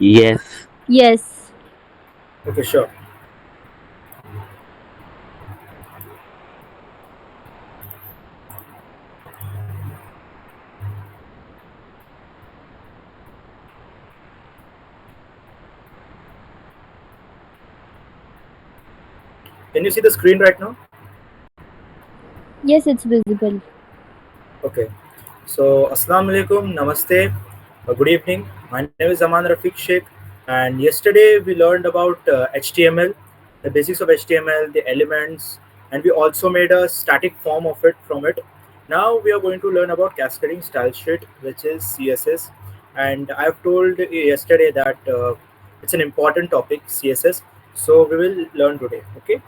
Yes. Yes. Okay, sure. Can you see the screen right now? Yes, it's visible. Okay. So, Assalamu alaikum, Namaste, good evening. My name is Aman Rafiq Sheikh, and yesterday we learned about HTML, the basics of HTML, the elements, and we also made a static form of it from it. Now we are going to learn about cascading style sheet, which is CSS. And I've told you yesterday that it's an important topic, CSS. So we will learn today. Okay.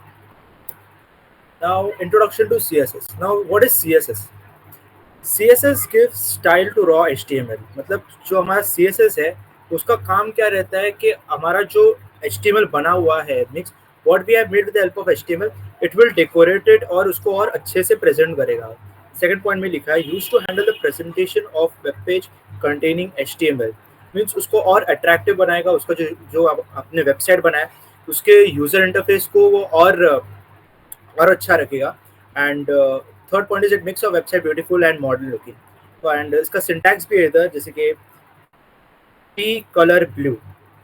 Now, introduction to CSS. Now, what is CSS? CSS gives style to raw HTML. मतलब जो हमारा CSS है उसका काम क्या रहता है कि हमारा जो HTML बना हुआ है means what we have made with the help of HTML it will decorate it और उसको और अच्छे से प्रेजेंट करेगा. सेकंड पॉइंट में लिखा है use to handle the presentation of web page containing HTML. Means उसको और अट्रैक्टिव बनाएगा. उसका जो जो आपने वेबसाइट बनाया उसके यूजर इंटरफेस को वो और अच्छा रखेगा. And third point is it makes a website beautiful and modern looking. तो एंड इसका सिंटैक्स भी है इधर जैसे कि पी कलर ब्लू.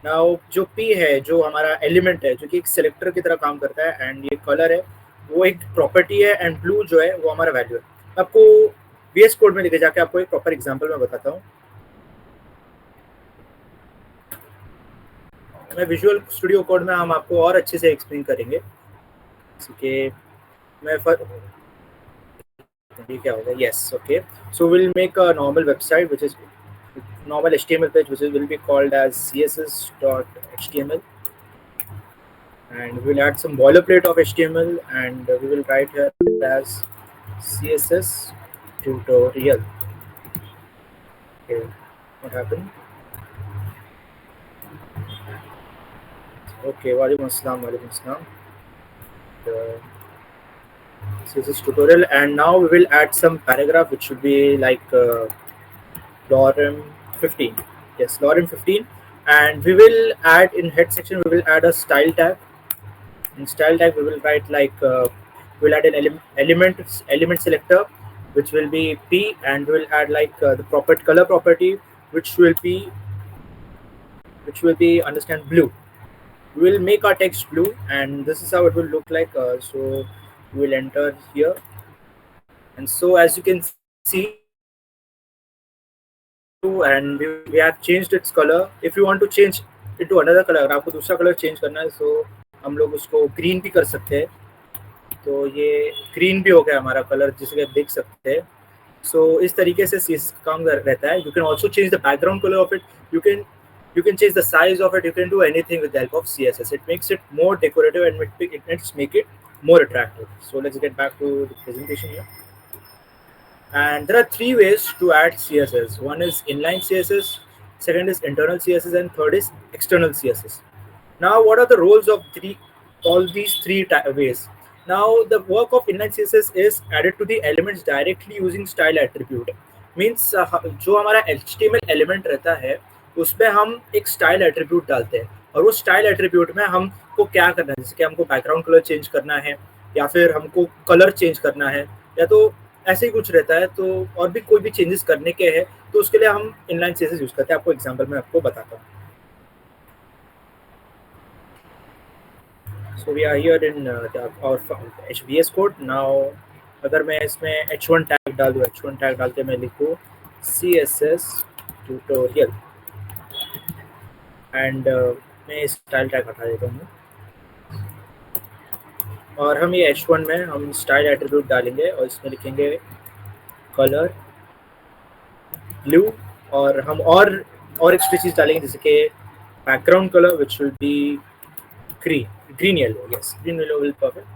नाउ जो पी है जो हमारा एलिमेंट है जो कि एक सेलेक्टर की तरह काम करता है एंड ये कलर है वो एक प्रॉपर्टी है एंड ब्लू जो है वो हमारा वैल्यू है. आपको VS कोड में लेके जाके आपको एक प्रॉपर एग्जांपल मैं बताता हूँ. मैं विजुअल स्टूडियो कोड में हम आपको और अच्छे से एक्सप्लेन करेंगे. जैसे कि मैं ये क्या होगा. Yes, okay. So we'll make a normal website which is normal HTML page which will be called as css.html, and we'll add some boilerplate of HTML and we will write here as CSS tutorial. Okay, what happened? Okay, walaikum assalam, walaikum assalam. The CSS tutorial, and now we will add some paragraph which should be like lorem 15. Yes, lorem 15. And we will add in head section we will add a style tag. In style tag we will write like we'll add an element selector which will be p, and we will add like the proper color property which will be understand blue. We will make our text blue and this is how it will look like. So we will enter here, and so as you can see and we have changed its color. If you want to change it to another color, अगर आपको दूसरा colour change करना है so हम लोग उसको green भी कर सकते हैं. तो ये ग्रीन भी हो गया हमारा कलर जिसे आप देख सकते हैं. सो इस तरीके से CSS का काम रहता है. You can also change the background colour of it. You can change the size of it. You can do anything with the help of CSS. It makes it more decorative and it make it more attractive. So let's get back to the presentation here. And there are three ways to add CSS. One is inline CSS, second is internal CSS, and third is external CSS. Now, what are the roles of all these three ways? Now, the work of inline CSS is added to the elements directly using style attribute. Means जो हमारा HTML element रहता है उसमें हम एक style attribute डालते हैं और उस स्टाइल एट्रीब्यूट में हमको क्या करना है जैसे कि हमको बैकग्राउंड कलर चेंज करना है या फिर हमको कलर चेंज करना है या तो ऐसे ही कुछ रहता है. तो और भी कोई भी चेंजेस करने के हैं तो उसके लिए हम इनलाइन सीएसएस यूज करते हैं. आपको एग्जांपल में आपको बताता हूँ. So we are here in और VS कोड. नाउ अगर मैं इसमें H1 टैग डाल दूँ, H1 टैग डाल के मैं लिखूँ CSS ट्यूटोरियल एंड मैं स्टाइल टैग हटा देता हूँ और हम ये H1 में हम स्टाइल एट्रीब्यूट डालेंगे और इसमें लिखेंगे कलर ब्लू और हम और एक्स्ट्रा चीज डालेंगे जैसे कि background colour which will be green yellow. Yes, green yellow will perfect.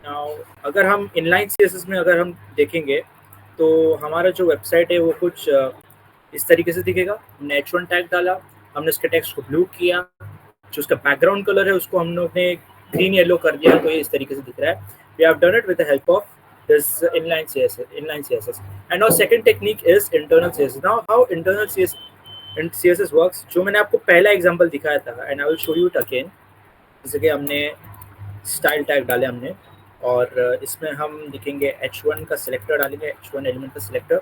Now अगर हम इनलाइन सीएसएस में अगर हम देखेंगे तो हमारा जो वेबसाइट है वो कुछ इस तरीके से दिखेगा. हमने H1 टैग डाला, हमने इसके टेक्स्ट को ब्लू किया, जो उसका बैकग्राउंड कलर है उसको हम लोग ने ग्रीन येलो कर दिया तो ये इस तरीके से दिख रहा है. We have done it with the help of this inline CSS. And now second technique is internal CSS. Now how internal CSS and CSS works जो मैंने आपको पहला एग्जांपल दिखाया था, and I will show you it again. जैसे कि हमने style tag डाले हमने, और इसमें हम लिखेंगे h1 का सिलेक्टर डालेंगे, h1 एलिमेंट का selector,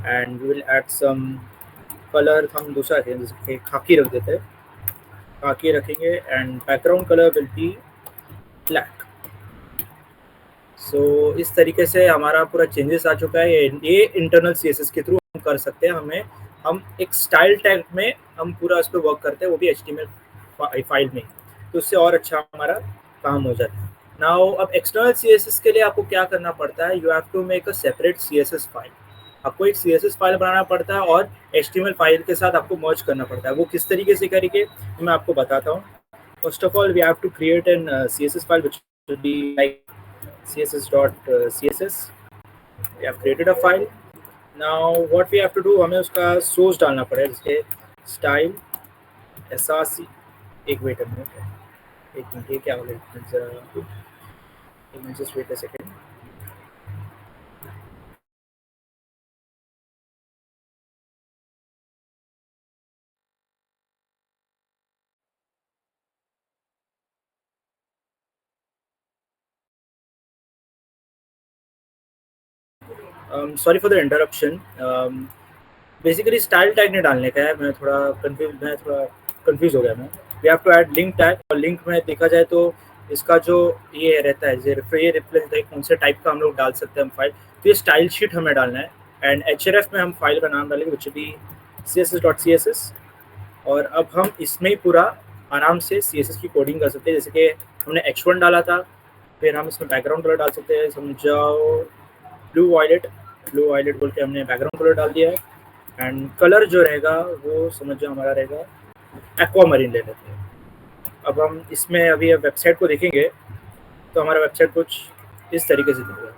and we will add some colour. हम दूसरा रखेंगे, जैसे कि खाकी रख देते हैं, खाकी रखेंगे, and background colour will be black. So इस तरीके से हमारा पूरा चेंजेस आ चुका है। ये इंटरनल CSS के थ्रू हम कर सकते हैं। हम एक स्टाइल टैग में हम पूरा इस पर वर्क करते हैं, वो भी HTML फाइल में, तो उससे और अच्छा हमारा काम हो जाता है। नाउ अब एक्सटर्नल CSS के लिए आपको क्या करना पड़ता है, you have to make a separate CSS file. आपको एक CSS फाइल बनाना पड़ता है और HTML फाइल के साथ आपको मर्ज करना पड़ता है। वो किस तरीके से करेंगे मैं आपको बताता हूँ। First of all we have to create an CSS file which will be like css.css. We have created a file. Now what we have to do, हमें उसका सोर्स डालना पड़ेगा, जैसे स्टाइल src। एक वेट मिनट, एक minute, ये क्या हो गया जरा, एक minute, just wait a second. Sorry for the interruption. Basically style tag नहीं डालने का है, मैं थोड़ा कंफ्यूज हो गया मैं। We have to add link tag, और लिंक में देखा जाए तो इसका जो ये रहता है, ये रिप्लेस है, कौन से टाइप का हम लोग डाल सकते हैं हम फाइल, तो ये स्टाइल शीट हमें डालना है। एंड href में हम फाइल का नाम डालेंगे विच भी css.css। और अब हम इसमें ही पूरा आराम से CSS की कोडिंग कर सकते हैं। जैसे कि हमने h1 डाला था, फिर हम इसमें बैकग्राउंड कलर डाल सकते हैं, समझाओ ब्लू वायलेट बोल के हमने बैकग्राउंड कलर डाल दिया है। एंड कलर जो रहेगा वो समझ जाओ हमारा रहेगा एक्वामरीन ले लेते हैं। अब हम इसमें अभी वेबसाइट को देखेंगे तो हमारा वेबसाइट कुछ इस तरीके से दिखेगा।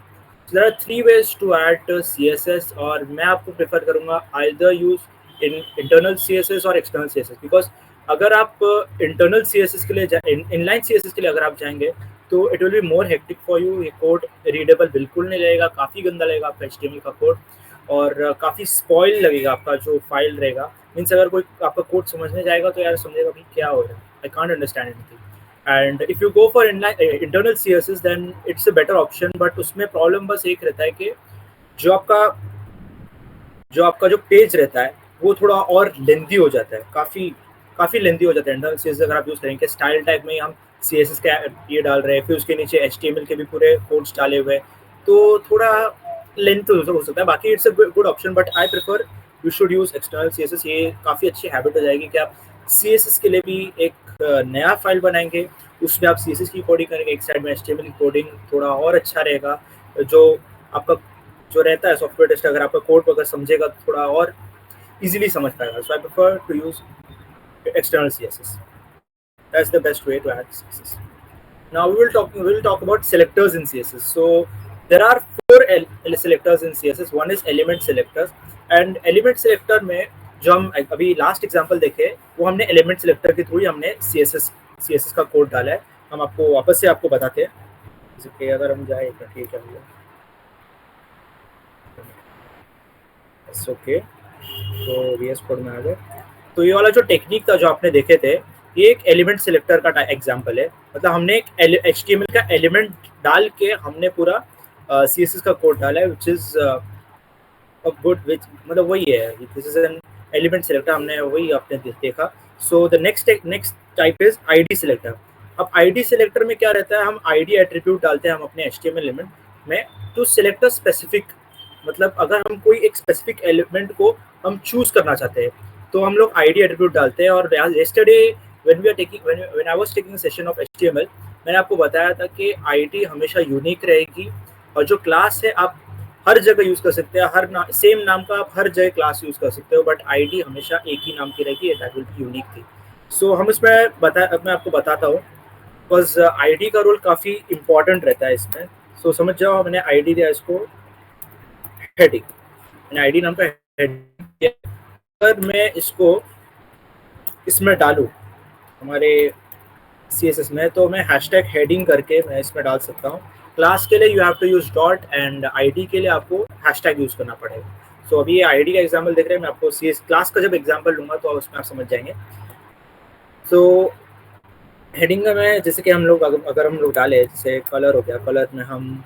There are 3 ways to add CSS, और मैं आपको प्रेफर करूँगा आइदर यूज इंटरनल CSS और एक्सटर्नल CSS, बिकॉज अगर आप इंटरनल CSS के लिए इनलाइन CSS के लिए अगर आप जाएंगे तो it will be more hectic for you. ये कोड रीडेबल बिल्कुल नहीं लगेगा, काफ़ी गंदा लगेगा आपका HTML का कोड, और काफ़ी स्पॉइल लगेगा आपका जो फाइल रहेगा। मीन्स अगर कोई आपका कोड समझने जाएगा तो यार समझेगा भाई क्या हो रहा है, I can't understand anything. And if you go for internal CSS then it's a better option, but उसमें प्रॉब्लम बस एक रहता है कि जो आपका जो पेज रहता है वो थोड़ा और लेंदी हो जाता है, काफ़ी लेंदी हो जाता है। इंटरनल CSS अगर आप यूज़ करेंगे, स्टाइल टैग में हम CSS का ये डाल रहे हैं, फिर उसके नीचे HTML के भी पूरे कोड्स डाले हुए हैं, तो थोड़ा लेंथ हो सकता है। बाकी it's a good option, but I prefer you should use external CSS। ये काफ़ी अच्छी हैबिट हो जाएगी कि आप CSS के लिए भी एक नया फाइल बनाएंगे, उसमें आप CSS की कोडिंग करेंगे, एक साइड में HTML की कोडिंग, थोड़ा और अच्छा रहेगा। जो आपका जो रहता है सॉफ्टवेयर टेस्ट, अगर आपका कोड अगर समझेगा तो थोड़ा और इजीली समझ पाएगा। So I prefer to use external CSS. That's the best way to add CSS. Now we will talk about selectors in CSS. So there are 4 selectors in CSS. One is element selectors, and element selector में जो हम अभी last example देखे वो हमने element selector के through ही हमने CSS का कोड डाला है। हम आपको वापस से आपको बताते हैं। जैसे कि अगर हम जाए, ठीक है ओके, तो VS कोड में आ गए। तो ये वाला जो टेक्निक था जो आपने देखे थे, ये एक एलिमेंट सिलेक्टर का एग्जांपल है। मतलब हमने एक HTML का एलिमेंट डाल के हमने पूरा CSS का कोड डाला है, विच इज गुड, विच मतलब वही है, this is an element selector, हमने वही आपने देखा। So the next type is ID selector. अब ID सिलेक्टर में क्या रहता है, हम ID एट्रीब्यूट डालते हैं हम अपने HTML एलिमेंट में टू सिलेक्ट अ स्पेसिफिक, मतलब अगर हम कोई एक स्पेसिफिक एलिमेंट को हम चूज करना चाहते हैं तो हम लोग ID एट्रीब्यूट डालते हैं। और yesterday when I was taking a session of HTML, मैंने आपको बताया था कि ID हमेशा यूनिक रहेगी, और जो क्लास है आप हर जगह यूज़ कर सकते हैं, सेम नाम का आप हर जगह क्लास यूज़ कर सकते हो, बट ID हमेशा एक ही नाम की रहेगी, दैट विल बी यूनिक थी। सो हम इसमें मैं आपको बताता हूँ, बिकॉज ID का रोल काफ़ी इंपॉर्टेंट रहता है इसमें। सो समझ जाओ, मैंने ID दिया इसको हेडिंग, मैंने ID नाम का हेडिंग दिया। अगर मैं इसको इसमें डालूँ हमारे CSS में, तो मैं हैशटैग हेडिंग करके मैं इसमें डाल सकता हूँ। क्लास के लिए you have to use dot, and ID के लिए आपको हैशटैग यूज़ करना पड़ेगा। तो अभी ये आईडी का एग्जाम्पल देख रहे हैं, मैं आपको सी क्लास का जब एग्जाम्पल लूँगा तो उसमें आप समझ जाएंगे। तो हेडिंग में जैसे कि हम लोग अगर हम लोग डालें, जैसे कलर हो गया, कलर में हम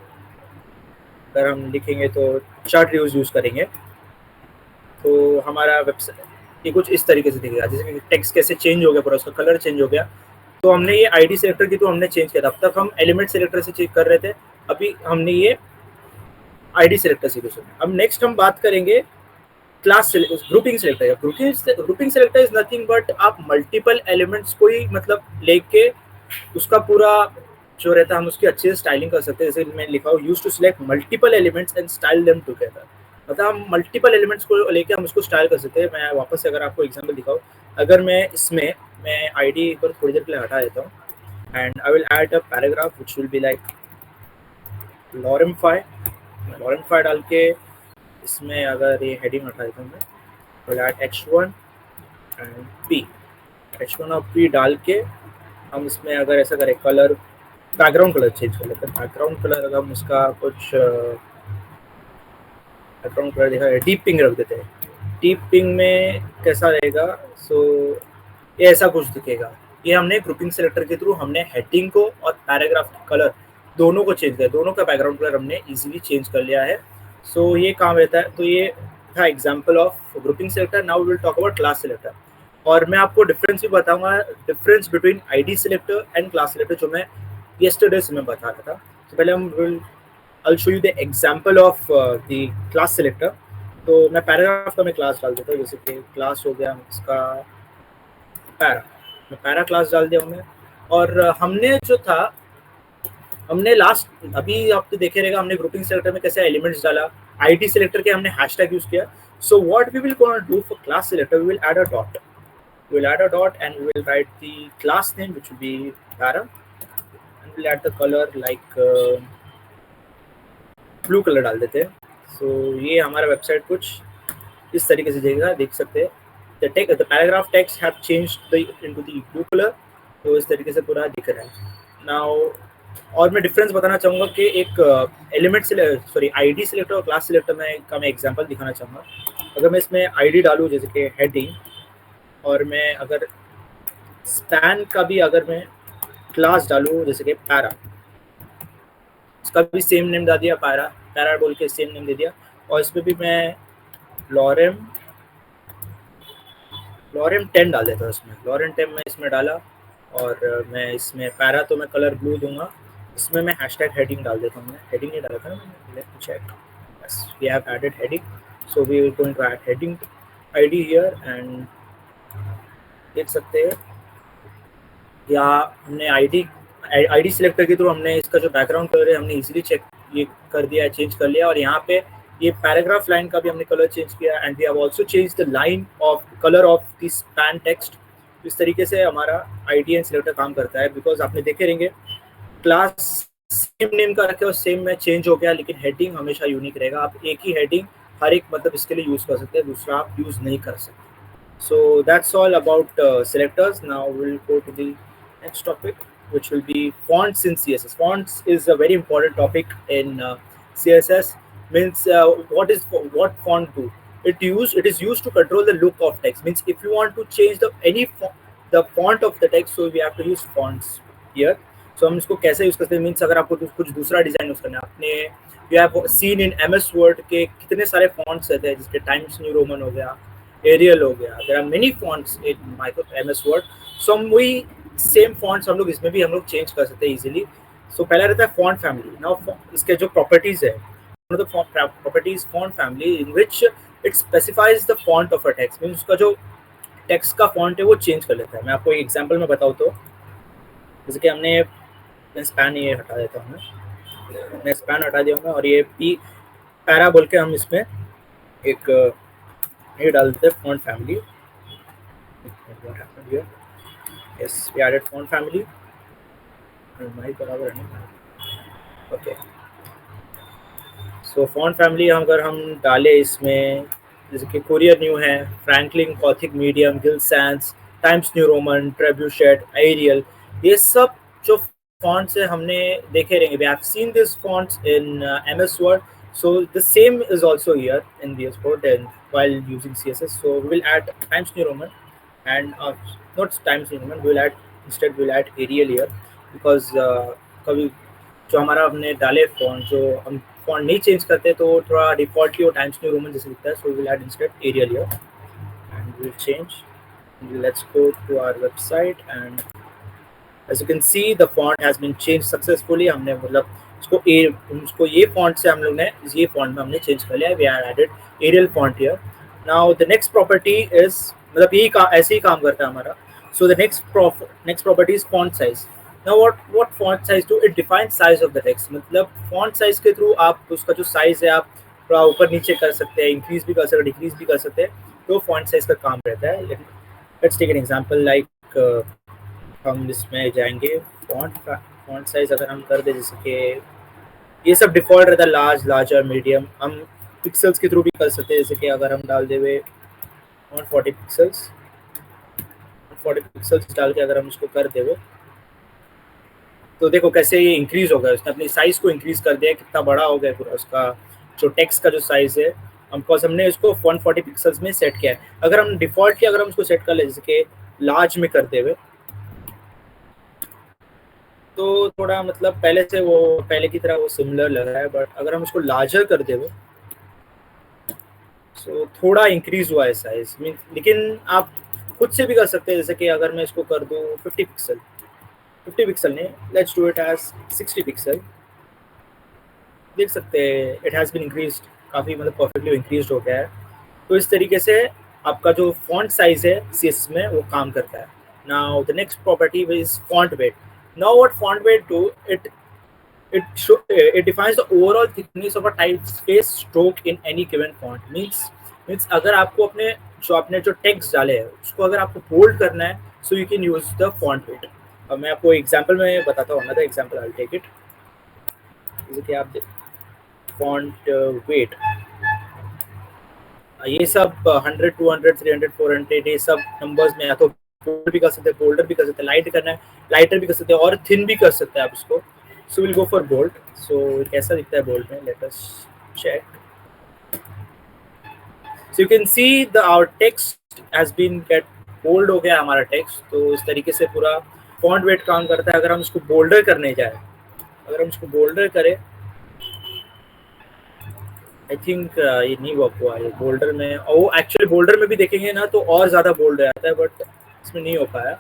अगर हम लिखेंगे तो चार्ट यूज़ करेंगे तो हमारा वेबसाइट ये कुछ इस तरीके से दिखेगा। जैसे कि टेक्स्ट कैसे चेंज हो गया, पूरा उसका कलर चेंज हो गया। तो हमने ये आईडी सेलेक्टर की तो हमने चेंज किया था, अब तक हम एलिमेंट सेलेक्टर से चेक कर रहे थे, अभी हमने ये आईडी सेलेक्टर से कुछ। अब नेक्स्ट हम बात करेंगे class grouping selector. Grouping selector is nothing but आप मल्टीपल एलिमेंट्स को ही मतलब लेके उसका पूरा जो रहता है हम उसकी अच्छे से स्टाइलिंग कर सकते हैं। जैसे मैं लिखा हूँ use to select multiple elements and style them together, मतलब हम मल्टीपल एलिमेंट्स को लेके हम उसको स्टाइल कर सकते हैं। मैं वापस से अगर आपको एग्जांपल दिखाऊँ, अगर मैं इसमें मैं आईडी पर थोड़ी देर के लिए हटा देता हूँ and I will add a paragraph which will be like लॉरेमफाई डाल के इसमें अगर ये हेडिंग हटा देता हूँ मैं, will add h1 and p, h1 और p डाल के हम इसमें अगर ऐसा करें कलर बैकग्राउंड कलर चेंज कर लेते हैं। बैकग्राउंड कलर अगर हम उसका कुछ बैकग्राउंड कलर देखा है डीप पिंक रख देते हैं। डीप पिंक में कैसा रहेगा, सो ये ऐसा कुछ दिखेगा। ये हमने ग्रुपिंग सेलेक्टर के थ्रू हमने हेडिंग को और पैराग्राफ कलर दोनों को चेंज किया, दोनों का बैकग्राउंड कलर हमने इजीली चेंज कर लिया है। सो ये काम रहता है। तो ये था example of grouping selector. Now we will talk about class selector, और मैं आपको डिफरेंस भी बताऊंगा, difference between ID selector and class selector, जो मैं येस्टरडे से मैं बता रहा था। तो पहले हम I'll show you the example of the class selector। तो मैं पैराग्राफ का मैं क्लास डाल देता हूँ, जैसे कि क्लास हो गया इसका पैरा, मैं पैरा क्लास डाल दिया हूँ। और हमने जो था हमने लास्ट अभी आप तो देखे रहेगा हमने ग्रुपिंग सेलेक्टर में कैसे एलिमेंट्स डाला, आईडी सेलेक्टर के हमने हैशटैग यूज किया। So what we will gonna do for class selector, we will add a dot, we will add a dot and we will write the class name which will be para, and we'll add the color like blue colour डाल देते हैं। सो ये हमारा website कुछ इस तरीके से दिखेगा, देख सकते हैं। The paragraph text have changed into the blue colour, तो इस तरीके से पूरा दिख रहा है नाउ। और मैं डिफरेंस बताना चाहूँगा कि एक एलिमेंट सॉरी आईडी सिलेक्टर और क्लास सिलेक्टर में का मैं एग्जांपल दिखाना चाहूँगा। अगर मैं इसमें आईडी डालूँ जैसे कि हेडिंग, और मैं अगर स्पैन का भी अगर मैं क्लास डालूँ जैसे कि पैरा, इसका भी सेम नेम डाल दिया, पैरा पैरा बोल के सेम नेम दे दिया। और इसमें भी मैं लॉरेम 10 डाल देता हूँ। इसमें लॉरेम 10 मैं इसमें डाला, और मैं इसमें पैरा तो मैं कलर ब्लू दूंगा। इसमें मैं हैशटैग हेडिंग डाल देता हूँ। मैं हेडिंग नहीं डाला था, लेट मी चेक, बस we have added heading, so we will going to add heading ID here. And देख सकते हैं या हमने आईडी सिलेक्टर के थ्रू हमने इसका जो बैकग्राउंड कलर है हमने इजीली चेक ये कर दिया, चेंज कर लिया। और यहाँ पे ये पैराग्राफ लाइन का भी हमने कलर चेंज किया, and we have also change the line of colour of the span text. इस तरीके से हमारा आईडी एंड सिलेक्टर काम करता है। बिकॉज आपने देखे रहेंगे क्लास सेम नेम का रखे और सेम में चेंज हो गया, लेकिन हेडिंग हमेशा यूनिक रहेगा। आप एक ही हेडिंग हर एक मतलब इसके लिए यूज़ कर सकते हैं, दूसरा आप यूज़ नहीं कर सकते। So that's all about selectors. Now we'll go to the next topic, which will be fonts in CSS. Fonts is a very important topic in CSS. Means what font do? It is used to control the look of text. Means if you want to change the font of the text, so we have to use fonts here. So हम इसको कैसे use करते हैं, means अगर आपको कुछ दूसरा design use करना है, आपने you have seen in MS word के कितने सारे फॉन्ट्स रहते हैं, जिसके टाइम्स न्यू रोमन हो गया, एरियल हो गया, there are many fonts in MS Word. So हम वही सेम फॉन्ट्स हम लोग इसमें भी हम लोग चेंज कर सकते हैं इजीली। सो पहला रहता है फॉन्ट फैमिली। नाउ इसके जो प्रॉपर्टीज है, properties font family in which it specifies the font of a text, means उसका जो टेक्स्ट का फॉन्ट है वो चेंज कर लेता है। मैं आपको एक एग्जांपल में बताऊँ तो जैसे कि हमने स्पैन ये हटा देता हूँ, मैं स्पैन हटा दिया हूँ, और ये पी पैरा बोल के हम इसमें एक ये डाल देते हैं font family. Yes we added font family, हमारी बराबर है ना। ओके, सो फॉन्ट फैमिली अगर हम डालें इसमें जैसे कि कुरियर न्यू है, Franklin Gothic Medium, Gill Sans, Times New Roman, Trebuchet, Arial, ये सब जो फॉन्ट्स है हमने देखे रहेंगे। We have seen this fonts in MS Word. So the same is also here in VS Code and while using CSS. So we will add Times New Roman and not Times New Roman. We will add instead we'll add Arial here because कभी जो हमारा हमने डाले font जो हम font नहीं change करते तो थोड़ा डिफॉल्टली वो टाइम्स न्यू रोमन जैसे दिखता है. So will add instead Arial here and will change. Let's go to our website and as you can see the font has been changed successfully. हमने मतलब उसको ये font से हम लोग ने ये font में हमने change कर लिया. We have added Arial font here. Now the next property is मतलब यही ऐसे ही काम करता है हमारा. So the next property is font size. Now what font size do? It defines size of the text. मतलब font size के through आप उसका जो size है आप थोड़ा ऊपर नीचे कर सकते हैं, increase भी कर सकते हैं, decrease भी कर सकते हैं. तो font size का काम रहता है. Let's take an example like हम इसमें जाएंगे font size अगर हम कर दे जैसे कि ये सब डिफॉल्ट रहता है लार्ज लार्जर मीडियम. हम पिक्सल्स के थ्रू भी कर सकते हैं जैसे कि अगर हम डाल देवे 140 पिक्सल्स डाल के अगर हम उसको कर देवे तो देखो कैसे ये इंक्रीज हो गया. उसने अपनी साइज को इंक्रीज कर दिया, कितना बड़ा हो गया पूरा उसका जो टेक्स्ट का जो साइज है बिकॉज हमने इसको 140 पिक्सल्स में सेट किया है. अगर हम डिफॉल्ट की अगर हम उसको सेट कर ले जैसे कि लार्ज में कर देवे तो थोड़ा मतलब पहले से वो पहले की तरह वो सिमिलर लग रहा है. बट अगर हम उसको लार्जर कर देवे तो थोड़ा इंक्रीज हुआ है साइज. लेकिन आप खुद से भी कर सकते हैं जैसे कि अगर मैं इसको कर दूँ 50 पिक्सल ने let's do it as 60 pixel. देख सकते हैं इट हैज़ बीन इंक्रीज काफ़ी मतलब परफेक्टली इंक्रीज हो गया है. तो इस तरीके से आपका जो फॉन्ट साइज है CSS में वो काम करता है. Now the next property is font weight. Now what font weight do it defines the overall thickness of a typeface stroke in any given font. means अगर आपको आपने जो टेक्स्ट डाले हैं उसको अगर आपको बोल्ड करना है so you can use the font weight. अब मैं आपको एग्जांपल में बताता हूँ. Another example I will take it जैसे कि आप फॉन्ट वेट ये सब 100 200 300 400 ये सब नंबर्स में या तो बोल्ड भी कर सकते हैं, बोल्डर भी कर सकते हैं, लाइट करना है लाइटर भी कर सकते हैं और थिन भी कर सकते हैं आप इसको. So will go for bold. So कैसा दिखता है बोल्ड में let us check. So you can see the our text has been get bold हो गया हमारा टेक्स्ट. तो इस तरीके से पूरा फॉन्ट वेट काम करता है. अगर हम इसको बोल्डर करने जाए अगर हम इसको बोल्डर करें आई थिंक ये नहीं वर्क हुआ है बोल्डर में. और वो एक्चुअली बोल्डर में भी देखेंगे ना तो और ज़्यादा बोल्ड हो जाता है बट इसमें नहीं हो पाया.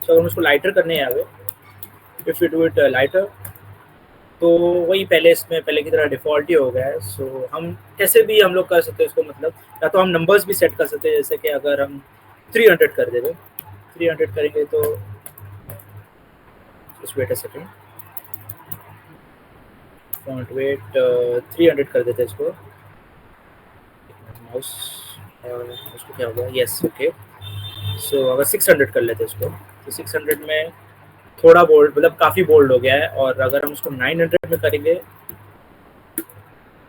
सो अगर हम इसको लाइटर करने आए if you do it lighter तो वही पहले की तरह डिफ़ॉल्ट ही हो गया है. सो हम कैसे भी हम लोग कर सकते हैं इसको मतलब या तो हम नंबर्स भी सेट कर सकते हैं जैसे कि अगर हम 300 कर देंगे 300 करेंगे तो just wait a second. Font weight 300 कर देते हैं इसको. माउस उसको क्या होगा यस ओके. सो अगर 600 कर लेते हैं इसको तो 600 में थोड़ा बोल्ड मतलब काफ़ी बोल्ड हो गया है. और अगर हम उसको 900 में करेंगे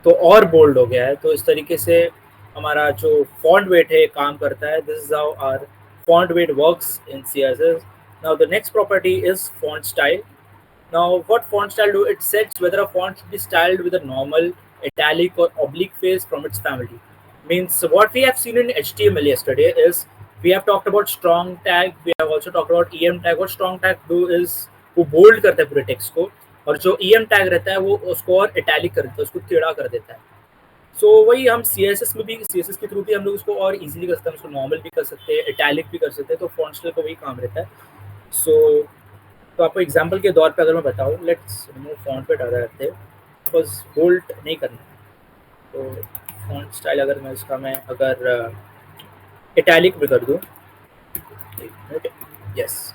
तो और बोल्ड हो गया है. तो इस तरीके से हमारा जो फॉन्ट वेट है काम करता है. This is how our font weight works in CSS. Now the next property is font style. Now, what font style do it sets whether a font should be styled with a normal, italic, or oblique face from its family. Means what we have seen in HTML yesterday is we have talked about strong tag. We have also talked about EM tag. What strong tag do is वो bold करता है पूरे text को और जो EM tag रहता है वो उसको और italic कर देता है, उसको टेढ़ा कर देता है. So वही हम CSS में भी CSS के थ्रू भी हम लोग उसको और easily कर सकते हैं. उसको normal भी कर सकते हैं, italic भी कर सकते हैं. तो font style का वही काम रहता है. So तो आपको एग्जांपल के दौर पे अगर मैं बताऊँ लेट्स रिमूव फॉन्ट वेट आ जाते हैं बिकॉज बोल्ड नहीं करना. तो फॉन्ट स्टाइल अगर मैं इसका मैं अगर इटैलिक भी कर दूँ यस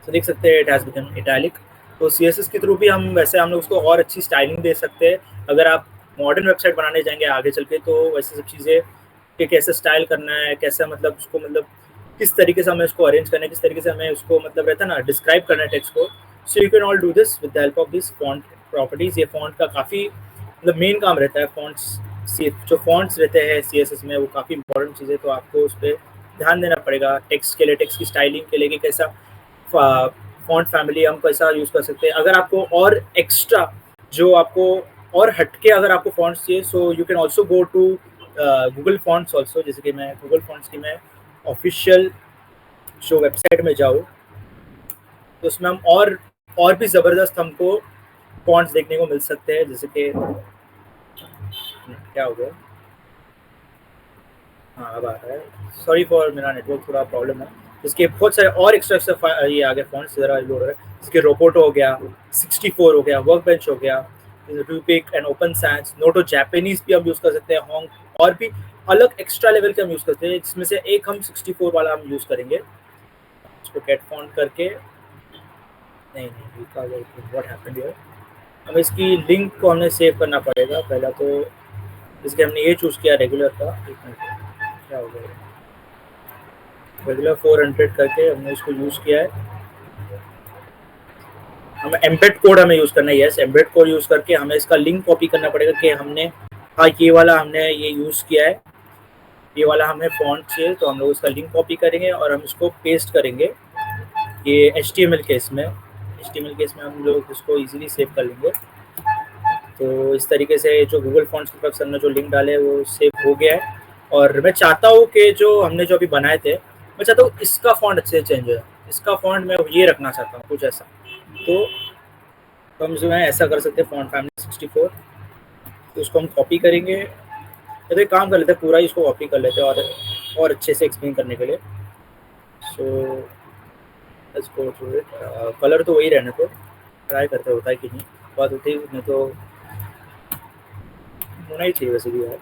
तो देख सकते हैं इट हैज़ बिकम इटैलिक. तो CSS के थ्रू भी हम वैसे हम लोग उसको और अच्छी स्टाइलिंग दे सकते हैं. अगर आप मॉडर्न वेबसाइट बनाने जाएंगे आगे चल के तो वैसे सब चीज़ें कि कैसे स्टाइल करना है कैसे मतलब उसको मतलब किस तरीके से हमें उसको अरेंज करना है किस तरीके से हमें उसको मतलब रहता है ना डिस्क्राइब करना है टेक्स्ट को. सो you can all do this with the help of this font properties. ये फॉन्ट का काफ़ी मतलब मेन काम रहता है. फॉन्ट्स जो फॉन्ट्स रहते हैं CSS में वो काफ़ी इंपॉर्टेंट चीज़ है. तो आपको उस पर ध्यान देना पड़ेगा टेक्स्ट के लिए टेक्स्ट की स्टाइलिंग के लिए कि कैसा फॉन्ट फैमिली हम कैसा यूज़ कर सकते हैं. अगर आपको और एक्स्ट्रा जो आपको और हटके अगर आपको फॉन्ट्स चाहिए, so you can also go to Google fonts also. जैसे कि मैं गूगल फॉन्ट्स की मैं ऑफिशियल जो वेबसाइट में जाऊँ, तो उसमें हम और भी ज़बरदस्त हमको फॉन्ट्स देखने को मिल सकते हैं। जैसे कि क्या हो गया, हाँ अब आ रहा है, सॉरी फॉर मेरा नेटवर्क थोड़ा प्रॉब्लम है। इसके बहुत सारे और एक्स्ट्रा एक्स्ट्रा ये आ गए फॉन्ट्स, ज़रा लोड हो रहा है। इसके रोबोटो हो गया, 64 हो गया, वर्क बेंच हो गया, Rubik and open sans, Noto Japanese भी हम यूज़ कर सकते हैं, होंग और भी अलग एक्स्ट्रा लेवल के हम यूज़ करते हैं, जिसमें से एक हम 64 वाला हम यूज़ करेंगे। इसको गेट फॉन्ट करके, नहीं नहीं व्हाट हैपेंड हियर, हमें इसकी लिंक को हमें सेव करना पड़ेगा पहला। तो इसके हमने ये चूज़ किया रेगुलर का, एक मिनट क्या हो गया, रेगुलर 400 करके हमने इसको यूज़ किया है। हमें एम्बेड कोड हमें यूज़ करना है, यस एम्बेड कोड यूज़ करके हमें इसका लिंक कॉपी करना पड़ेगा कि हमने, हाँ ये वाला हमने ये यूज़ किया है, ये वाला हमें फॉन्ट चाहिए, तो हम लोग इसका लिंक कॉपी करेंगे और हम इसको पेस्ट करेंगे ये HTML केस में। HTML केस में हम लोग इसको इजीली सेव कर लेंगे। तो इस तरीके से जो गूगल फॉन्ट्स की तरफ से हमने जो लिंक डाले वो सेव हो गया है। और मैं चाहता हूँ कि जो हमने जो अभी बनाए थे, मैं चाहता हूँ इसका फॉन्ट अच्छे से चेंज हो, इसका फॉन्ट मैं ये रखना चाहता हूँ कुछ ऐसा। तो हम जो है ऐसा कर सकते हैं, फॉन्ट फैमिली 64, तो उसको हम कॉपी करेंगे। तो एक काम कर लेते हैं, पूरा ही इसको कॉपी कर लेते हैं और अच्छे से एक्सप्लेन करने के लिए। सो let's go through it. Colour तो वही रहने, तो ट्राई करते होता है कि नहीं, बात होती है नहीं तो होना ही चाहिए वैसे भी यार।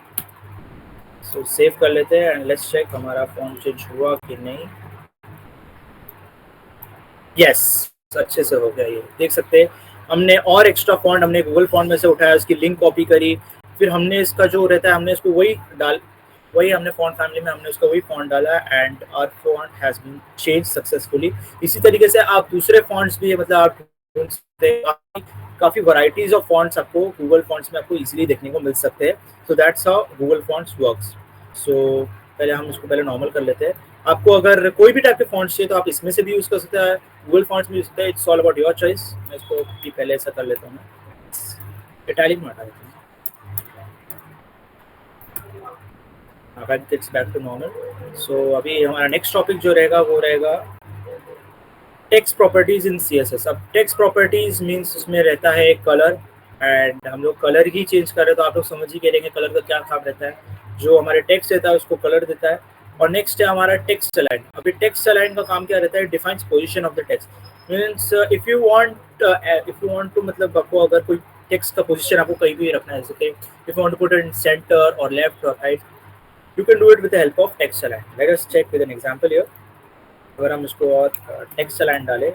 सो सेव कर लेते हैं एंड लेट्स चेक हमारा फॉन्ट चेंज हुआ कि नहीं। यस, अच्छे से हो गया, ये देख सकते हैं। हमने और एक्स्ट्रा फॉन्ट हमने गूगल फॉन्ट में से उठाया, उसकी लिंक कॉपी करी, फिर हमने इसका जो रहता है हमने इसको वही हमने फॉन्ट फैमिली में हमने उसका वही फॉन्ट डाला and our font has been change successfully. इसी तरीके से आप दूसरे फॉन्ट्स भी मतलब आप ढूंढ सकते हैं, काफ़ी वैरायटीज ऑफ फॉन्ट्स आपको गूगल फॉन्ट्स में आपको इजीली देखने को मिल सकते हैं। So that's how Google fonts works. So पहले हम इसको पहले नॉर्मल कर लेते हैं। आपको अगर कोई भी टाइप के फॉन्ट्स चाहिए तो आप इसमें से भी यूज़ कर सकते हैं, गूगल फॉन्ट्स में यूज़ करते हैं, it's all about your choice. मैं इसको पहले ऐसा कर लेता हूँ, इटैलिक में हटा देता हूँ। It's back to normal. So अभी हमारा नेक्स्ट टॉपिक जो रहेगा वो रहेगा टेक्स्ट प्रॉपर्टीज इन CSS। अब टेक्स्ट प्रॉपर्टीज मीन्स उसमें रहता है कलर, एंड हम लोग कलर ही चेंज कर रहे हैं, तो आप लोग समझ ही करेंगे कलर का क्या काम रहता है। जो हमारे टेक्स्ट रहता है उसको कलर देता है। और नेक्स्ट है हमारा टेक्स्ट अलाइन। अभी टेक्स्ट अलाइन का काम क्या रहता है, defines position of the text. Means if you want to, मतलब आपको अगर कोई टेक्स्ट का पोजीशन आपको कहीं भी रखना है, जैसे if you want to put it in centre और लेफ्ट और right, you can do it with the help of text align. Let us check with an example here. अगर हम इसको और text align डालें,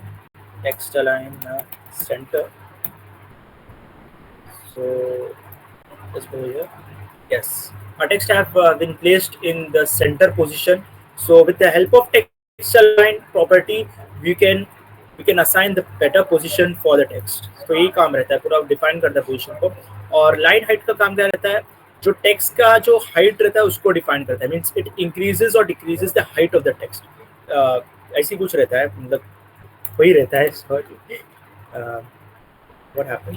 text align center, so let's go here. Yes, our text have been placed in the center position. So with the help of text align property, we can assign the better position for the text. तो यही काम रहता है, पूरा define करता है position को। और लाइन हाइट का काम क्या रहता है, जो टेक्स्ट का जो हाइट रहता है उसको डिफाइन करता है। मीन्स इट इंक्रीजेज और decreases the height of the text, ऐसी कुछ रहता है, मतलब वही रहता है। Sorry, what happened,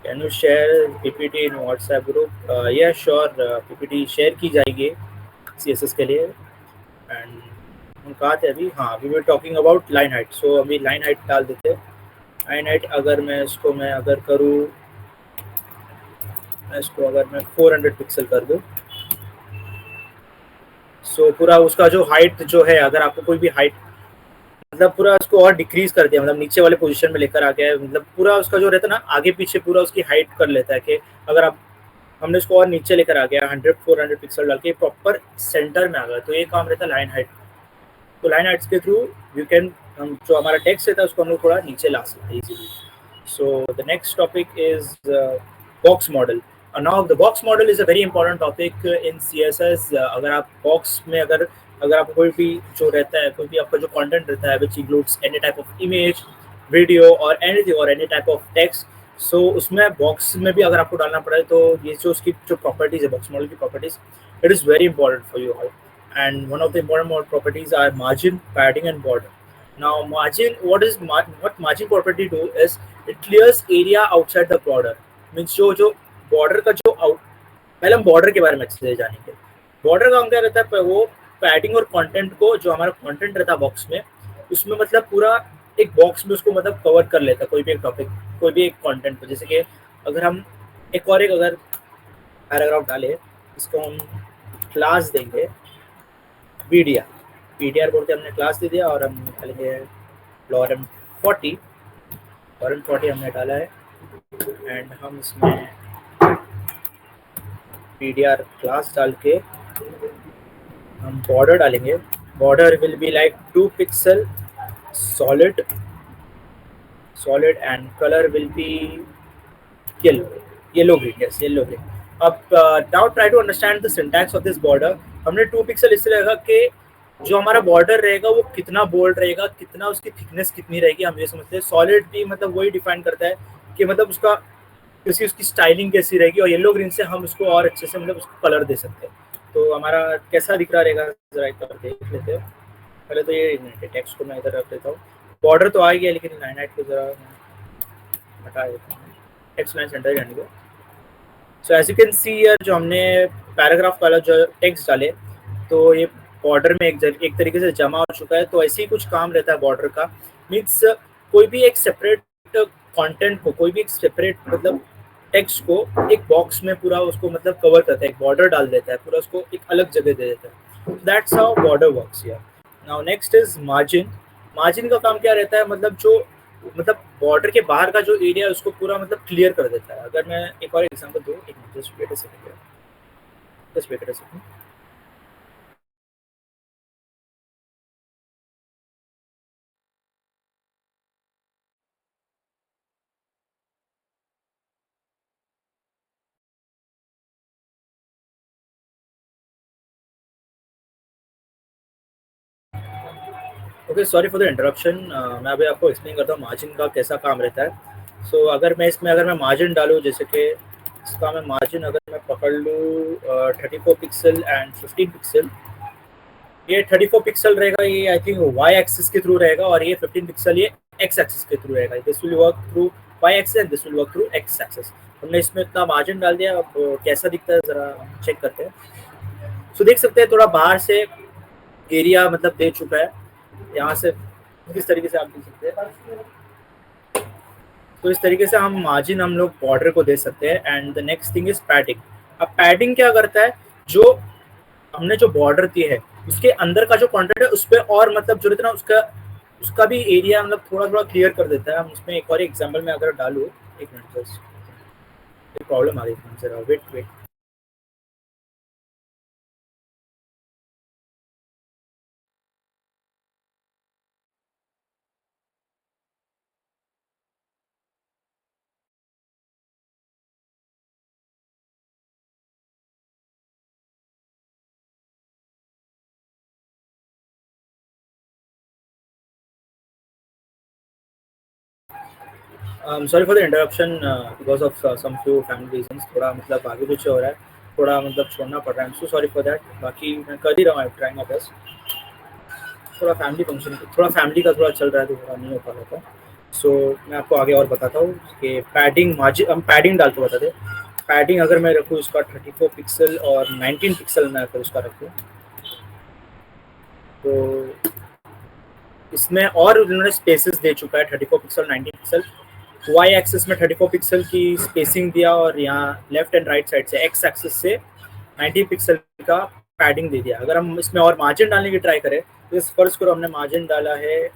can you share PPT in WhatsApp group? या श्योर, PPT शेयर की जाएगी CSS के लिए। एंड हम कहा थे अभी, हाँ we were talking about line height. So अभी लाइन हाइट डाल देते हैं। लाइन हाइट अगर मैं इसको अगर करूँ, इसको अगर मैं 400 पिक्सल कर दूँ, सो पूरा उसका जो हाइट जो है, अगर आपको कोई भी हाइट, मतलब पूरा उसको और डिक्रीज कर दिया, मतलब नीचे वाले पोजीशन में लेकर आ गया है, मतलब पूरा उसका जो रहता है ना आगे पीछे पूरा उसकी हाइट कर लेता है। कि अगर आप, हमने उसको और नीचे लेकर आ गया 400 पिक्सल डाल के प्रॉपर सेंटर में आ गया, तो ये काम रहता है लाइन हाइट। तो लाइन हाइट्स के थ्रू यू कैन, हम जो हमारा टेक्स्ट रहता है उसको हम लोग थोड़ा नीचे ला सकते हैं easily. So the next topic is box model. Now the box model is a very important topic in CSS। अगर आप बॉक्स में अगर आपको कोई भी जो रहता है, कोई भी आपका जो कंटेंट रहता है which includes any type of image, video और एनीथिंग और एनी टाइप ऑफ टेक्स्ट, सो उसमें बॉक्स में भी अगर आपको डालना पड़े, तो ये जो उसकी जो प्रॉपर्टीज़ है बॉक्स मॉडल की properties, it is very important for you all. And one of the important more properties are margin, padding and border. Now margin, what margin property do is it clears area outside the border. Means जो border का जो out, पहले हम border के बारे में अच्छे से जानेंगे. बॉर्डर का हम क्या रहता है, वो पैडिंग और कंटेंट को, जो हमारा कंटेंट रहता है बॉक्स में, उसमें मतलब पूरा एक बॉक्स में उसको मतलब कवर कर लेता है कोई भी एक टॉपिक, कोई भी एक कंटेंट को. जैसे कि अगर हम एक अगर पैराग्राफ डाले, इसको हम क्लास देंगे वीडिया, पीडीआर बोल के हमने क्लास दे दिया, और हम निकालेंगे लॉरम 40, लॉरम 40 हमने डाला है, एंड हम इसमें पीडीआर क्लास डाल के हम बॉर्डर डालेंगे. Border will be like 2 pixel solid and color will be yellow green. Yes, yellow green. अब now try to understand the syntax of this border. हमने 2 पिक्सल इसलिए लगा कि जो हमारा बॉर्डर रहेगा वो कितना बोल्ड रहेगा, कितना उसकी थिकनेस कितनी रहेगी, हम ये समझते हैं. सॉलिड भी मतलब वही डिफाइन करता है कि मतलब उसका किसी उसकी स्टाइलिंग कैसी रहेगी, और येलो ग्रीन से हम उसको और अच्छे से मतलब उसको कलर दे सकते हैं. तो हमारा कैसा दिख रहा रहेगा जरा एक बार देख लेते हैं. पहले तो ये टेक्स्ट को मैं इधर रख देता हूँ. बॉर्डर तो आ गया, लेकिन लाइन हाइट को जरा हटा देता हूँ, टेक्स्ट लाइन सेंटर जाने को. So as you can see here, जो हमने पैराग्राफ वाला जो टेक्स्ट डाले, तो ये बॉर्डर में एक तरीके से जमा हो चुका है. तो ऐसे ही कुछ काम रहता है बॉर्डर का. मीन्स कोई भी एक सेपरेट कंटेंट को, कोई भी एक सेपरेट मतलब टेक्स्ट को एक बॉक्स में पूरा उसको मतलब कवर करता है, एक बॉर्डर डाल देता है, पूरा उसको एक अलग जगह दे देता है. That's how border works here. Now next is margin. Margin का काम क्या रहता है, मतलब जो मतलब बॉर्डर के बाहर का जो एरिया है उसको पूरा मतलब क्लियर कर देता है. अगर मैं एक और एग्जांपल दूं, एक minute, just wait a second. Okay, sorry for the interruption. मैं अभी आपको एक्सप्लेन करता हूँ मार्जिन का कैसा काम रहता है. सो अगर मैं मार्जिन डालूँ, जैसे कि इसका मैं मार्जिन अगर मैं पकड़ लूँ 34 पिक्सल एंड 15 पिक्सल, ये 34 पिक्सल रहेगा, ये आई थिंक वाई एक्सिस के थ्रू रहेगा, और ये 15 पिक्सल ये एक्स एक्सिस के थ्रू रहेगा. This will work through Y axis and this will work through X axis. हमने इसमें इतना मार्जिन डाल दिया. अब कैसा दिखता है ज़रा चेक करते हैं. सो देख सकते हैं थोड़ा बाहर से एरिया मतलब दे चुका है. यहाँ से किस तरीके से आप देख सकते हैं. तो इस तरीके से हम लोग बॉर्डर को दे सकते हैं. And the next thing is padding. अब पैडिंग क्या करता है, जो हमने जो बॉर्डर दी है उसके अंदर का जो कंटेंट है उस पर और मतलब जो इतना उसका भी एरिया मतलब थोड़ा थोड़ा क्लियर कर देता है. हम उसमें एक और एग्जाम्पल में अगर डालूँ, एक मिनट जस्ट, प्रॉब्लम आ रही है जरा, wait. Sorry for the interruption because of some few family reasons. थोड़ा मतलब आगे पीछे हो रहा है, थोड़ा मतलब छोड़ना पड़ रहा है. So sorry for that. बाकी मैं कर ही रहा हूँ, ट्राइंग माय बेस्ट. थोड़ा फैमिली फंक्शन, थोड़ा फैमिली का थोड़ा चल रहा है, तो थोड़ा नहीं हो पा रहा था. सो मैं आपको आगे और बताता हूँ कि पैडिंग मार्जिन, हम पैडिंग डाल के बताते. पैडिंग अगर मैं रखूँ इसका 34 पिक्सल और 19 पिक्सल मैं अगर उसका रखूँ, तो इसमें और उन्होंने स्पेसेस दे चुका है 34 पिक्सल 19 पिक्सल. वाई एक्सिस में 34 पिक्सल की स्पेसिंग दिया, और यहाँ लेफ्ट एंड राइट साइड से एक्स एक्सिस से 19 पिक्सल का पैडिंग दे दिया. अगर हम इसमें और मार्जिन डालने की ट्राई करें, तो इस फर्स्ट को हमने मार्जिन डाला है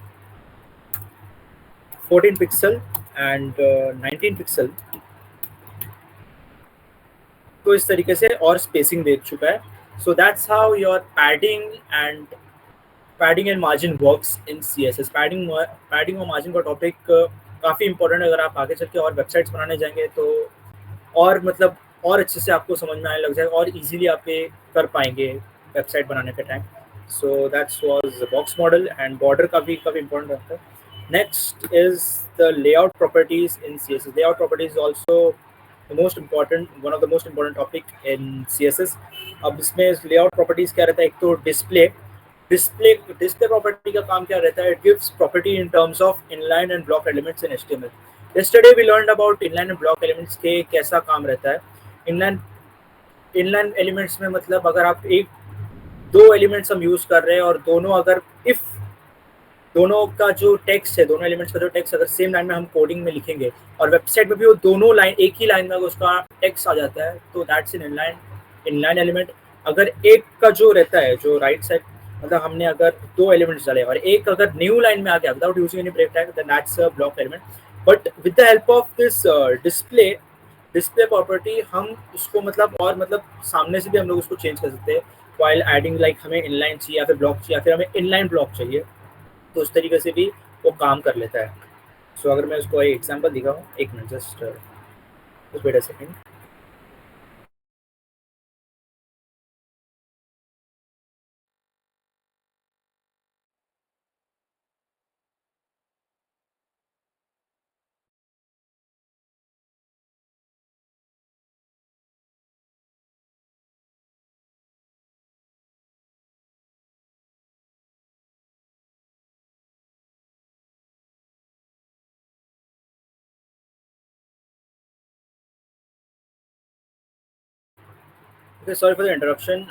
14 पिक्सल एंड 19 पिक्सल. तो इस तरीके से और स्पेसिंग दे चुका है. सो that's how your padding and margin works in CSS. Padding और मार्जिन का टॉपिक काफ़ी इंपॉर्टेंट है. अगर आप आगे चल के और वेबसाइट्स बनाने जाएंगे तो और मतलब और अच्छे से आपको समझ में आने लग जाएगा, और इजीली आप ये कर पाएंगे वेबसाइट बनाने के time. So that's was box model and border का भी काफ़ी इंपॉर्टेंट रहता है. Next is the layout properties in CSS. Layout properties also the most important, one of the most important topic in CSS. अब इसमें layout properties क्या रहता है, एक तो डिस्प्ले डिस्प्ले डिस्प्ले प्रॉपर्टी का काम क्या रहता है? It gives property in terms of inline and block elements in HTML. Yesterday we learned about inline and block elements के कैसा काम रहता है। इनलाइन इनलाइन एलिमेंट्स में मतलब अगर आप एक दो एलिमेंट्स हम यूज कर रहे हैं और दोनों अगर इफ दोनों का जो टेक्स्ट है, दोनों एलिमेंट्स का जो टेक्स्ट अगर सेम लाइन में हम कोडिंग में लिखेंगे और वेबसाइट में भी वो दोनों लाइन एक ही लाइन में अगर उसका टेक्स्ट आ जाता है तो दैट्स इन इनलाइन एलिमेंट। अगर एक का जो रहता है जो राइट साइड, मतलब हमने अगर दो एलिमेंट्स डाले और एक अगर न्यू लाइन में आ गया without using any break tag, then that's a block element. But with the help of this display display property हम उसको मतलब और मतलब सामने से भी हम लोग उसको चेंज कर सकते हैं वाइल एडिंग, लाइक हमें इनलाइन चाहिए या फिर ब्लॉक चाहिए या फिर हमें इनलाइन ब्लॉक चाहिए, तो उस तरीके से भी वो काम कर लेता है। सो अगर मैं उसको एक एग्जांपल दिखाऊँ, एक minute just wait a second. Okay, sorry for the interruption.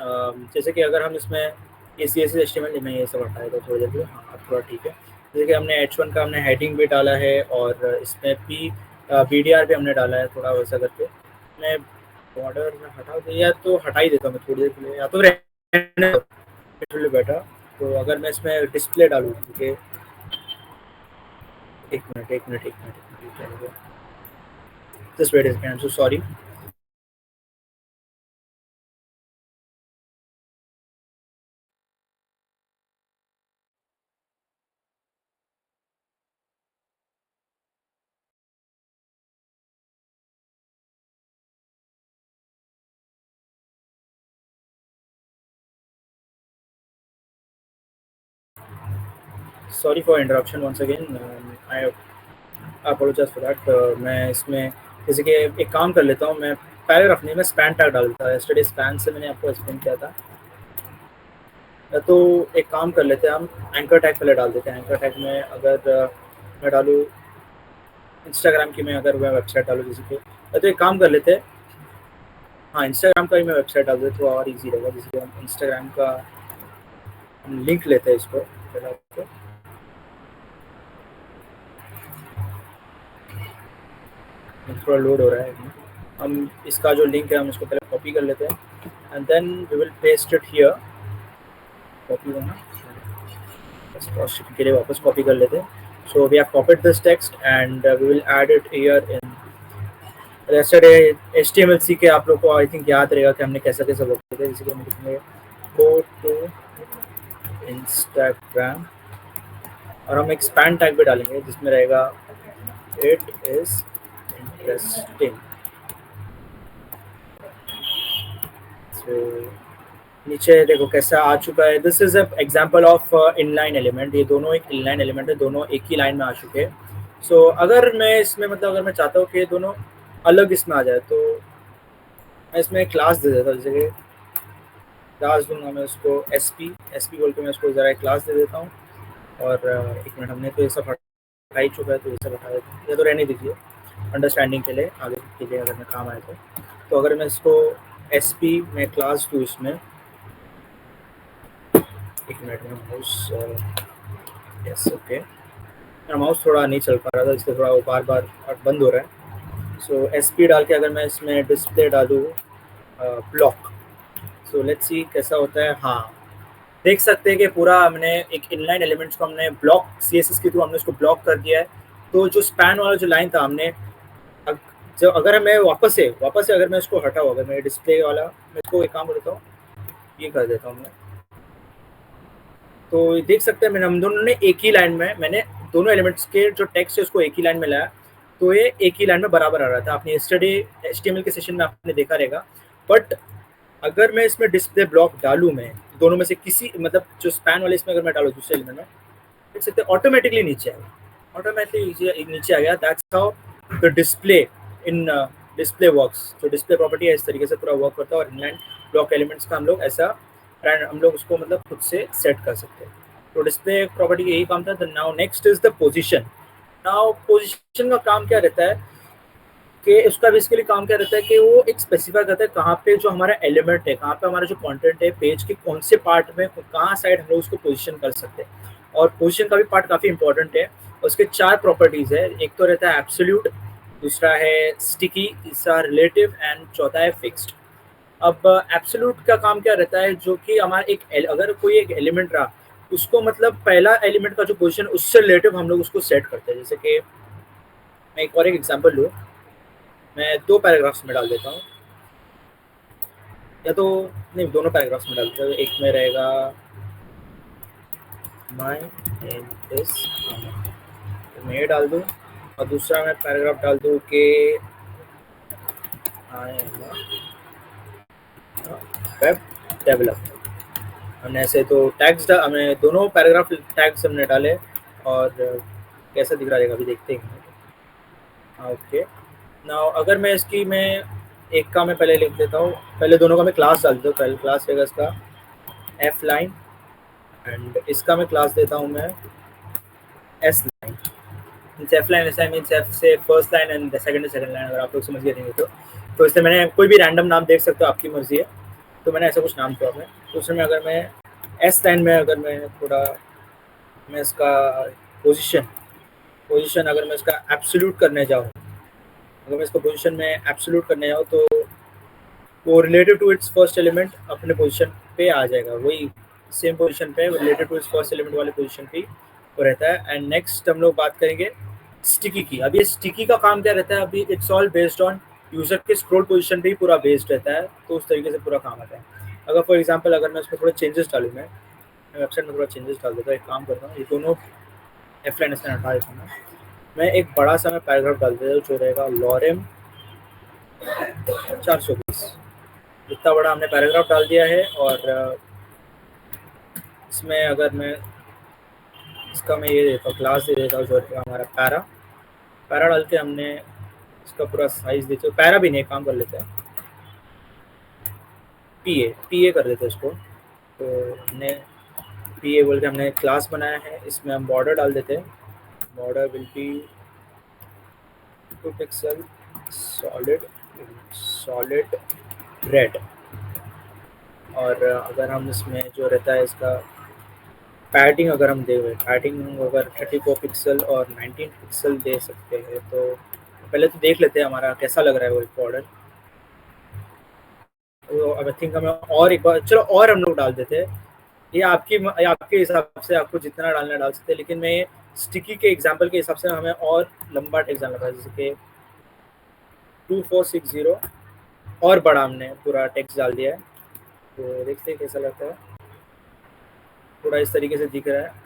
जैसे कि अगर हम इसमें A C S H T M L में ये सब हटाए तो थोड़ी देर के लिए, हाँ अब थोड़ा ठीक है। जैसे कि हमने H1 का हमने हेडिंग भी डाला है और इसमें बी डी आर भी हमने डाला है थोड़ा वैसा करके। मैं बॉर्डर में हटा दिया तो हटा ही देता हूँ मैं थोड़ी देर के लिए, या तो रहने दो बेटा। तो अगर मैं इसमें डिस्प्ले डालूँ, ठीक है, एक minute just wait, I am so sorry. Sorry for interruption once again, I apologise for that. मैं इसमें जैसे कि एक काम कर लेता हूँ, मैं पैराग्राफ नहीं, मैं स्पैन टैग डालता है। यस्टरडे स्पैन से मैंने आपको एक्सप्लेन किया था। तो एक काम कर लेते हैं, हम एंकर टैग पहले डाल देते हैं। एंकर टैग में अगर मैं डालूँ इंस्टाग्राम की, मैं अगर मैं वेबसाइट डालूँ जैसे कि, तो एक काम कर लेते हैं, हाँ इंस्टाग्राम का ही मैं वेबसाइट डाल देता हूँ तो और ईजी रहेगा। जैसे कि हम इंस्टाग्राम का हम लिंक लेते हैं इसको पहले आपको, थोड़ा लोड हो रहा है। हम इसका जो लिंक है हम इसको पहले कॉपी कर लेते हैं and then we will paste it here. Copy होना क्रॉस चेक के लिए वापस कॉपी कर लेते हैं। So we have copied this text and we will add it here in yesterday HTML सीख के। आप लोग को आई थिंक याद रहेगा कि हमने कैसे कैसे वर्क किया था। जैसे कि हम लिखेंगे गो टू इंस्टाग्राम और हम एक स्पैन टैग भी डालेंगे जिसमें रहेगा इट इज इंटरेस्टिंग। सो नीचे देखो कैसा आ चुका है। This is example of inline element. ये दोनों एक इनलाइन एलिमेंट है, दोनों एक ही लाइन में आ चुके हैं। सो अगर मैं इसमें मतलब अगर मैं चाहता हूँ कि दोनों अलग इसमें आ जाए तो मैं इसमें एक क्लास दे देता हूँ। जैसे कि क्लास दूंगा मैं उसको एस पी बोल के मैं उसको ज़रा एक क्लास दे देता हूँ। और एक मिनट, हमने तो ये सब हटा ही चुका है तो ये सब हटा देता हूँ, ये तो रहने दीजिए अंडरस्टैंडिंग के लिए, आगे के लिए अगर मैं काम आए तो अगर मैं इसको एस पी में क्लास दूँ इसमें, एक मिनट में माउस, यस ओके, मेरा माउस थोड़ा नहीं चल पा रहा था इसलिए थोड़ा वो बार बार बंद हो रहा है। सो एस पी डाल के अगर मैं इसमें डिस्प्ले डालूँ ब्लॉक, सो लेट्स सी कैसा होता है। हाँ देख सकते हैं कि पूरा हमने एक इनलाइन एलिमेंट्स को हमने ब्लॉक सी एस एस के थ्रू हमने उसको ब्लॉक कर दिया है। तो जो स्पैन वाला जो लाइन था हमने जो अगर मैं वापस से अगर मैं इसको हटाऊँ, अगर मैं डिस्प्ले वाला मैं इसको एक काम करता हूँ, ये कर देता हूँ मैं, तो देख सकते हैं मैंने हम दोनों ने एक ही लाइन में, मैंने दोनों एलिमेंट्स के जो टेक्स्ट है उसको एक ही लाइन में लाया तो ये एक ही लाइन में बराबर आ रहा था। आपने यस्टरडे एचटीएमएल के सेशन में आपने देखा रहेगा। बट अगर मैं इसमें डिस्प्ले ब्लॉक डालूँ, मैं दोनों में से किसी मतलब जो स्पैन वाले इसमें अगर मैं डालूँ दूसरे एलिमेंट में, देख सकते हैं ऑटोमेटिकली नीचे आएगा, ऑटोमेटिकली नीचे आ गया। That's how the display in display works. जो डिस्प्ले प्रॉपर्टी है इस तरीके से पूरा वर्क करता है और इनलाइन ब्लॉक एलिमेंट्स का हम लोग ऐसा हम लोग उसको मतलब खुद से सेट कर सकते हैं। तो डिस्प्ले प्रॉपर्टी का यही काम था। Now next is the position. Now position का काम क्या रहता है कि उसका बेसिकली काम क्या रहता है कि वो एक स्पेसिफाई करता है कहाँ पे जो हमारा एलिमेंट है, कहाँ पे हमारा जो कंटेंट है पेज के कौन से पार्ट में कहाँ साइड हम लोग उसको पोजीशन कर सकते हैं। और पोजीशन का भी पार्ट काफ़ी इंपॉर्टेंट है। उसके 4 प्रॉपर्टीज़ है। एक तो रहता है एब्सोल्यूट, दूसरा है स्टिकी, तीसरा रिलेटिव एंड चौथा है फिक्स्ड। अब एब्सोल्यूट का काम क्या रहता है, जो कि हमारा अगर कोई एक एलिमेंट रहा उसको मतलब पहला एलिमेंट का जो पोजीशन उससे रिलेटिव हम लोग उसको सेट करते हैं। जैसे कि मैं एक एग्जांपल लूँ, मैं 2 पैराग्राफ्स में डाल देता हूँ, या तो नहीं दोनों पैराग्राफ्स में डालते हैं। एक में रहेगा माय नेम इज, तो मैं ये डाल दूँ, और दूसरा मैं पैराग्राफ डाल दूँ कि आई एम वेब डेवलपर। हमने ऐसे तो टैग्स हमें दोनों पैराग्राफ टैग्स हमने डाले, और कैसा दिख रहा है अभी देखते हैं। ओके, नाउ अगर मैं एक का मैं पहले लिख देता हूँ, पहले दोनों का मैं क्लास डाल देता हूँ। पहले क्लास रहेगा इसका एफ लाइन, एंड इसका मैं क्लास देता हूँ मैं एस लाइन। एफ लाइन ऐसा मीन्स एफ से first line and second line, अगर आप लोग समझ गए नहीं तो इससे मैंने कोई भी रैंडम नाम देख सकते हो, आपकी मर्जी है। तो मैंने ऐसा कुछ नाम किया मैं, तो उसमें अगर मैं एस लाइन में अगर मैं थोड़ा मैं इसका पोजीशन अगर मैं इसका एब्सोल्यूट करने जाऊँ, अगर मैं इसको पोजीशन में एब्सोल्यूट करने जाऊँ तो वो related to its first element अपने पोजीशन पे आ जाएगा, वही सेम पोजीशन पे related to its first element वाले पोजीशन पे वो रहता है। एंड नेक्स्ट हम लोग बात करेंगे स्टिकी की। अब ये स्टिकी का काम क्या रहता है, अभी it's all based on user के स्क्रॉल पोजीशन पे ही पूरा बेस्ड रहता है, तो उस तरीके से पूरा काम आता है। अगर फॉर एग्जांपल अगर मैं उसमें थोड़े चेंजेस डालूँ, मैं वेबसाइट में थोड़ा चेंजेस डाल देता हूँ। एक काम करता हूँ, ये दोनों एफ लाइन इसमें हटा देता हूँ। मैं एक बड़ा सा मैं पैराग्राफ डाल देता हूँ जो रहेगा लॉरेम 420। इतना बड़ा हमने पैराग्राफ डाल दिया है। और इसमें अगर मैं इसका मैं ये देता हूँ क्लास दे देता हूँ जो हमारा पैरा डाल के हमने इसका पूरा साइज देते हैं। पैरा भी नहीं, काम कर लेते हैं, पी ए कर देते हैं इसको। तो हमने पी ए बोल के हमने क्लास बनाया है, इसमें हम बॉर्डर डाल देते हैं। Border will be 2 pixel solid red. और अगर हम इसमें जो रहता है इसका पैडिंग अगर हम दे हुए, पैडिंग अगर 34 पिक्सल और 19 पिक्सल दे सकते हैं, तो पहले तो देख लेते हैं हमारा कैसा लग रहा है वो बॉर्डर। तो अब आई थिंक हमें और एक बार चलो और हम लोग डाल देते हैं। ये आपके हिसाब से आपको जितना डालना डाल सकते हैं, लेकिन मैं स्टिकी के एग्जांपल के हिसाब से हमें और लंबा टेक्स्ट डालना पड़ेगा, जैसे कि 2460 और बड़ा हमने पूरा टेक्स्ट डाल दिया है। तो देखते हैं कैसा लगता है, थोड़ा इस तरीके से दिख रहा है।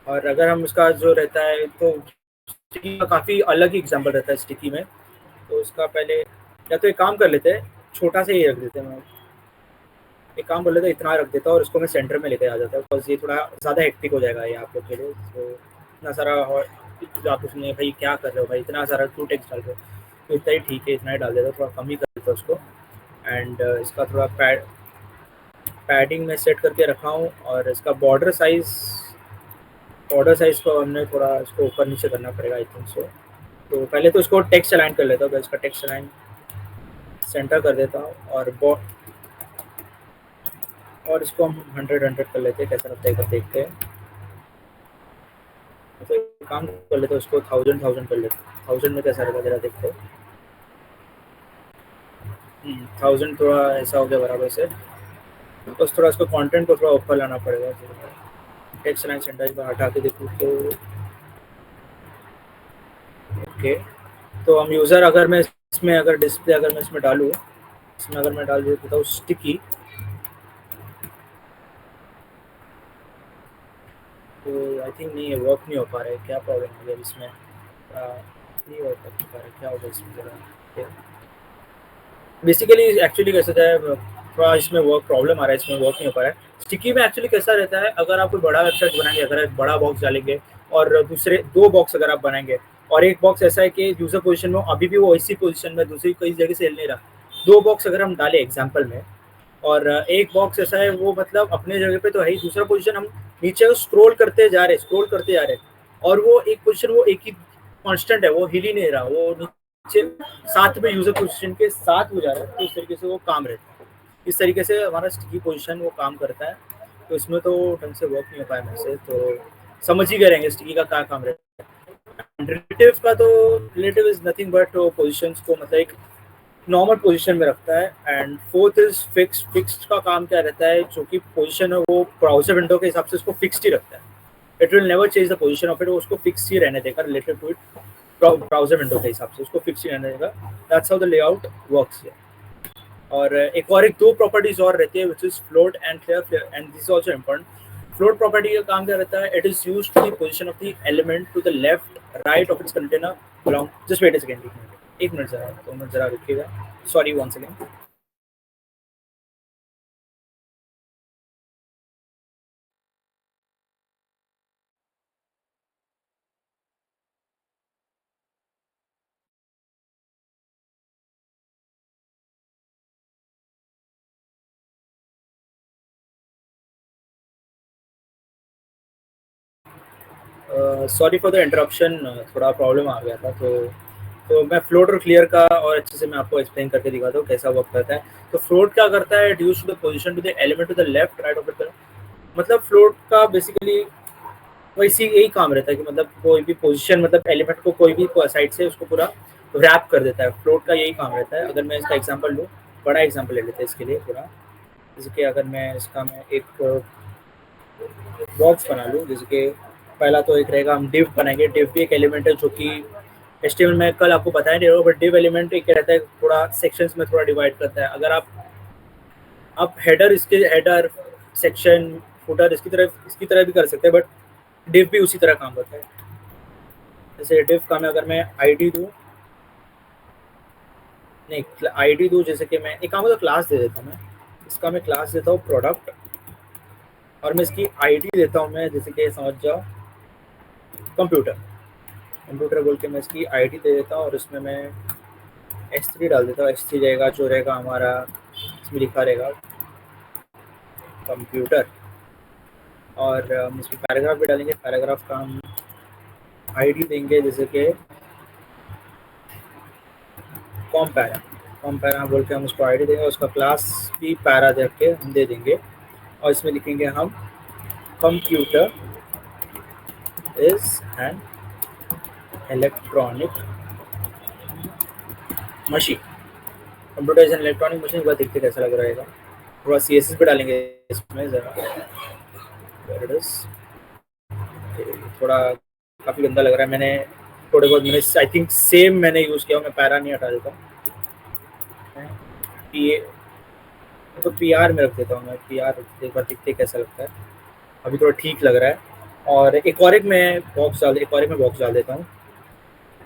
और अगर हम उसका जो रहता है तो स्टिकी का काफ़ी अलग ही एग्जांपल रहता है स्टिकी में। तो उसका पहले या तो एक काम कर लेते हैं, छोटा से ही रख देते हैं। मैं एक काम कर लेते हैं, इतना रख देता हूँ और इसको मैं सेंटर में लेके आ जाता हूँ, बिकॉज ये थोड़ा ज़्यादा हेक्टिक हो जाएगा ये आप लोग के लिए। तो इतना सारा आप उसमें भाई क्या कर रहे हो भाई, इतना सारा क्यों टेक्स्ट डाल रहे हो, तो इतना ही ठीक है, इतना ही डाल देता हूँ, थोड़ा कम ही कर देता हूँ उसको। एंड इसका थोड़ा पैडिंग में सेट करके रखा हूँ। और इसका बॉर्डर साइज़ को हमने थोड़ा इसको ऊपर नीचे करना पड़ेगा आई थिंक सो। तो पहले तो इसको टेक्स्ट अलाइन कर लेता हूँ, तो इसका टेक्स्ट अलाइन सेंटर कर देता हूँ। और इसको हम 100 कर लेते हैं, कैसा लगता है देखते हैं। तो एक काम कर लेते हैं, उसको 1000 कर लेते हैं। 1000 में कैसा रहेगा जरा देखते हैं। 1000 थोड़ा ऐसा हो गया बराबर से, बस थोड़ा इसको कंटेंट को थोड़ा ऊपर लाना पड़ेगा। टेक्स्ट लाइन सेंटर को हटा के देखूँ तो ओके। तो हम यूज़र अगर मैं इसमें अगर डिस्प्ले अगर मैं इसमें डालूँ, इसमें अगर मैं डाल देता हूँ स्टिकी, तो आई थिंक नहीं है, वर्क नहीं हो पा रहा है। क्या प्रॉब्लम है अगर इसमें नहीं वर्क कर पा रहा है, क्या होगा इसमें ज़रा। बेसिकली एक्चुअली कैसा है, थोड़ा इसमें वर्क प्रॉब्लम आ रहा है, इसमें वर्क नहीं हो पा रहा है। स्टिकी में एक्चुअली कैसा रहता है, अगर आप कोई बड़ा वेबसाइट बनाएंगे, अगर एक बड़ा बॉक्स डालेंगे और दूसरे 2 बॉक्स अगर आप बनाएंगे, और एक बॉक्स ऐसा है कि यूज़र पोजीशन में अभी भी वो इसी पोजीशन में दूसरी कई जगह से हिल नहीं रहा, दो बॉक्स अगर हम डालें एग्जाम्पल में, और एक बॉक्स ऐसा है वो मतलब अपने जगह पे तो है ही, दूसरा पोजीशन हम नीचे स्क्रॉल करते जा रहे हैं, और वो एक पोजीशन वो एक ही कांस्टेंट है, वो हिल ही नहीं रहा, वो नीचे साथ में यूजर पोजीशन के साथ हो जा रहा है, तो इस तरीके से वो काम रहता है। इस तरीके से हमारा स्टिकी पोजीशन वो काम करता है। तो इसमें तो ढंग से वर्क नहीं हो पाया मेरे से, तो समझ ही गए रहेंगे स्टिकी का क्या काम रहता है। रिलेटिव का तो relative is nothing but positions को मतलब एक नॉर्मल पोजीशन में रखता है। And fourth is fixed. Fixed का काम क्या रहता है, जो कि पोजीशन है वो ब्राउजर विंडो के हिसाब से उसको फिक्स्ड ही रखता है। It will never change the position of it, वो उसको फिक्स ही रहने देगा related to it. Browser window के हिसाब से उसको फिक्स ही रहने देगा। That's how the layout works here. और एक दो प्रॉपर्टीज और रहती है which is float and clear, and this is also important. Float property का काम क्या रहता है, it is used to the position of the element to the left right of its container along. Just wait a second, एक minute जरा, 2 minute जरा रुकिएगा, sorry one second. Sorry for the interruption, थोड़ा प्रॉब्लम आ गया था। तो मैं फ्लोट और क्लियर का और अच्छे से मैं आपको एक्सप्लेन करके दिखाता हूँ कैसा वर्क करता है। तो फ्लोट क्या करता है, does to the position to the element to the left right of the, मतलब फ्लोट का बेसिकली वैसे यही काम रहता है कि मतलब कोई भी पोजीशन, मतलब एलिमेंट को कोई भी साइड से उसको पूरा रैप कर देता है। फ्लोट का यही काम रहता है। अगर मैं इसका एग्जांपल लूँ, बड़ा एग्जांपल ले लेते हैं इसके लिए पूरा। जैसे कि अगर मैं एक बॉक्स बना लूँ, जैसे कि पहला तो एक रहेगा, हम डिव बनाएंगे। डिव भी एक एलिमेंट है जो कि एचटीएमएल में कल आपको बताया नहीं होगा, बट डिव एलिमेंट एक रहता है, थोड़ा सेक्शंस में थोड़ा डिवाइड करता है। अगर आप हेडर, इसके हेडर सेक्शन फुटर इसकी तरह भी कर सकते हैं, बट डिव भी उसी तरह काम करता है। जैसे डिव का मैं अगर मैं आईडी दूँ, नहीं आईडी दूँ, जैसे कि मैं एक काम तो क्लास दे देता हूँ। मैं इसका मैं क्लास देता हूँ प्रोडक्ट, और मैं इसकी आईडी देता हूँ, मैं जैसे कि समझ जाओ कंप्यूटर। कंप्यूटर बोल के मैं इसकी आईडी दे देता हूँ, और इसमें मैं H3 डाल देता हूँ। H3 रहेगा जो रहेगा हमारा, इसमें लिखा रहेगा कंप्यूटर। और हम इसमें पैराग्राफ भी डालेंगे। पैराग्राफ का हम आईडी देंगे जैसे कि कॉम पैरा बोल के हम उसको आईडी देंगे। उसका क्लास भी पैरा दे के हम दे देंगे, और इसमें लिखेंगे हम computer is an electronic machine. Computer is an electronic machine को देखते कैसा लग रहेगा। थोड़ा CSS भी डालेंगे इसमें ज़रा, थोड़ा काफ़ी गंदा लग रहा है। मैंने थोड़े बहुत मैंने आई थिंक सेम मैंने यूज़ किया, मैं पैरा नहीं हटा देता हूँ। पी ए तो PR में रख देता हूँ मैं। PR एक बार देखते कैसा लगता है। अभी थोड़ा ठीक लग रहा है। और एक मैं बॉक्स डाल देता हूँ।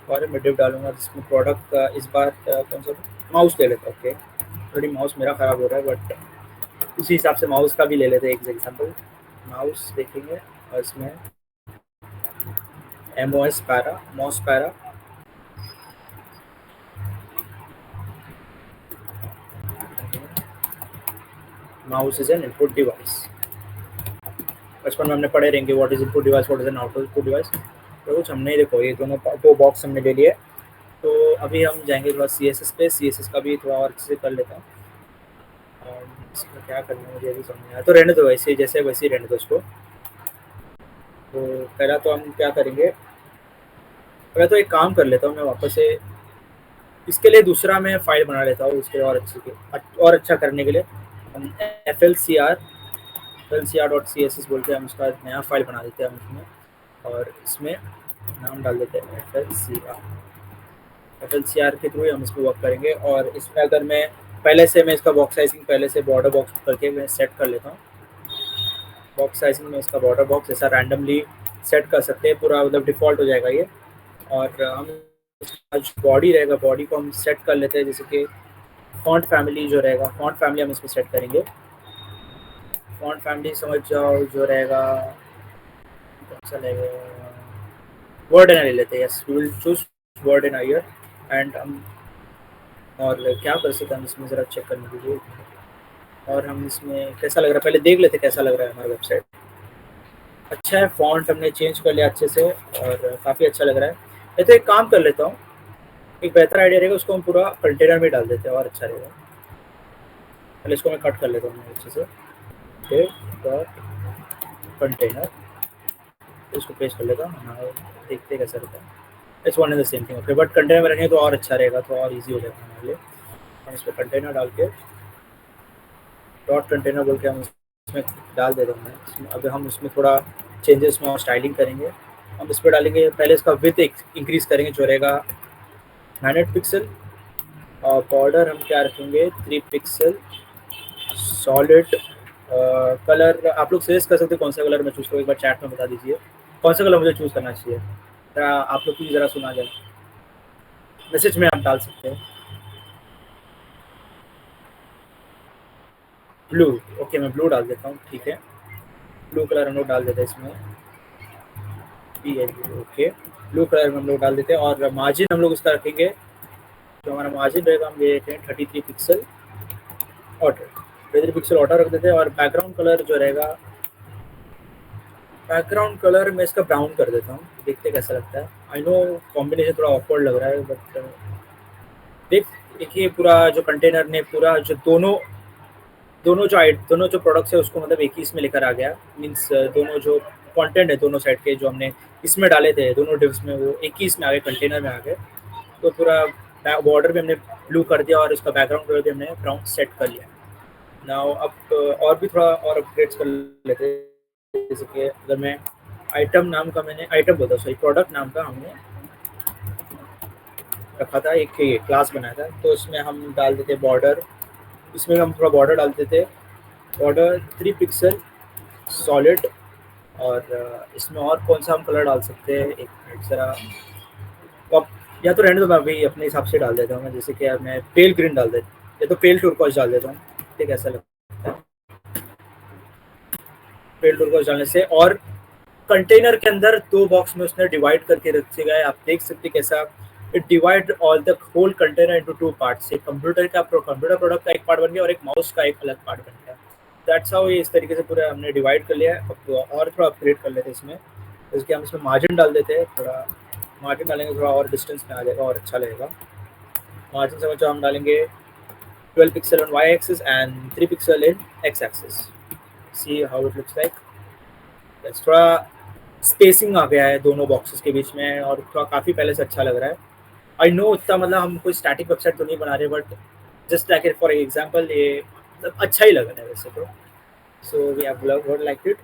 और मैं डिव डालूंगा जिसमें प्रोडक्ट का इस बार कौन सा माउस ले लेता हूँ। ओके, थोड़ी माउस मेरा ख़राब हो रहा है, बट उसी हिसाब से माउस का भी ले लेते हैं एक एग्जाम्पल। माउस देखेंगे, और इसमें MOS para, mouse para. Mouse is an input device. बचपन में हमने पढ़े रहेंगे what is input device, what is an output device. तो कुछ हमने देखो ये दोनों दो बॉक्स हमने ले लिए। तो अभी हम जाएंगे थोड़ा CSS पे। CSS का भी थोड़ा और अच्छे से कर लेता हूँ। इसका क्या करना है मुझे अभी समझ नहीं आया, तो रहने दो वैसे ही, जैसे वैसे ही रहने दो इसको। तो पहला तो हम क्या करेंगे, पहले तो एक काम कर लेता हूँ मैं वापस से। इसके लिए दूसरा मैं फाइल बना लेता हूँ इसके और अच्छा करने के लिए। हम FLCR.CSS बोल के हम उसका नया फाइल बना देते हैं हम इसमें, और इसमें नाम डाल देते हैं FLCR के थ्रू हम इसको वर्क करेंगे। और इसमें अगर मैं इसका बॉक्स साइजिंग पहले से बॉर्डर बॉक्स करके मैं सेट कर लेता हूँ। बॉक्स साइजिंग में इसका बॉर्डर बॉक्स ऐसा रैंडमली सेट कर सकते हैं, पूरा मतलब डिफ़ॉल्ट हो जाएगा ये। और हम इसका जो बॉडी रहेगा, बॉडी को हम सेट कर लेते हैं, जैसे कि फॉन्ट फैमिली जो रहेगा, फॉन्ट फैमिली हम इसमें सेट करेंगे। फॉन्ट फैमिली समझ जाओ जो रहेगा, कौन सा रहेगा, वर्ड एना ले लेते हैं। Yes, we will choose Verdana here. एंड हम और क्या कर सकते हैं हम इसमें, ज़रा चेक करने दीजिए। और हम इसमें कैसा लग रहा है पहले देख लेते कैसा लग रहा है हमारा वेबसाइट। अच्छा है, फ़ॉन्ट हमने चेंज कर लिया अच्छे से और काफ़ी अच्छा लग रहा है। नहीं तो एक काम कर लेता हूँ, एक बेहतर आइडिया रहेगा, उसको हम पूरा कंटेनर में डाल देते हैं और अच्छा रहेगा। पहले इसको मैं कट कर लेता हूँ अच्छे से। ओके, डॉट कंटेनर, इसको पेस्ट कर लेता हूँ। हाँ, देखते हैं कैसा रहता है। It's one and the same thing. Okay, but container में रखेंगे तो और अच्छा रहेगा, तो और ईज़ी हो जाएगा हमारे लिए। हम इस पे कंटेनर डाल के डॉट कंटेनर बोल के हम इसमें डाल देते हैं इसमें। अगर हम उसमें थोड़ा चेंजेस में और स्टाइलिंग करेंगे, हम इस पे डालेंगे पहले इसका विड्थ इंक्रीज़ करेंगे जो रहेगा 900 पिक्सल। और बॉर्डर हम क्या रखेंगे 3 पिक्सल। सॉलिड कलर आप लोग सजेस्ट कर सकते हैं कौन सा कलर मैं चूज़ करूँ, एक बार चैट में बता दीजिए कौन सा कलर मुझे चूज़ करना चाहिए। ज़रा आप लोग की ज़रा सुना जाए, मैसेज में आप डाल सकते हैं। ब्लू, ओके मैं ब्लू डाल देता हूँ, ठीक है। ब्लू कलर हम लोग डाल देते हैं इसमें, P H blue, okay. Blue colour में हम लोग डाल देते हैं और मार्जिन हम लोग इसका रखेंगे, जो हमारा मार्जिन रहेगा हम ये रखेंगे 33 पिक्सल ऑर्डर, 33 पिक्सल ऑर्डर रख देते हैं। और बैकग्राउंड कलर जो रहेगा, बैकग्राउंड कलर मैं इसका ब्राउन कर देता हूँ, देखते कैसा लगता है। आई नो कॉम्बिनेशन थोड़ा ऑकवर्ड लग रहा है, बट देखिए पूरा जो कंटेनर ने पूरा जो दोनों जो प्रोडक्ट्स है उसको मतलब एक ही इसमें लेकर आ गया। मीन्स दोनों जो कंटेंट है दोनों साइड के जो हमने इसमें डाले थे दोनों डिव्स में, वो एक ही इसमें आ गए, कंटेनर में आ गए। तो पूरा बॉर्डर भी हमने ब्लू कर दिया और इसका बैकग्राउंड कलर भी हमने ब्राउन सेट कर लिया। नाउ अब और भी थोड़ा और अपग्रेड्स कर लेते हैं। जैसे कि अगर मैं आइटम नाम का, मैंने आइटम बोलता सॉरी प्रोडक्ट नाम का हमने रखा था, एक ये क्लास बनाया था, तो इसमें हम डाल देते बॉर्डर, इसमें हम थोड़ा बॉर्डर डाल देते, बॉर्डर 3 पिक्सल सॉलिड। और इसमें और कौन सा हम कलर डाल सकते हैं, एक मिनट ज़रा। अब या तो रहने दो, मैं अभी अपने हिसाब से डाल देता हूँ मैं, जैसे कि अब मैं पेल ग्रीन डाल देता हूँ या तो पेल टुर्कोइज डाल देता हूँ, ठीक है ऐसा लगता है। पेल टुर्कोइज डालने से और कंटेनर के अंदर 2 बॉक्स में उसने डिवाइड करके रखे गए, आप देख सकते हैं कैसा। It divide all the whole container into 2 parts, एक कंप्यूटर का कंप्यूटर प्रोडक्ट का एक पार्ट बन गया और एक माउस का एक अलग पार्ट बन गया। दैट्स हाउ ये इस तरीके से पूरा हमने डिवाइड कर लिया है। अब तो और थोड़ा अपग्रेड कर लेते हैं इसमें, इसके हम इसमें मार्जिन डाल देते हैं, थोड़ा मार्जिन डालेंगे थोड़ा और डिस्टेंस में आ जाएगा और अच्छा लगेगा। मार्जिन समझो हम डालेंगे 12 pixel on Y axis and 3 pixel in X axis. See how it looks like. थोड़ा स्पेसिंग आ गया है दोनों बॉक्सेस के बीच में और थोड़ा काफ़ी पहले से अच्छा लग रहा है। आई नो इतना मतलब हम कोई स्टैटिक वेबसाइट तो नहीं बना रहे, but just like it for example ये मतलब अच्छा ही लग रहा है वैसे तो। So we have word like it.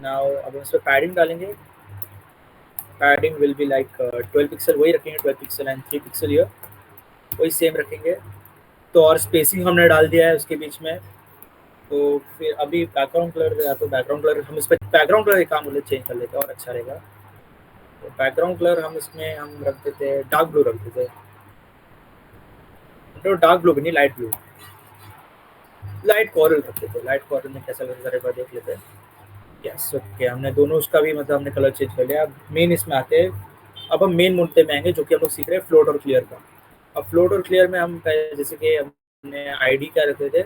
Now अब इसमें पैडिंग डालेंगे, padding will be like 12 pixel, वही रखेंगे 12 पिक्सल एंड 3 पिक्सल ईयर, वही सेम रखेंगे। तो और स्पेसिंग हमने डाल दिया है उसके बीच में। तो फिर अभी बैकग्राउंड कलर, या तो बैकग्राउंड कलर हम इस पर बैकग्राउंड कलर एक काम बोले चेंज कर लेते हैं और अच्छा रहेगा। तो बैकग्राउंड कलर हम इसमें हम रख देते हैं डार्क ब्लू रख देते हैं, तो डार्क ब्लू भी नहीं, लाइट ब्लू, लाइट कॉरल रख देते हैं। लाइट कॉरल में कैसा लगेगा देख लेते हैं। यस ओके, हमने दोनों उसका भी मतलब हमने कलर चेंज कर लिया। अब मेन इसमें आते हैं, अब हम मेन मुद्दे में आएंगे जो कि हम लोग सीख रहे हैं फ्लोट और क्लियर का। अब फ्लोट और क्लियर में हम जैसे कि हमने आईडी क्या रखते थे,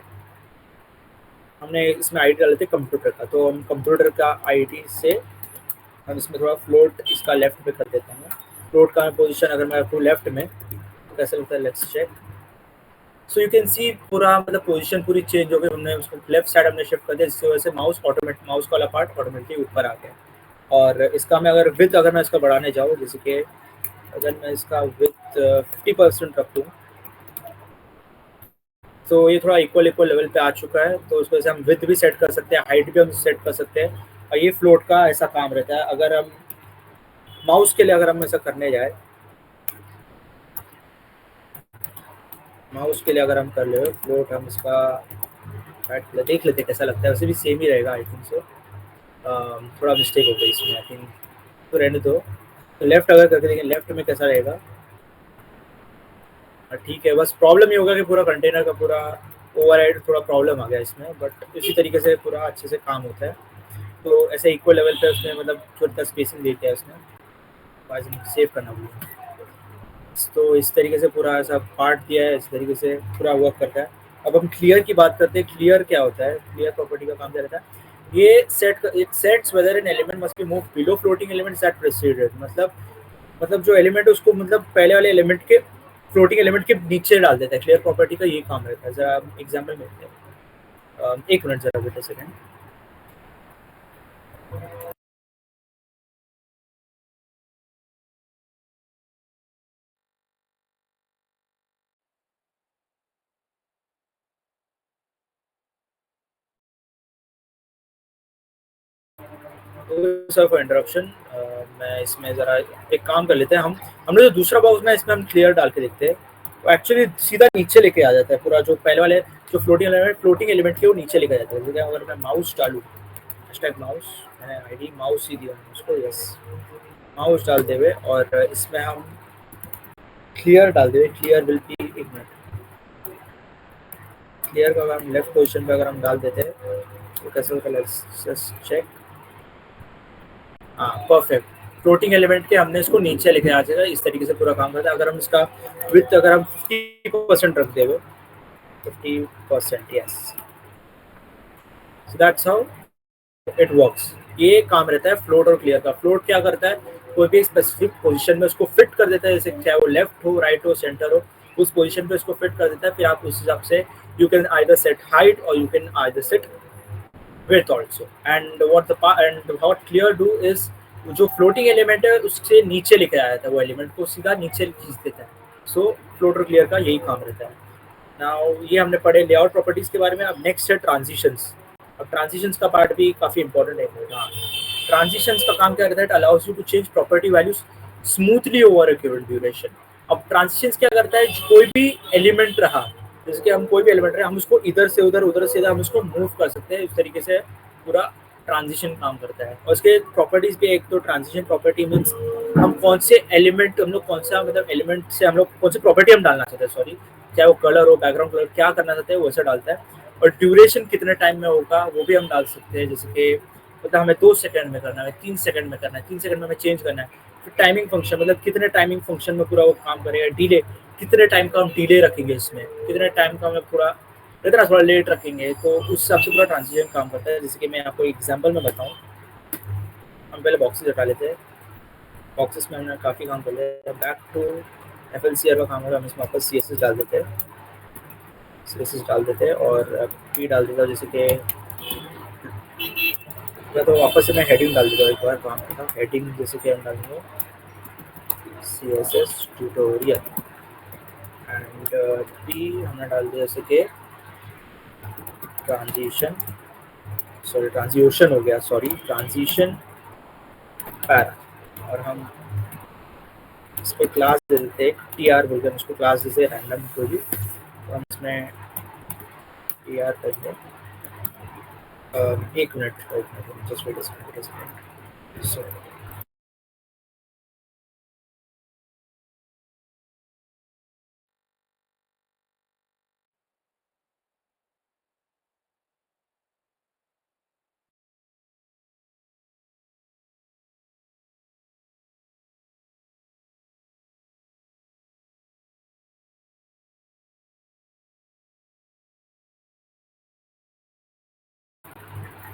हमने इसमें आईडी डाले थे कंप्यूटर का, तो हम कंप्यूटर का आईडी से हम इसमें थोड़ा फ्लोट इसका लेफ्ट पे कर देते हैं। फ्लोट का पोजीशन अगर मैं रखूँ लेफ्ट में तो कैसे लगता है, let's check. So you can see पूरा मतलब पोजीशन पूरी चेंज हो गई, हमने उसको लेफ्ट साइड हमने शिफ्ट कर दिया, जिसकी वजह से माउस वाला पार्ट ऑटोमेटिकली ऊपर आ गया। और इसका मैं अगर विथ अगर मैं इसका बढ़ाने जाऊँ, जैसे कि अगर मैं इसका विथ 50% रख दूँ, तो ये थोड़ा इक्वल लेवल पे आ चुका है। तो उसको जैसे हम विथ भी सेट कर सकते हैं, हाइट भी हम सेट कर सकते हैं। और ये फ्लोट का ऐसा काम रहता है। अगर हम माउस के लिए अगर हम ऐसा करने जाए, माउस के लिए अगर हम कर ले फ्लोट, हम इसका देख लेते कैसा लगता है, वैसे भी सेम ही रहेगा आई थिंक सो। थोड़ा मिस्टेक हो गई इसमें आई थिंक, तो रहने दो। तो लेफ्ट अगर करके देखें लेफ्ट में कैसा रहेगा, ठीक है। बस प्रॉब्लम ये होगा कि पूरा कंटेनर का पूरा ओवरराइड थोड़ा प्रॉब्लम आ गया इसमें, बट इसी तरीके से पूरा अच्छे से काम होता है। तो ऐसे इक्वल लेवल पे उसने मतलब छोटा स्पेसिंग दे दिया उसने। सेव करना भूलिए, तो इस तरीके से पूरा ऐसा पार्ट दिया है, इस तरीके से पूरा वर्क करता है। अब हम क्लियर की बात करते हैं। क्लियर क्या होता है? क्लियर प्रॉपर्टी का काम क्या रहता है? ये it sets whether an element must be move below floating elements that preceded. मतलब जो एलिमेंट है उसको मतलब पहले वाले एलिमेंट के फ्लोटिंग एलिमेंट के नीचे डाल देता है। क्लियर प्रॉपर्टी का यही काम रहता है। जरा एग्जाम्पल मिलते हैं। एक मिनट जरा wait a second. Sorry for interruption. मैं इसमें ज़रा एक काम कर लेते हैं। हम लोग जो दूसरा बॉक्स में इसमें हम क्लियर डाल के देखते हैं, वो एक्चुअली सीधा नीचे लेके आ जाता है। पूरा जो पहले वाले जो फ्लोटिंग एलिमेंट के वो नीचे लेके आ जाता है। जैसे अगर मैं माउस डालूँ, हैशटैग माउस, मैंने आईडी माउस ही दिया है उसको, यस माउस डाल देवे, और इसमें हम क्लियर डाल देवे। क्लियर विल बी, एक मिनट, क्लियर का अगर हम लेफ्ट पोजिशन पे अगर हम डाल देते हैं तो कैसे होता है? Let's just check. हाँ, परफेक्ट। फ्लोटिंग एलिमेंट के हमने इसको नीचे लेके आ जाएगा। इस तरीके से पूरा काम करता है। अगर हम इसका विड्थ अगर हम 50% रख देवे, 50%, yes, so that's how it works. ये काम रहता है फ्लोट और क्लियर का। फ्लोट क्या करता है? कोई भी स्पेसिफिक पोजीशन में उसको फिट कर देता है, जैसे चाहे वो लेफ्ट हो, राइट हो, सेंटर हो, उस पोजीशन पे उसको फिट कर देता है। फिर आप उस हिसाब से you can either set height और you can either set width also, and what clear do is जो फ्लोटिंग एलिमेंट है उससे नीचे लेके आया था, वो एलिमेंट को सीधा नीचे खींच देता है। सो फ्लोटर क्लियर का यही काम रहता है। नाउ ये हमने पढ़े लेआउट प्रॉपर्टीज के बारे में। अब नेक्स्ट है ट्रांजिशंस। अब ट्रांजिशंस का पार्ट भी काफ़ी इंपॉर्टेंट है। हाँ, ट्रांजिशंस का काम क्या करता है? It allows you to change property values smoothly over a given duration. अब ट्रांजिशंस क्या करता है? कोई भी एलिमेंट रहा, जैसे कि हम कोई भी एलिमेंट रहे, हम उसको इधर से उधर, उधर से इधर हम उसको मूव कर सकते हैं। इस तरीके से पूरा ट्रांजिशन काम करता है। और इसके प्रॉपर्टीज भी, एक तो ट्रांजिशन प्रॉपर्टी मीन्स हम कौन से एलिमेंट, हम लोग कौन सा मतलब एलिमेंट से हम लोग कौन सी प्रॉपर्टी हम डालना चाहते हैं, सॉरी, चाहे वो कलर हो, बैकग्राउंड कलर, क्या करना चाहते हैं वैसा डालता है। और ड्यूरेशन कितने टाइम में होगा वो भी हम डाल सकते हैं। जैसे कि मतलब हमें 2 सेकंड में करना है, 3 सेकंड में करना है, 3 सेकंड में हमें चेंज करना है। फिर टाइमिंग फंक्शन, मतलब कितने टाइमिंग फंक्शन में पूरा वो काम करेगा। डिले, कितने टाइम का हम डिले रखेंगे इसमें, कितने टाइम का हमें पूरा इतना थोड़ा लेट रखेंगे, तो उस हिसाब से पूरा ट्रांजिशन काम करता है। जैसे कि मैं आपको एग्जांपल में बताऊं, हम पहले बॉक्सेस हटा लेते हैं। बॉक्सेस में हमने काफ़ी काम कर लिया। बैक टू FLCR का काम है, हम इसमें वापस CSS डाल देते हैं। CSS डाल देते हैं और पी डाल देता हूँ। जैसे कि या तो वापस से मैं हेडिंग डाल देता हूँ। एक बार काम करता हूँ हेडिंग, जैसे कि हम डालेंगे CSS ट्यूटोरियल एंड पी हमने डाल दिया जैसे कि ट्रांजिशन, सॉरी ट्रांजिशन हो गया, सॉरी ट्रांजिशन पैरा। और हम इस पर क्लास दे देते हैं TR बोलकर, उसको क्लास जैसे रैंडम कोई भी, तो हम इसमें TR करते हैं। एक minute just wait a second. So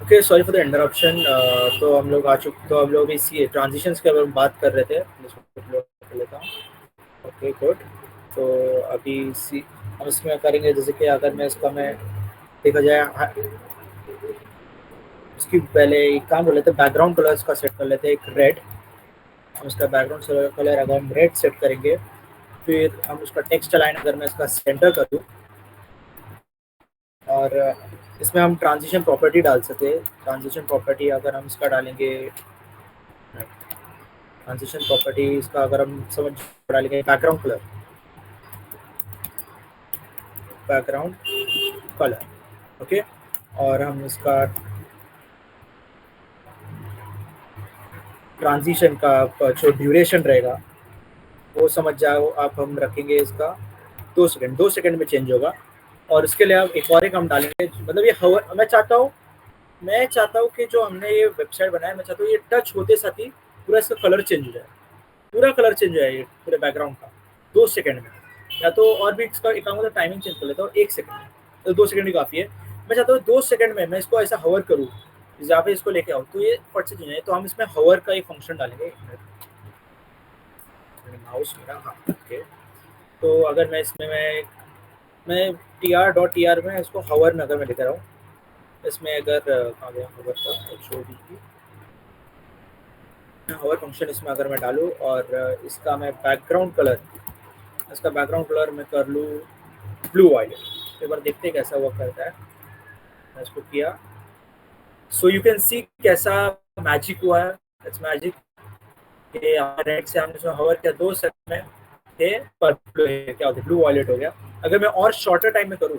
okay, sorry for the interruption. तो हम लोग आ चुके, तो हम लोग इसी ट्रांजिशंस के बारे में बात कर रहे थे। कर लेता हूँ। Okay good. तो अभी सी हम इसमें करेंगे, जैसे कि अगर मैं इसका मैं देखा जाए, इसकी पहले एक काम कर लेते हैं, बैकग्राउंड कलर इसका सेट कर लेते हैं एक रेड। हम इसका बैकग्राउंड कलर अगर हम रेड सेट करेंगे, फिर हम उसका टेक्स्ट लाइन अगर मैं इसका सेंटर कर दूँ, और इसमें हम ट्रांजिशन प्रॉपर्टी डाल सकते हैं। ट्रांजिशन प्रॉपर्टी अगर हम इसका डालेंगे, ट्रांजिशन प्रॉपर्टी इसका अगर हम समझ डालेंगे background colour, background colour, okay. और हम इसका ट्रांजिशन का जो ड्यूरेशन रहेगा वो समझ जाओ आप, हम रखेंगे इसका 2 सेकंड, 2 सेकंड में चेंज होगा। और इसके लिए आप एक और एक हम डालेंगे, मतलब ये मैं चाहता हूँ कि जो हमने ये वेबसाइट बनाया, मैं चाहता हूँ ये टच होते साथ ही पूरा इसका कलर चेंज हो जाए, पूरा कलर चेंज हो जाए ये पूरे बैकग्राउंड का। 2 सेकंड में, या तो और भी इसका एक काम होता है टाइमिंग चेंज कर लेता हूँ 1 सेकंड, तो 2 सेकंड ही काफ़ी है। मैं चाहता हूँ 2 सेकंड में मैं इसको ऐसा हवर करूँ, जहाँ पे इसको लेके आऊँ तो ये फट से चेंज है। तो हम इसमें हवर का एक फंक्शन डालेंगे। माउस मेरा, हाँ ओके। तो अगर मैं इसमें मैं T R dot T R में इसको हवर में अगर मैं लेकर आऊँ, इसमें अगर कहाँ गया हवर का एच ओ डी, हवर फंक्शन इसमें अगर मैं डालूँ और इसका मैं बैकग्राउंड कलर, इसका बैकग्राउंड कलर मैं कर लूँ ब्लू वायलेट। एक बार देखते हैं कैसा वर्क करता है। मैं इसको किया, सो यू कैन सी कैसा मैजिक हुआ है। इट्स मैजिक कि रेड से हमने जो हवर किया 2 सेकंड में थे पर्पल, क्या होता है ब्लू वायलेट हो गया। अगर मैं और शॉर्टर टाइम में करूँ,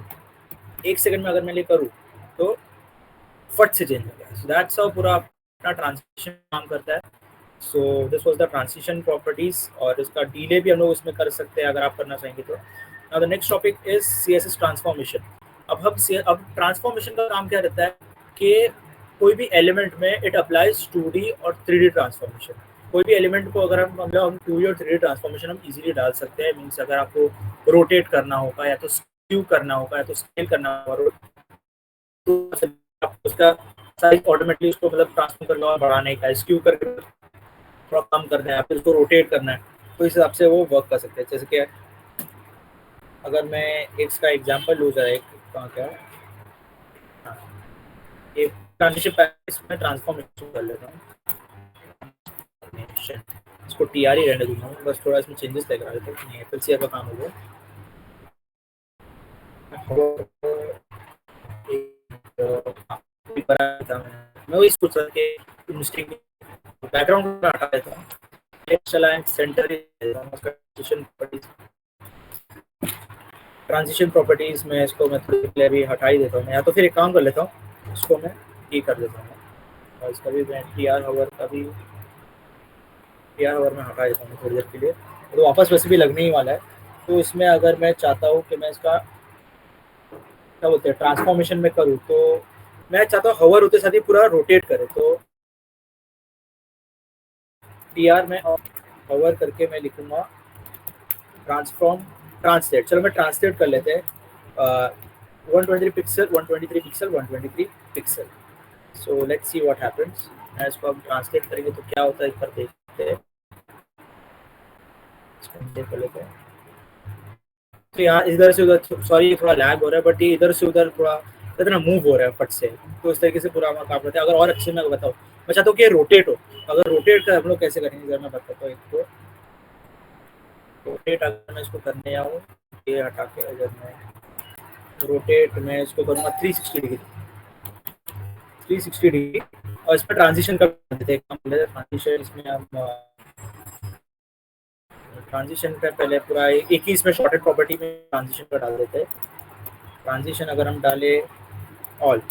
1 सेकंड में अगर मैं ये करूँ तो फट से चेंज हो गया। सो दैट्स हाउ पूरा अपना ट्रांसलेशन काम करता है। So this was the transition properties, और इसका डिले भी हम लोग इसमें कर सकते हैं अगर आप करना चाहेंगे तो। Now the next topic is CSS transformation. अब ट्रांसफॉर्मेशन का काम क्या रहता है कि कोई भी एलिमेंट में इट अप्लाइज 2D और 3D ट्रांसफॉर्मेशन। कोई भी एलिमेंट को अगर हम 2D और 3D ट्रांसफॉर्मेशन हम इजीली डाल सकते हैं। मीन्स अगर आपको रोटेट करना होगा, या तो स्क्यू करना होगा, या तो स्केल करना होगा, तो आप उसका साइज ऑटोमेटिकली उसको मतलब ट्रांसफॉर्म करना और बढ़ाने का, स्क्यू करके थोड़ा कम करना है, फिर उसको रोटेट करना है, तो इस हिसाब से वो वर्क कर सकते हैं। जैसे कि अगर मैं इसका एग्जांपल लूँ जरा, एक कहाँ क्या है, हाँ, एक ट्रांजिशन पैकेज में ट्रांसफॉर्मेशन कर लेता हूँ। इसको टी आर ही रहने दूंगा मैं, बस थोड़ा इसमें चेंजेस लेकर आ लेता हूँ। नहीं एफ का काम हो गया। मैं वही सोच रहा कि मिस्टेक बैकग्राउंड हटा देता हूँ, चला सेंटर ट्रांजिशन प्रॉपर्टीज में इसको मैं थोड़ी देर भी हटा ही देता हूँ, या तो फिर एक काम कर लेता हूँ, इसको मैं ये कर देता हूँ, और इसका भी मैं टी आर हावर का भी टी आर हावर में हटा देता हूँ थोड़ी देर के लिए, तो वापस वैसे भी लगने ही वाला है। तो इसमें अगर मैं चाहता हूँ कि मैं इसका क्या बोलते हैं ट्रांसफॉर्मेशन में करूँ, तो मैं चाहता हूँ हवर होते साथ ही पूरा रोटेट करे, तो टी आर में हवर करके मैं लिखूंगा ट्रांसफॉर्म ट्रांसलेट। चलो मैं ट्रांसलेट कर लेते हैं 123 pixel 123 pixel 123 pixel. So let's see what happens. मैं इसको अब ट्रांसलेट करेंगे तो क्या होता है एक बार देखते हैं। इसको कर लेते हैं। तो यहाँ इधर से उधर, सॉरी थोड़ा लैग हो रहा है, बट ये इधर से उधर थोड़ा इतना मूव हो रहा है फट से, तो इस तरीके से पूरा हमारा काम करता है। अगर और अच्छे मैं बताऊँ, मैं चाहता हूँ कि ये रोटेट हो। अगर रोटेट कर हम लोग कैसे करेंगे जरा मैं बताता हूँ। एक तो रोटेट अगर मैं इसको करने आऊँ, ये हटा के अगर मैं रोटेट मैं इसको करूँगा 360 डिग्री, 360 डिग्री, और इसमें ट्रांजिशन कर देते हैं। ट्रांजिशन इसमें हम ट्रांजिशन का पहले पूरा एक ही इसमें शॉर्टेड प्रॉपर्टी में ट्रांजिशन का डाल देते हैं। ट्रांजिशन अगर हम डाले ऑल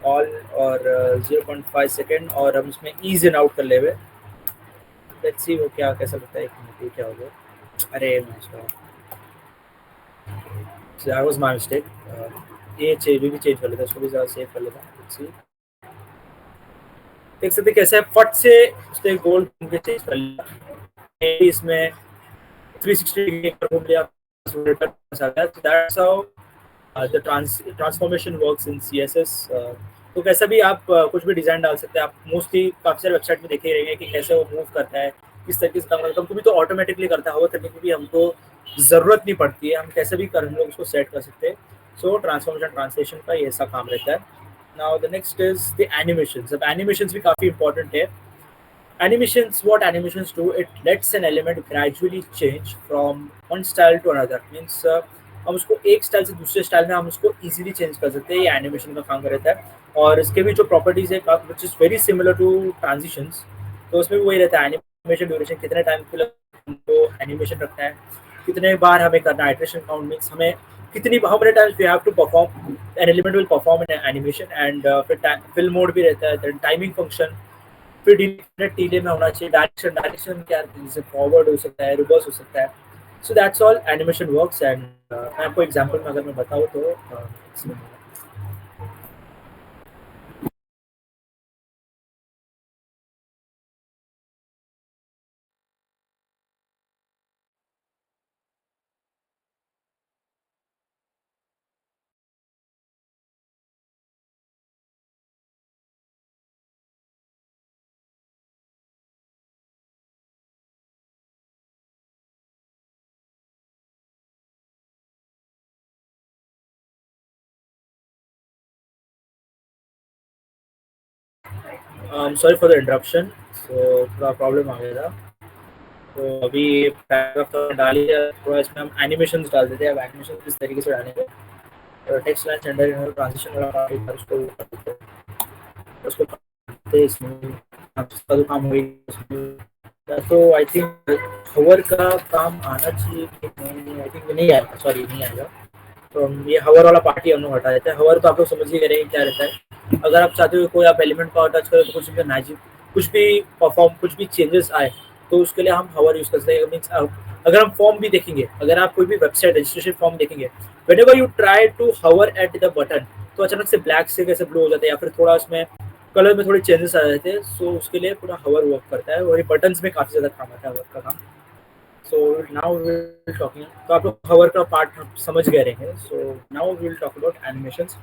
ऑल और 0.5 सेकेंड, और हम इसमें ईज इन आउट कर ले हुए। लेट्स सी वो क्या कैसा लगता है। एक मिनट, ये क्या हो गया, अरे मैं इसका दैट वाज माय मिस्टेक। ये चेंज भी चेंज कर लेता, इसको भी ज़रा सेव कर लेता हूँ। लेट्स सी, देख सकते कैसे फट से उसने गोल घूम के चेंज कर लिया। इसमें 360 डिग्री घूम लिया, that's how the transformation works in CSS. तो कैसा भी आप कुछ भी डिज़ाइन डाल सकते हैं। आप मोस्टली काफ़ी सारे वेबसाइट में देखे ही रहेंगे कि कैसे वो मूव करता है, किस तरीके से काम करता है। कभी तो ऑटोमेटिकली करता है, हवा करने की भी हमको ज़रूरत नहीं पड़ती है, हम कैसे भी कर हम लोग उसको सेट कर सकते हैं। सो ट्रांसफॉर्मेशन ट्रांसलेशन का ये ऐसा काम रहता है। Now the next is the animations. अब एनिमेशंस भी काफ़ी इंपॉर्टेंट है। Animations, what animations do, it lets an element gradually change from one style to another. Means हम उसको एक स्टाइल से दूसरे स्टाइल में हम उसको इजीली चेंज कर सकते हैं। ये एनिमेशन का काम रहता है। और इसके भी जो प्रॉपर्टीज है which is very similar to transitions, तो उसमें भी वही रहता है। एनिमेशन ड्यूरेशन, कितने टाइम के लिए हमको एनिमेशन रखना है, कितने बार हमें करना है। इटरेशन काउंट मीन्स हमें कितनी how many times we have to perform an element will perform in animation. And फिर फिल मोड भी रहता है, टाइमिंग फंक्शन, फिर टीले में होना चाहिए। डायरेक्शन, डायरेक्शन क्या जैसे फॉरवर्ड हो सकता है, रिवर्स हो सकता है। So that's all animation works. And मैं आपको एग्जांपल में अगर मैं बताऊँ तो सॉरी फॉर द इंटरप्शन। सो थोड़ा प्रॉब्लम आ गया था। तो अभी पैराग्राफ तो डाल ही दिया, थोड़ा इसमें हम एनिमेशंस डाल देते हैं। अब एनिमेशन किस तरीके से डालेंगे, तो टेक्स्ट लाइन जेंडर ट्रांजिशन वाला part एक बार उसको करते हैं इसमें। उसका जो काम हुई उसमें, तो आई थिंक हवर का काम आना चाहिए कि नहीं, आई थिंक नहीं आएगा, सॉरी नहीं आएगा। तो हम ये हवर वाला पार्ट ही हम लोग हटा देते हैं। हवर तो आप लोग समझ ही रहे हैं क्या रहता है। अगर आप चाहते हो कोई आप एलिमेंट को टच करें तो कुछ भी मैजिक, कुछ भी परफॉर्म, कुछ भी चेंजेस आए, तो उसके लिए हम हवर यूज कर सकते हैं। मीन्स अगर हम फॉर्म भी देखेंगे, अगर आप कोई भी वेबसाइट रजिस्ट्रेशन फॉर्म देखेंगे, whenever you try to hover at the button, तो अचानक से ब्लैक से कैसे ब्लू हो जाता है, या फिर थोड़ा उसमें कलर में थोड़े चेंजेस आ जाते हैं। सो उसके लिए पूरा हवर वर्क करता है, और ये बटन्स में काफ़ी ज़्यादा काम आता है हवर का काम। सो नाउ विल टॉकिंग, तो आप लोग हवर का पार्ट समझ गए रहेंगे। So now will talk about animations.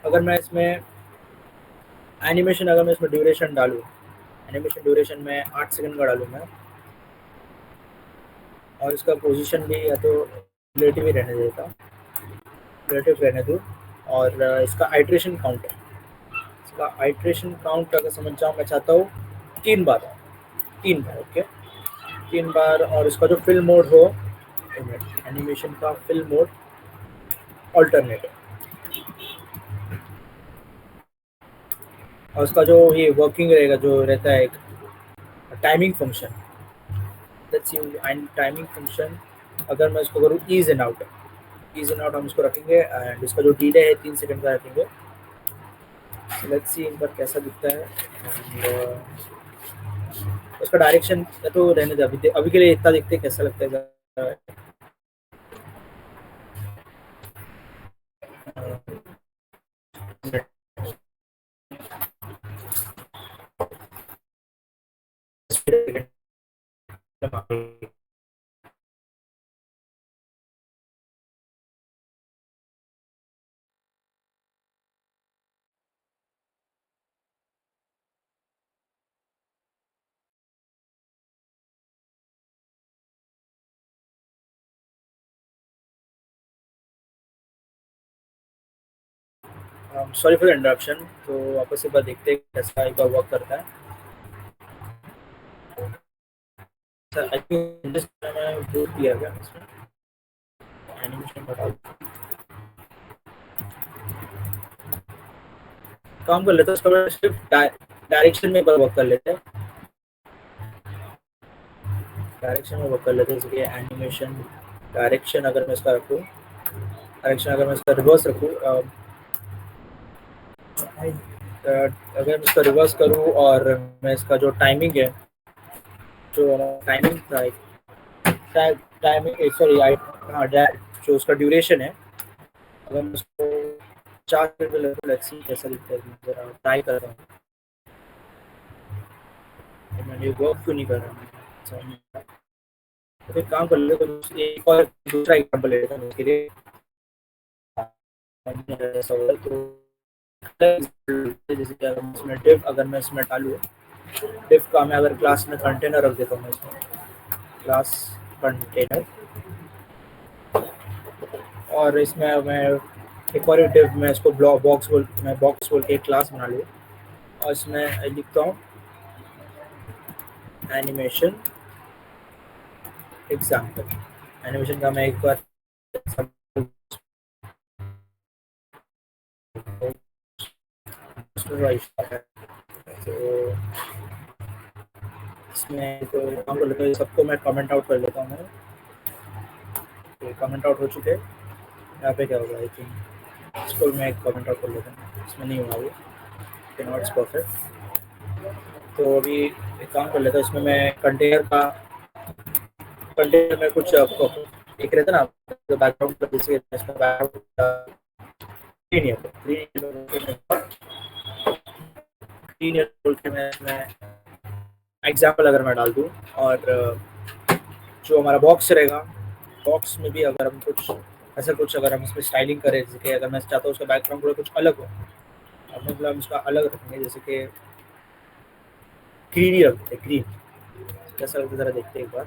अगर मैं इसमें एनिमेशन, अगर मैं इसमें ड्यूरेशन डालूँ, एनिमेशन ड्यूरेशन में 8 सेकंड का डालूँ मैं, और इसका पोजीशन भी या तो रिलेटिव ही रहने देता, रिलेटिव रहने दूँ। और इसका आइट्रेशन काउंट है, इसका आइट्रेशन काउंट अगर समझ जाऊँ, मैं चाहता हूँ 3 बार, 3 बार, ओके, 3 बार। और इसका जो फिल्म मोड हो, एनिमेशन का फिल्म मोड ऑल्टरनेट, और उसका जो ये वर्किंग रहेगा, जो रहता है एक timing function, let's see and timing function. अगर मैं इसको करूँ ease and out, ease and out हम इसको रखेंगे, एंड इसका जो डिले है 3 सेकंड का रखेंगे। लेट्स सी इन पर कैसा दिखता है। एंड उसका डायरेक्शन या तो रहने दे, अभी के लिए इतना देखते हैं कैसा लगता है। Sorry for interruption. तो वापस एक बार देखते हैं कैसा एक बार वर्क करता है। आई थिंक मैं वो किया गया इसमें एनिमेशन बता, काम कर लेते हैं उसका, सिर्फ डायरेक्शन में एक बार वर्क कर लेते हैं, डायरेक्शन में वर्क कर लेते हैं। जैसे कि एनिमेशन डायरेक्शन अगर मैं इसका रखूँ, डायरेक्शन अगर मैं इसका रिवर्स रखूँ, अगर मैं इसका रिवर्स करूँ, और मैं इसका जो टाइमिंग है, जो टाइमिंग था, टाइमिंग सॉरी, हाँ, जो उसका ड्यूरेशन है, अगर मैं उसको 4 मिनट में लेट्स सी कैसा दिखता है, जरा ट्राई कर रहा हूँ। तो मैंने वर्क क्यों नहीं कर रहा हूँ, समझ नहीं आ रहा। तो एक काम कर लेते हैं, तो एक और दूसरा एग्जाम्पल ले लेते हैं उसके लिए। ऐसा होगा तो जैसे कि अगर मैं इसमें डिव, अगर मैं इसमें डालूँ, डिव का मैं अगर क्लास में कंटेनर रख देता हूँ, मैं इसमें क्लास कंटेनर, और इसमें मैं एक और डिव में इसको ब्लॉक बॉक्स बोल, मैं बॉक्स बोल के एक क्लास बना लूँ, और इसमें लिखता हूँ एनिमेशन एग्जाम्पल। एनिमेशन का मैं एक बार तो इसमें तो काम कर लेता हूँ, सबको मैं कमेंट आउट कर लेता हूँ मैं। तो कमेंट आउट हो चुके हैं, यहाँ पे क्या होगा, आई थिंक इसको मैं एक कमेंट आउट कर लेता हूँ, इसमें नहीं हुआ वो, नॉट परफेक्ट। तो अभी एक काम कर लेता हूँ, इसमें मैं कंटेनर का, कंटेनर में कुछ आपको एक रहता है ना, तो बैकग्राउंड पर जैसे इसमें बैकग्राउंड ग्रीन है, ग्रीन बोल के मैं इसमें एग्जाम्पल अगर मैं डाल दूँ, और जो हमारा बॉक्स रहेगा, बॉक्स में भी अगर हम कुछ ऐसा कुछ अगर हम इसमें स्टाइलिंग करें, जैसे कि अगर मैं चाहता हूँ उसका बैकग्राउंड थोड़ा कुछ अलग हो, अब मतलब हम उसका अलग रखेंगे, जैसे कि ग्रीन ही रखते हैं, ग्रीन कैसा लगता है ज़रा देखते हैं एक बार।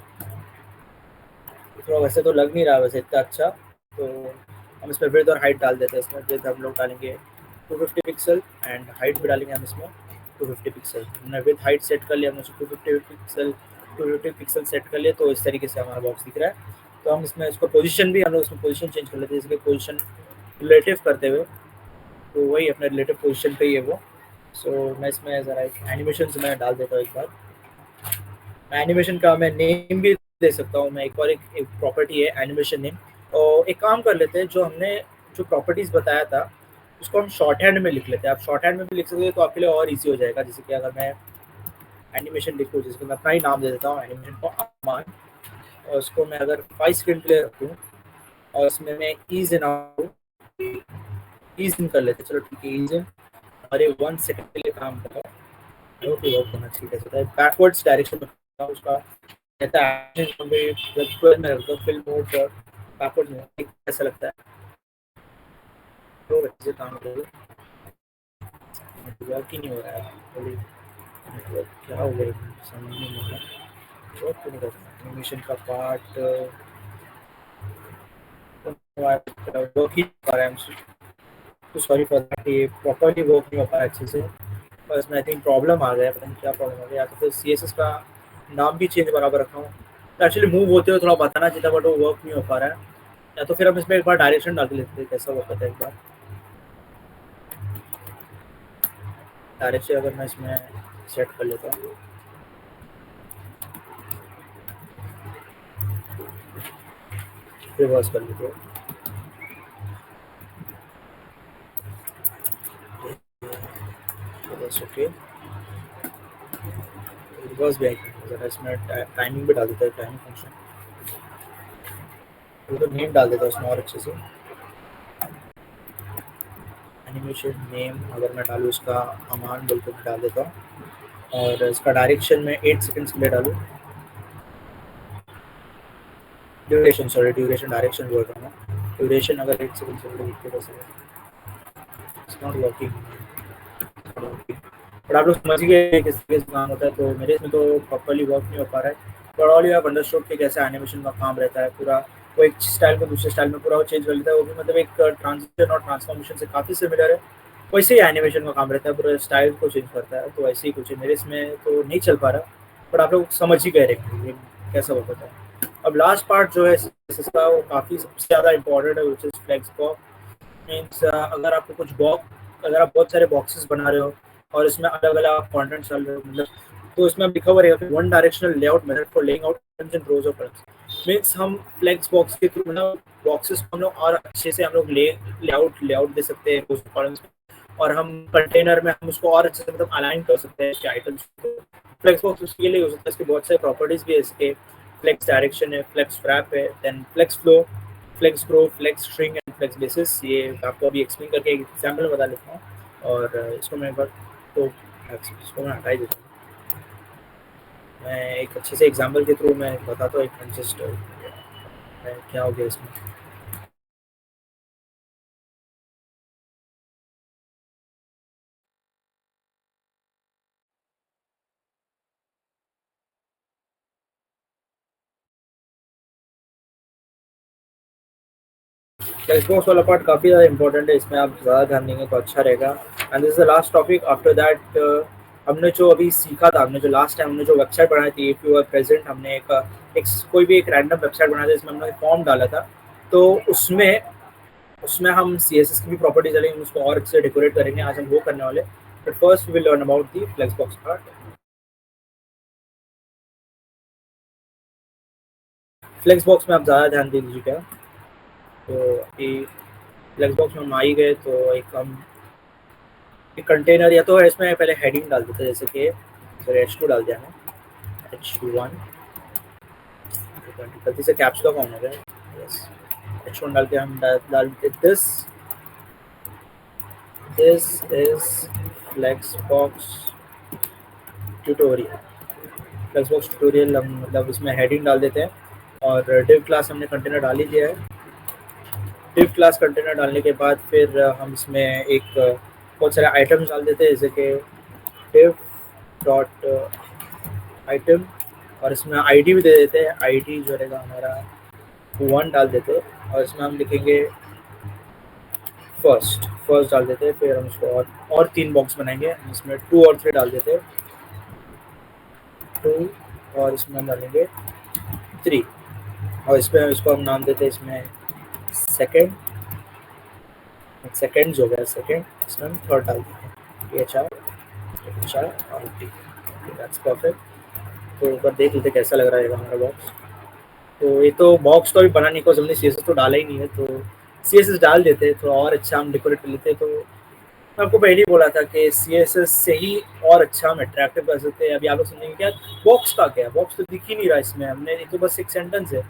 थोड़ा वैसे तो लग नहीं रहा वैसे इतना अच्छा, तो हम इसमें विड्थ और हाइट डाल देते हैं। इसमें विड्थ हम लोग डालेंगे 250 पिक्सल, एंड हाइट भी डालेंगे हम इसमें 250 पिक्सल, हमने विद हाइट सेट कर लिया, हमने 250 पिक्सल सेट कर लिया, तो इस तरीके से हमारा बॉक्स दिख रहा है। तो हम इसमें इसको पोजीशन भी हम लोग इसमें पोजीशन चेंज कर लेते हैं, जैसे कि पोजीशन रिलेटिव करते हुए, तो वही अपने रिलेटिव पोजीशन पे ही है वो। सो मैं इसमें ज़रा एक एनिमेशन मैं डाल देता हूँ एक बार। एनिमेशन का मैं नेम भी दे सकता हूँ, मैं एक प्रॉपर्टी है एनिमेशन नेम। और एक काम कर लेते हैं, जो हमने जो प्रॉपर्टीज़ बताया था उसको हम शॉर्ट हैंड में लिख लेते हैं। आप शॉर्ट हैंड में भी लिख सकते हो तो आपके लिए और ईजी हो जाएगा। जैसे कि अगर मैं एनिमेशन लिखूँ, जिसको मैं अपना ही नाम दे देता हूँ, एनिमेशन को अमान, और उसको मैं अगर 5 सेकंड के लिए रखूँ और इसमें मैं ईज इन आउट ईज इन कर लेते हैं। चलो ठीक है, ईज इन हमारे 1 सेकंड के लिए काम कर रहा है। ओके, वर्क होना चाहिए। कैसे होता है बैकवर्ड्स डायरेक्शन में उसका कहता है एक्शन में वर्चुअल में रखता हूँ फिल्म मोड और बैकवर्ड में कैसा लगता है, तो अच्छे काम करो। नेटवर्क ही नहीं हो रहा है, थोड़ी नेटवर्क क्या हो गया समझ नहीं आ रहा। वर्क क्यों नहीं कर रहा एनिमेशन का पार्ट, वर्क ही नहीं कर रहा है। तो सॉरी फॉर दैट, ये प्रॉपर्ली वर्क नहीं हो पा रहा अच्छे से। बस मैं आई थिंक प्रॉब्लम आ गया, पता नहीं क्या प्रॉब्लम आ गया, या तो फिर CSS का नाम भी चेंज बराबर रखा हूँ। तो एक्चुअली मूव होते हुए थोड़ा बताना चाहिए था, बट वो वर्क नहीं हो पा रहा है। या तो फिर हम इसमें एक बार डायरेक्शन डाल के लेते हैं, कैसा वर्क होता है एक बार। डायरेक्शन अगर मैं इसमें सेट कर लेता हूँ, रिवर्स कर लेते हैं, रिवर्स ओके, रिवर्स भी आएगी। ज़रा इसमें टाइमिंग भी डाल देता है, टाइमिंग फंक्शन, वो तो नेम डाल देता है उसमें और अच्छे से। एनिमेशन नेम अगर मैं डालूँ इसका अमान बोल के डाल देता हूँ, और इसका डायरेक्शन में 8 सेकंड्स के लिए डालूँ। ड्यूरेशन, सॉरी ड्यूरेशन डायरेक्शन बोल रहा हूँ। ड्यूरेशन अगर 8 सेकंड से लिखते कैसे, इट्स नॉट वर्किंग। बट आप लोग समझ गए किस तरीके से काम होता है, तो मेरे इसमें तो प्रॉपर्ली वर्क नहीं हो पा रहा है। But all you have understood कि कैसे एनिमेशन का काम रहता है पूरा। वो एक स्टाइल को दूसरे स्टाइल में पूरा वो चेंज कर लेता है, वो भी मतलब एक ट्रांजिशन और ट्रांसफॉर्मेशन से काफ़ी सिमिलर है। वैसे ही एनिमेशन का काम रहता है, पूरा स्टाइल को चेंज करता है, तो वैसे ही कुछ है। मेरे इसमें तो नहीं चल पा रहा, बट आप लोग समझ ही गए रहेंगे ये कैसा वर्क होता है। अब लास्ट पार्ट जो है इसका, वो काफ़ी सबसे ज़्यादा इंपॉर्टेंट है, which is flex box. Means अगर आपको कुछ बॉक्स, अगर आप बहुत सारे बॉक्सेस बना रहे हो और इसमें अलग अलग कंटेंट चल रहे हो, मतलब तो इसमें अब लिखा हुआ रहेगा कि one directional layout method for laying out in rose of columns. Means हम फ्लेक्स बॉक्स के थ्रू मतलब बॉक्सेस को हम लोग और अच्छे से हम लोग लेआउट दे सकते हैं रोज ऑफ कॉलम्स में, और हम कंटेनर में हम उसको और अच्छे से मतलब अलाइन कर सकते हैं इसके आइटम्स को। फ्लेक्स बॉक्स उसके लिए हो सकता है, इसके बहुत सारे प्रॉपर्टीज भी है इसके। फ्लेक्स डायरेक्शन है, फ्लेक्स रैप है, then flex flow, flex grow, flex shrink and flex basis. ये आपको अभी एक्सप्लेन करके एक एग्जाम्पल बता देता हूँ, और इसको मैं एक बार तो इसको मैं हटा ही देता हूँ। मैं एक अच्छे से एग्जाम्पल के थ्रू मैं बताता हूँ एक जस्ट क्या हो गया इसमें। टेक्स्ट बॉक्स वाला पार्ट काफ़ी ज़्यादा इंपॉर्टेंट है, इसमें आप ज़्यादा ध्यान देंगे तो अच्छा रहेगा। And this is the last topic. After that हमने जो अभी सीखा था, हमने जो लास्ट टाइम हमने जो वेबसाइट बनाई थी, इफ़ यू आर प्रेजेंट, हमने एक कोई भी एक रैंडम वेबसाइट बनाया था जिसमें हमने फॉर्म डाला था। तो उसमें उसमें हम CSS की भी प्रॉपर्टी चलेंगे, उसको और अच्छे से डेकोरेट करेंगे, आज हम वो करने वाले। But first we will learn about the flex box part. Flex box में आप ज़्यादा ध्यान दे दीजिएगा। तो अभी फ्लेक्स बॉक्स में हम आ ही गए, तो एक कंटेनर, या तो इसमें पहले हेडिंग डाल देते हैं, जैसे कि सॉरी H2 डाल दिया है, H1, गलती से कैप्स लॉक ऑन हो गया। यस, H1 डाल के हम डाल देते this is flex box tutorial. Flex box tutorial हम मतलब इसमें हेडिंग डाल देते हैं, और डिव क्लास हमने कंटेनर डाल ही दिया है। डिव क्लास कंटेनर डालने के बाद फिर हम इसमें एक बहुत सारे आइटम्स डाल देते हैं, जैसे कि डिव डॉट आइटम, और इसमें आईडी भी दे देते हैं। आईडी जो रहेगा हमारा 1 डाल देते हैं, और इसमें हम लिखेंगे फर्स्ट फर्स्ट डाल देते हैं, फिर हम उसको और 3 बॉक्स बनाएंगे, इसमें 2 और 3 डाल देते हैं, 2, और इसमें हम डालेंगे 3, और इसमें इसको हम नाम देते हैं इसमें सेकंड, सेकंड्स हो गया सेकंड, इसमें हम थर्ड डाल देते हैं, एच आर और टी, दैट्स परफेक्ट। तो ऊपर देख लेते कैसा लग रहा है हमारा बॉक्स। तो ये तो बॉक्स तो अभी बना नहीं, बिकॉज हमने सी एस एस तो डाला ही नहीं है, तो सी एस एस डाल देते तो और अच्छा हम डेकोरेट कर लेते। तो मैं आपको पहले ही बोला था कि सी एस एस से ही और अच्छा हम अट्रैक्टिव कर सकते हैं। अभी आप लोग समझेंगे क्या बॉक्स का क्या है, बॉक्स तो दिख ही नहीं रहा इसमें, हमने ये तो बस एक सेंटेंस है।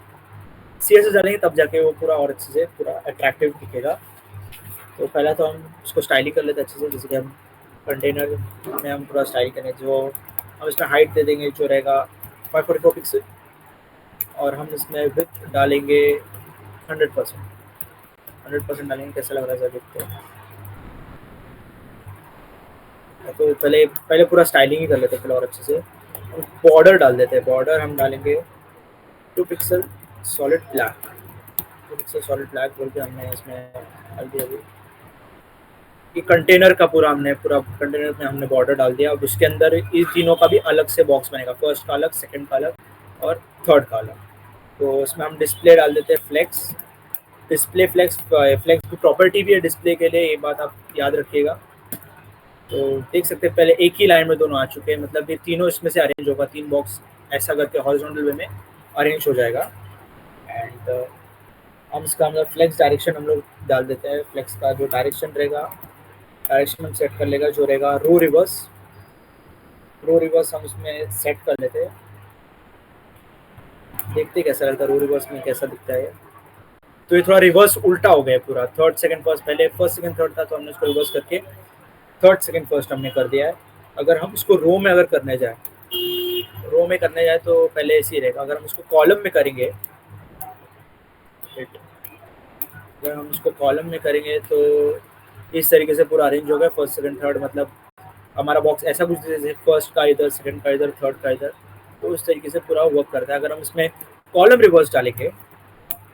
सी एस एस डालेंगे तब जाके वो पूरा और अच्छे से पूरा अट्रैक्टिव दिखेगा। तो पहला तो हम उसको स्टाइलिंग कर लेते हैं अच्छे से, जैसे कि हम कंटेनर में हम पूरा स्टाइल करें, जो हम इसमें हाइट दे देंगे जो रहेगा 544 पिक्सल, और हम इसमें विथ डालेंगे 100%, 100% डालेंगे। कैसा लग रहा है सर देखते हैं। तो पहले पहले पूरा स्टाइलिंग ही कर लेते हैं पहले और अच्छे से। बॉर्डर डाल देते हैं, बॉर्डर हम डालेंगे 2 pixel solid black, 2 pixel solid black बोल के हमने इसमें डाल दिया। अभी ये कंटेनर का पूरा हमने पूरा कंटेनर में हमने बॉर्डर डाल दिया। अब उसके अंदर इन तीनों का भी अलग से बॉक्स बनेगा, फर्स्ट का अलग, सेकंड का अलग और थर्ड का अलग। तो उसमें हम डिस्प्ले डाल देते हैं फ्लेक्स, डिस्प्ले फ्लेक्स, फ्लेक्स की प्रॉपर्टी भी है डिस्प्ले के लिए, ये बात आप याद रखिएगा। तो देख सकते हैं पहले एक ही लाइन में दोनों आ चुके हैं, मतलब ये तीनों इसमें से अरेंज होगा, 3 बॉक्स ऐसा करके हॉरिजॉन्टल वे में अरेंज हो जाएगा। एंड हम इसका मतलब फ्लेक्स डायरेक्शन हम लोग डाल देते हैं, फ्लेक्स का जो डायरेक्शन रहेगा, डायरेक्शन हम सेट कर लेगा जो रहेगा रो रिवर्स, रो रिवर्स हम उसमें सेट कर लेते हैं। देखते कैसा लगता है रो रिवर्स में, कैसा दिखता है। तो ये थोड़ा रिवर्स उल्टा हो गया पूरा, थर्ड सेकंड फर्स्ट, पहले फर्स्ट सेकंड थर्ड था तो हमने उसको रिवर्स करके थर्ड सेकंड फर्स्ट हमने कर दिया है। अगर हम इसको रो में अगर करने जाए, रो में करने जाए तो पहले ऐसे ही रहेगा। अगर हम इसको कॉलम में करेंगे, अगर हम इसको कॉलम में करेंगे तो इस तरीके से पूरा अरेंज होगा, फर्स्ट सेकंड थर्ड, मतलब हमारा बॉक्स ऐसा कुछ जैसे फर्स्ट का इधर, सेकंड का इधर, थर्ड का इधर, तो इस तरीके से पूरा वर्क करता है। अगर हम इसमें कॉलम रिवर्स डालेंगे,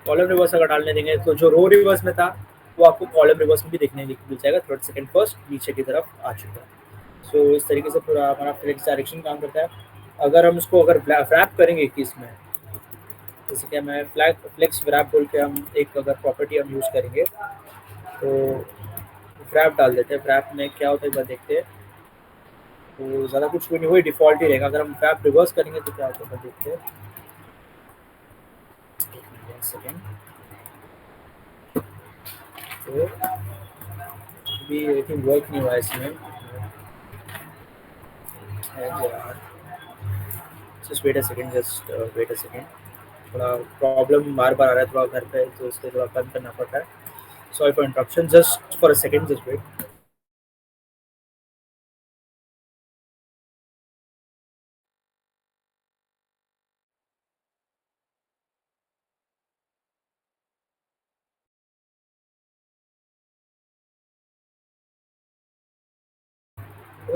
कॉलम रिवर्स अगर डालने देंगे तो जो रो रिवर्स में था वो आपको कॉलम रिवर्स में भी देखने मिल जाएगा, थर्ड सेकंड फर्स्ट नीचे की तरफ आ चुका है। सो इस तरीके से पूरा हमारा फ्लेक्स डायरेक्शन काम करता है। अगर हम इसको अगर रैप करेंगे कि इसमें, जैसे कि मैं फ्लेक्स रैप बोल के हम एक अगर प्रॉपर्टी हम यूज़ करेंगे, तो रैप डाल देते हैं। रैप में क्या होता है एक बार देखते हैं। तो ज़्यादा कुछ भी नहीं, वही डिफ़ॉल्ट ही रहेगा। अगर हम रैप रिवर्स करेंगे तो क्या होता है देखते हैं। सेकेंड, तो अभी आई थिंक वर्क नहीं हुआ इसमें, यार just wait a second, just wait a second. थोड़ा प्रॉब्लम बार बार आ रहा है थोड़ा घर पे, तो इसलिए थोड़ा बंद करना पड़ता है। Sorry for interruption, just for a second, just wait.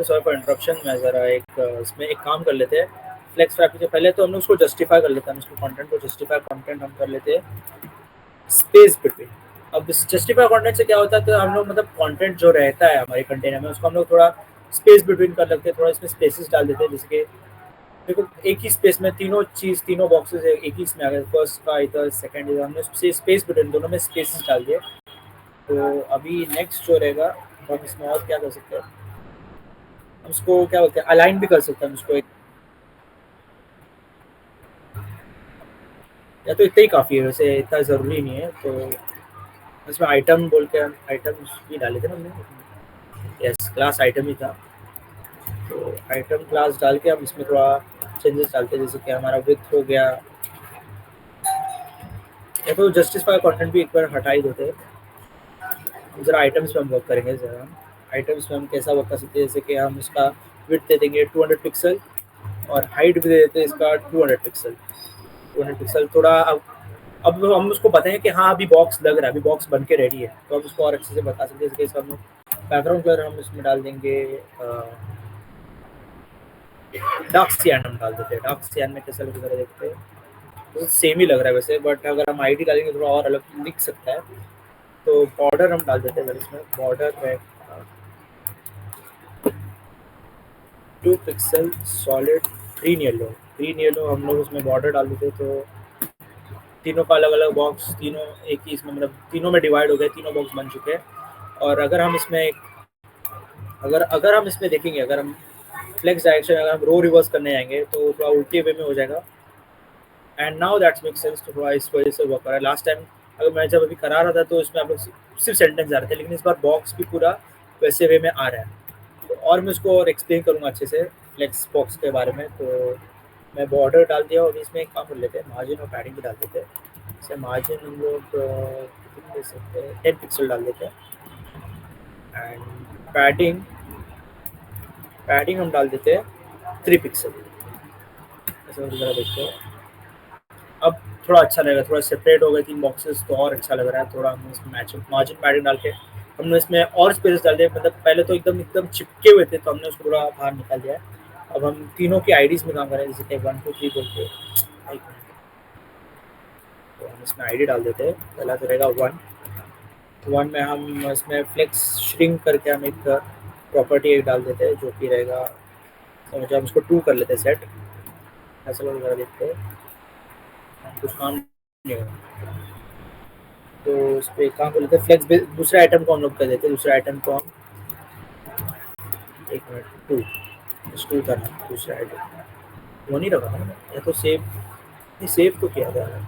Sorry for interruption. मैं ज़रा एक इसमें एक काम कर लेते हैं, फ्लेक्स रैप से पहले तो हम उसको जस्टिफाई कर लेते हैं, हम उसको कंटेंट को जस्टिफाई कंटेंट हम कर लेते हैं स्पेस बिटवीन। अब इस जस्टिफाई कंटेंट से क्या होता है, तो हम लोग मतलब कंटेंट जो रहता है हमारे कंटेनर में उसको हम लोग थोड़ा स्पेस बिटवीन कर लेते हैं, थोड़ा इसमें स्पेसेस डाल देते हैं। जैसे कि देखो एक ही स्पेस में तीनों चीज़, तीनों बॉक्सेस एक ही इसमें आ गए, फर्स्ट का इधर, सेकंड इधर, हमने स्पेस बिटवीन दोनों में स्पेसेस डाल दिए। तो अभी नेक्स्ट जो रहेगा तो हम इसमें और क्या कर सकते हैं, हम उसको क्या बोलते हैं अलाइन भी कर सकते हैं हम उसको एक, या तो इतना ही काफ़ी है वैसे, इतना ज़रूरी नहीं है। तो इसमें आइटम बोल के हम आइटम्स भी डाले थे ना हमने, यस क्लास आइटम ही था। तो आइटम क्लास डाल के हम इसमें थोड़ा चेंजेस डालते हैं, जैसे कि हमारा विथ हो गया, या तो जस्टिफाई कंटेंट भी एक बार हटा ही देते हैं। ज़रा आइटम्स में हम वर्क करेंगे, ज़रा हम आइटम्स में हम कैसा वर्क कर सकते हैं, जैसे कि हम इसका विथ दे देंगे 200 पिक्सल, और हाइट भी दे देते हैं इसका 200 पिक्सल, 200 पिक्सल। थोड़ा अब हम उसको बताएं कि हाँ अभी बॉक्स लग रहा है, अभी बॉक्स बन के रेडी है, तो हम उसको और अच्छे से बता सकते हैं। जैसे कि इसका हम बैकग्राउंड कलर हम इसमें डाल देंगे डार्क सियान, हम डाल देते हैं डार्क सियान में कैसा लग रहा है देखते हैं। तो सेम ही लग रहा है वैसे, बट अगर हम आईडी डालेंगे थोड़ा और अलग दिख सकता है। तो बॉर्डर हम डाल देते हैं, अगर इसमें बॉर्डर में 2 पिक्सल सॉलिड ग्रीन येलो हम लोग उसमें बॉर्डर डाल देते, तो तीनों का अलग अलग बॉक्स, तीनों एक ही इसमें मतलब तीनों में डिवाइड हो गए, तीनों बॉक्स बन चुके हैं। और अगर हम इसमें अगर हम इसमें देखेंगे, अगर हम फ्लेक्स डायरेक्शन अगर हम रो रिवर्स करने जाएंगे तो थोड़ा उल्टे वे में हो जाएगा। And now that's make sense, तो थोड़ा इस वजह से वर्क कर रहा है। लास्ट टाइम अगर मैं जब अभी करा रहा था तो इसमें आप लोग सिर्फ सेंटेंस आ रहे थे, लेकिन इस बार बॉक्स भी पूरा वैसे वे में आ रहा है। तो और मैं उसको और एक्सप्लेन करूँगा अच्छे से फ्लेक्स बॉक्स के बारे में। तो मैं बॉर्डर डाल दिया और इसमें एक काम कर लेते हैं, मार्जिन और पैडिंग भी डाल देते हैं। जैसे मार्जिन हम लोग कितनी दे सकते हैं, 10 पिक्सल डाल देते हैं। एंड पैडिंग पैडिंग हम डाल देते हैं 3 पिक्सल। ऐसा वगैरह देखते हैं, अब थोड़ा अच्छा लगेगा, थोड़ा सेपरेट हो गए 3 बॉक्सेस तो और अच्छा लग रहा है। थोड़ा हमने इसमें मैच मार्जिन पैडिंग डाल के हमने इसमें और स्पेस डाल दिया, मतलब पहले तो एकदम एकदम चिपके हुए थे, तो हमने उसको थोड़ा बाहर निकाल दिया है। अब हम तीनों की आईडीज में काम करें, जैसे कि 1 2 3 बोल के। एक मिनट, तो हम इसमें आईडी डाल देते हैं। पहला तो रहेगा 1 में हम इसमें फ्लेक्स श्रिंक करके हम एक प्रॉपर्टी एक डाल देते हैं, जो कि रहेगा, समझो हम इसको 2 कर लेते हैं सेट। ऐसा लोग वगैरह देखते हैं, कुछ काम नहीं होगा। तो इस पर काम कर लेते हैं, फ्लेक्स दूसरे आइटम को हम लोग कर देते हैं। दूसरे आइटम को हम, एक मिनट, 2 था ना दूसरा आइटम, वो नहीं रखा था ना, या तो सेव, नहीं सेव तो किया था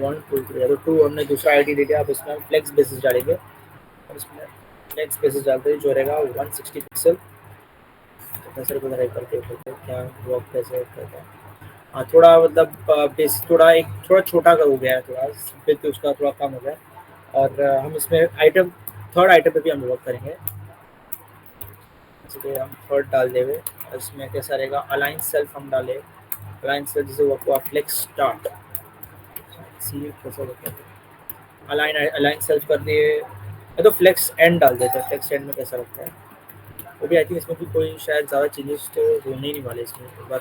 1 2 3, या तो 2 हमने दूसरा आईडी ले लिया। अब इसमें हम फ्लेक्स बेसिस डालेंगे, और इसमें फ्लेक्स बेसिस डालते हैं जो रहेगा 160 पिक्सल। तो कैसे को करके क्या वर्क कैसे करता है। हाँ, थोड़ा मतलब बेस थोड़ा एक थोड़ा छोटा का हो गया है, थोड़ा फिर उसका थोड़ा कम हो गया। और हम इसमें आइटम थर्ड आइटम पे भी हम वर्क करेंगे, जैसे हम थर्ड डाल देंगे। और इसमें कैसा रहेगा, अलाइन सेल्फ हम डालें, अलाइन सेल्फ जैसे वर्क हुआ फ्लेक्स स्टार्ट, सी कैसा वर्क करते हैं, अलाइन अलाइन सेल्फ कर दिए। या तो फ्लेक्स एंड डाल देते हैं, फ्लेक्स एंड में कैसा लगता है वो भी। आई थिंक इसमें भी कोई शायद ज़्यादा चेंजेस तो होने ही नहीं वाले इसमें, एक बार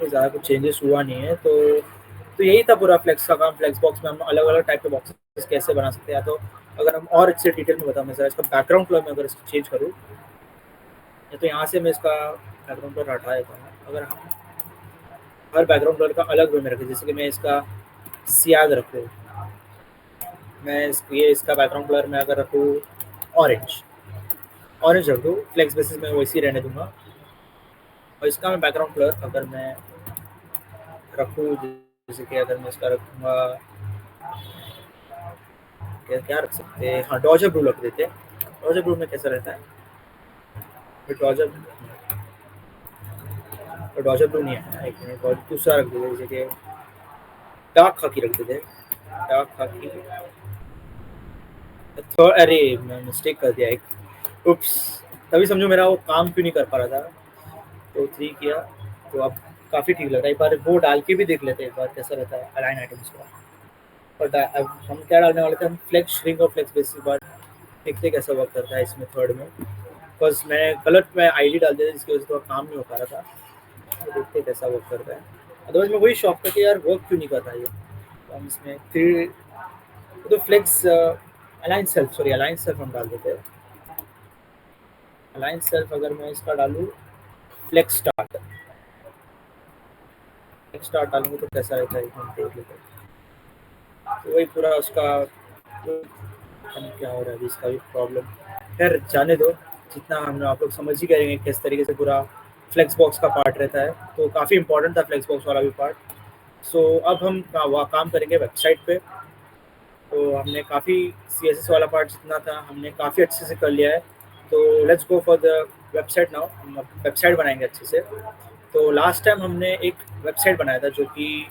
ज़्यादा कुछ चेंजेस हुआ नहीं है। तो यही था पूरा फ्लेक्स का काम। फ्लेक्स बॉक्स में हम अलग अलग टाइप के बॉक्सेस कैसे बना सकते हैं। तो अगर हम और अच्छे डिटेल में बताऊँ, मैं सर इसका बैकग्राउंड कलर में अगर इसको चेंज करूँ, या तो यहाँ से मैं इसका बैकग्राउंड कलर हटा देता हूँ। अगर हम हर बैकग्राउंड कलर का अलग वे में रखें, जैसे कि मैं इसका सियाद रखूँ, मैं इसका बैकग्राउंड कलर में अगर रखूँ ऑरेंज रख दूँ, फ्लेक्स बेसिस में वैसे ही रहने दूँगा। और इसका मैं बैकग्राउंड कलर अगर मैं रखूँ, जैसे कि अगर मैं इसका रखूँगा, क्या रख सकते हैं, हाँ डॉजर ब्लू रख देते हैं। डॉजर ब्लू में कैसा रहता है, फिर डॉजर ब्लू नहीं है, एक मिनट, और दूसरा रख देते, जैसे कि डार्क खाकी रख देते, डार्क खाकी। अरे मैं मिस्टेक कर दिया एक, उप्स, तभी समझो मेरा वो काम क्यों नहीं कर पा रहा था। तो 3 किया, तो अब काफ़ी ठीक लग रहा है। एक बार वो डाल के भी देख लेते हैं एक बार कैसा रहता है अलाइन आइटम्स का। और अब हम क्या डालने वाले थे, हम फ्लेक्स श्रिंक और फ्लेक्स बेसिस बार देखते कैसा वर्क करता है इसमें थर्ड में। बिकॉज मैं गलत में आईडी डाल दिया जिसकी वजह से थोड़ा काम नहीं हो पा रहा था। तो देखते कैसा वर्क करता है। अदरवाइज मैं वही शॉप था कि यार वर्क क्यों नहीं कर रहा है ये। तो हम इसमें 3 तो फ्लेक्स अलाइन सेल्फ हम डाल देते हैं। अलाइन सेल्फ अगर मैं इसका डालूँ फ्लेक्स स्टार्ट डालूंगा तो कैसा रहता है हम देख लेते हैं। तो वही पूरा उसका क्या हो रहा है अभी, इसका भी प्रॉब्लम, खैर जाने दो। जितना हम आप लोग समझ ही करेंगे किस तरीके से पूरा फ्लेक्स बॉक्स का पार्ट रहता है। तो काफ़ी इंपॉर्टेंट था फ्लेक्स बॉक्स वाला भी पार्ट। सो अब हम काम करेंगे वेबसाइट पे। तो हमने काफ़ी CSS वाला पार्ट जितना था हमने काफ़ी अच्छे से कर लिया है। तो let's go for the website now. हम वेबसाइट बनाएंगे अच्छे से। तो लास्ट टाइम हमने एक वेबसाइट बनाया था जो कि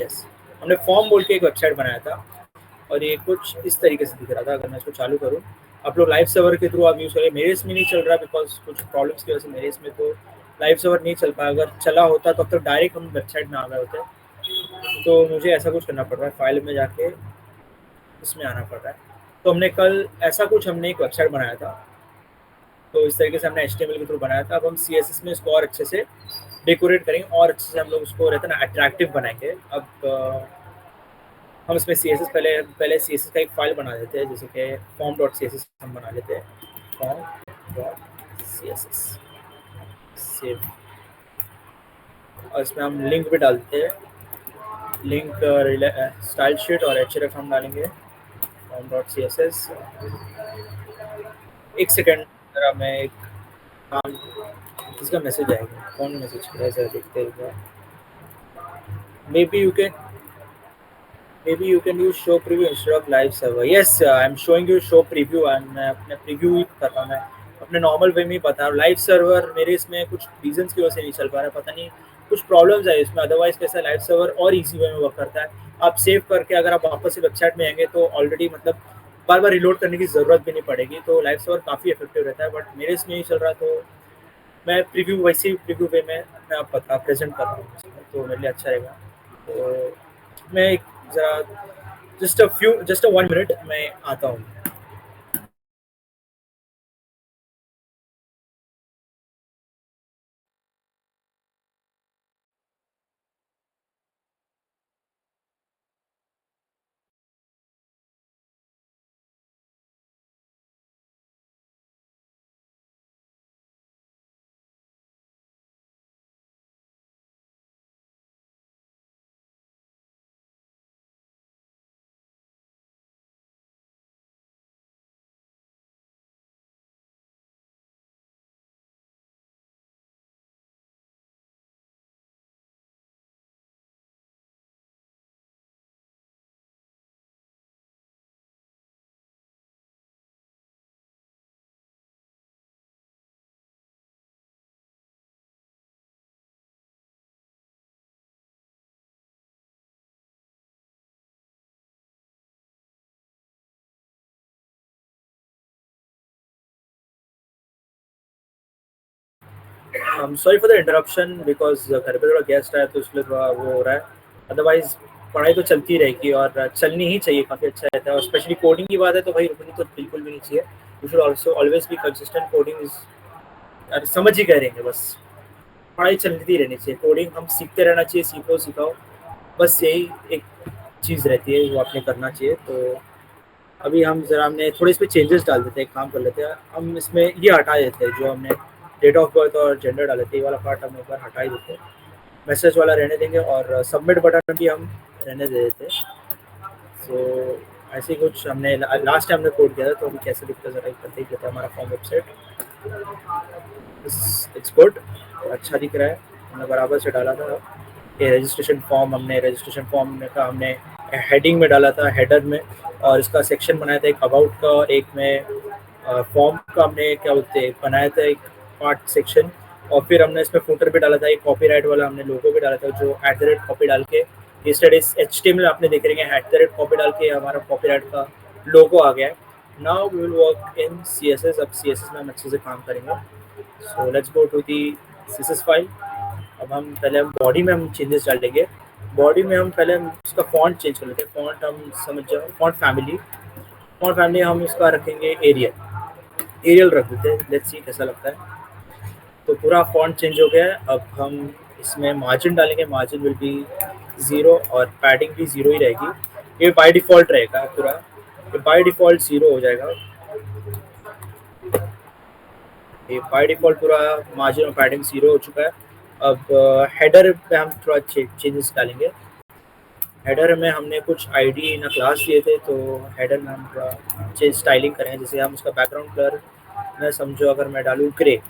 यस, हमने फॉर्म बोल के एक वेबसाइट बनाया था। और ये कुछ इस तरीके से दिख रहा था। अगर मैं इसको चालू करूँ, आप लोग लाइव सर्वर के थ्रू आप यूज़ करें। मेरे इसमें नहीं चल रहा बिकॉज कुछ प्रॉब्लम्स की वजह से मेरे इसमें तो लाइव सर्वर नहीं चल पाया। अगर चला होता तो अब तक डायरेक्ट हम वेबसाइट में आ गए होते। तो मुझे ऐसा कुछ करना पड़ रहा है, फाइल में जाके इसमें आना पड़ रहा है। तो हमने कल ऐसा कुछ हमने एक वेबसाइट बनाया था। तो इस तरीके से हमने HTML के थ्रू बनाया था। अब हम CSS में इसको और अच्छे से डेकोरेट करेंगे और अच्छे से हम लोग उसको रहता है ना अट्रैक्टिव बनाएंगे। अब हम इसमें सी एस एस पहले पहले सी एस एस का एक फ़ाइल बना देते हैं, जैसे कि form dot C S S हम बना लेते हैं, form dot C S S save, और इसमें हम लिंक भी डालते हैं, लिंक स्टाइल शीट और एच हम डालेंगे, form dot C S S. एक सेकेंड, ज़रा मैं एक काम, किसका मैसेज आएगा, कौन मैसेज कर रहा है, ज़रा देखते हैं। May be you can maybe you can use show preview instead of live server. Yes, I'm showing you show preview and मैं अपने preview ही कर रहा हूँ, मैं अपने नॉर्मल वे में ही बता रहा हूँ। लाइव सर्वर मेरे इसमें कुछ रीजंस की वजह से नहीं चल पा रहा है, पता नहीं कुछ प्रॉब्लम्स है इसमें, अदरवाइज कैसा लाइव सर्वर और इजी वे में वर्क करता है। आप सेव करके अगर आप वापस से वेबसाइट में आएंगे तो ऑलरेडी मतलब बार बार रिलोड करने की ज़रूरत भी नहीं पड़ेगी, तो लाइव सर्वर काफ़ी इफेक्टिव रहता है। बट मेरे इसमें नहीं चल रहा, तो मैं प्रीव्यू वैसे ही प्रीव्यू वे में मैं आप बता प्रेजेंट कर रहा हूँ इसमें, तो मेरे लिए अच्छा रहेगा। तो मैं एक ज़रा जस्ट अ 1 मिनट मैं आता हूँ। Sorry for the interruption, because घर पे थोड़ा गेस्ट आया तो इसलिए थोड़ा वो हो रहा है। अदरवाइज पढ़ाई तो चलती रहेगी और चलनी ही चाहिए, काफ़ी अच्छा रहता है। और स्पेशली कोडिंग की बात है तो भाई रुकनी तो बिल्कुल भी नहीं चाहिए। You should also always be consistent. Coding is, अरे समझ ही कह रहेंगे बस, पढ़ाई चलती रहनी चाहिए, कोडिंग हम सीखते रहना चाहिए, सीखो सिखाओ, बस यही एक चीज़ रहती है जो आपने करना चाहिए। तो अभी हम ज़रा हमने थोड़े इस पे चेंजेस डाल देते हैं, एक काम कर लेते हैं, हम इसमें ये हटा देते हैं जो हमने डेट ऑफ बर्थ और जेंडर डाले थे, ये वाला पार्ट हम एक बार हटा ही देते हैं, मैसेज वाला रहने देंगे और सबमिट बटन भी हम रहने दे देते हैं। सो ऐसे ही कुछ हमने लास्ट टाइम हमने कोड किया था, तो अभी कैसे दिखता है ज़रा एक करते ही कहते हैं। हमारा फॉर्म वेबसाइट इट्स गुड, अच्छा दिख रहा है, हमने बराबर से डाला था। ये रजिस्ट्रेशन फॉर्म, हमने रजिस्ट्रेशन फॉर्म में का हमने हेडिंग में डाला था, हेडर में, और इसका सेक्शन बनाया था एक अबाउट का और एक में फॉर्म का हमने क्या बोलते हैं बनाया था एक पार्ट सेक्शन। और फिर हमने इसमें फुटर भी डाला था, एक कॉपीराइट वाला हमने लोगो भी डाला था जो @कॉपी डाल के, ये HTML आपने देख रहे हैं @कॉपी डाल के हमारा कॉपीराइट का लोगो आ गया है। Now we will work in CSS। अब CSS में हम अच्छे से काम करेंगे। So let's go to the CSS file. अब हम पहले हम बॉडी में हम चेंजेस डालेंगे। बॉडी में हम पहले हम उसका फॉन्ट चेंज कर लेते हैं, फॉन्ट हम समझ जाओ, फॉन्ट फैमिली हम इसका रखेंगे एरियल, एरियल रख देते हैं, लेट्स सी कैसा लगता है। तो पूरा फॉन्ट चेंज हो गया है। अब हम इसमें मार्जिन डालेंगे, मार्जिन विल बी 0 और पैडिंग भी 0 ही रहेगी। ये बाय डिफ़ॉल्ट रहेगा पूरा, ये बाय डिफ़ॉल्ट 0 हो जाएगा। ये बाय डिफ़ॉल्ट पूरा मार्जिन और पैडिंग 0 हो चुका है। अब हेडर पे हम थोड़ा चेंजेस डालेंगे। हेडर में हमने कुछ आईडी ना क्लास दिए थे, तो हेडर में हम थोड़ा चेंज स्टाइलिंग करेंगे। जैसे हम उसका बैकग्राउंड कलर, मैं समझो अगर मैं डालूँ ग्रे,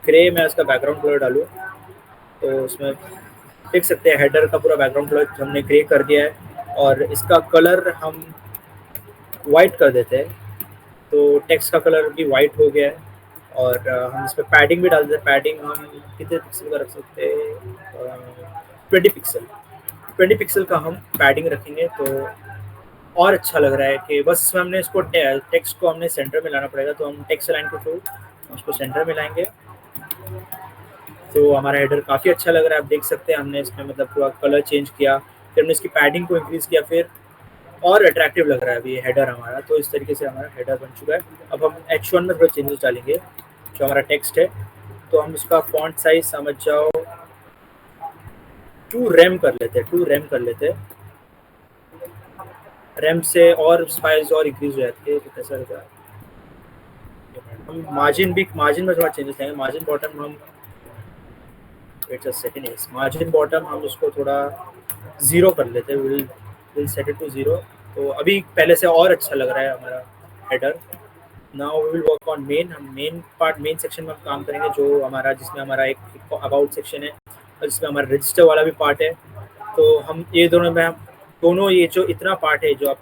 ग्रे में उसका बैकग्राउंड कलर डालूँ, तो उसमें देख सकते हैं हेडर का पूरा बैकग्राउंड कलर हमने ग्रे कर दिया है। और इसका कलर हम वाइट कर देते हैं, तो टेक्स्ट का कलर भी वाइट हो गया है। और हम इस पर पैडिंग भी डाल देते हैं। पैडिंग हम कितने पिक्सल का रख सकते हैं, 20 पिक्सल, 20 पिक्सल का हम पैडिंग रखेंगे, तो और अच्छा लग रहा है कि बस इसमें हमने इसको टेक्स्ट को हमने सेंटर में लाना पड़ेगा, तो हम टेक्स्ट लाइन के थ्रू उसको सेंटर में लाएंगे। तो हमारा हेडर काफ़ी अच्छा लग रहा है, आप देख सकते हैं हमने इसमें मतलब पूरा कलर चेंज किया, फिर हमने इसकी पैडिंग को इंक्रीज़ किया, फिर और अट्रैक्टिव लग रहा है अभी हेडर हमारा। तो इस तरीके से हमारा हेडर बन चुका है। अब हम H1 में थोड़ा चेंजेस डालेंगे, जो हमारा टेक्स्ट है, तो हम इसका फॉन्ट साइज समझ जाओ 2 रैम कर लेते हैं, 2 रैम कर लेते हैं। रैम से और स्पाइस और इंक्रीज हो जाती है, तो कैसा रहता है। हम मार्जिन में थोड़ा चेंजेस लाएंगे। मार्जिन बॉटम हम wait a second, yes margin bottom हम उसको थोड़ा ज़ीरो कर लेते हैं। Will set it to zero. तो अभी पहले से और अच्छा लग रहा है हमारा header. Now we will work on main. हम मेन सेक्शन में हम काम करेंगे, जो हमारा जिसमें हमारा एक अबाउट सेक्शन है और जिसमें हमारा रजिस्टर वाला भी पार्ट है। तो हम ये दोनों में हम दोनों ये जो इतना पार्ट है जो आप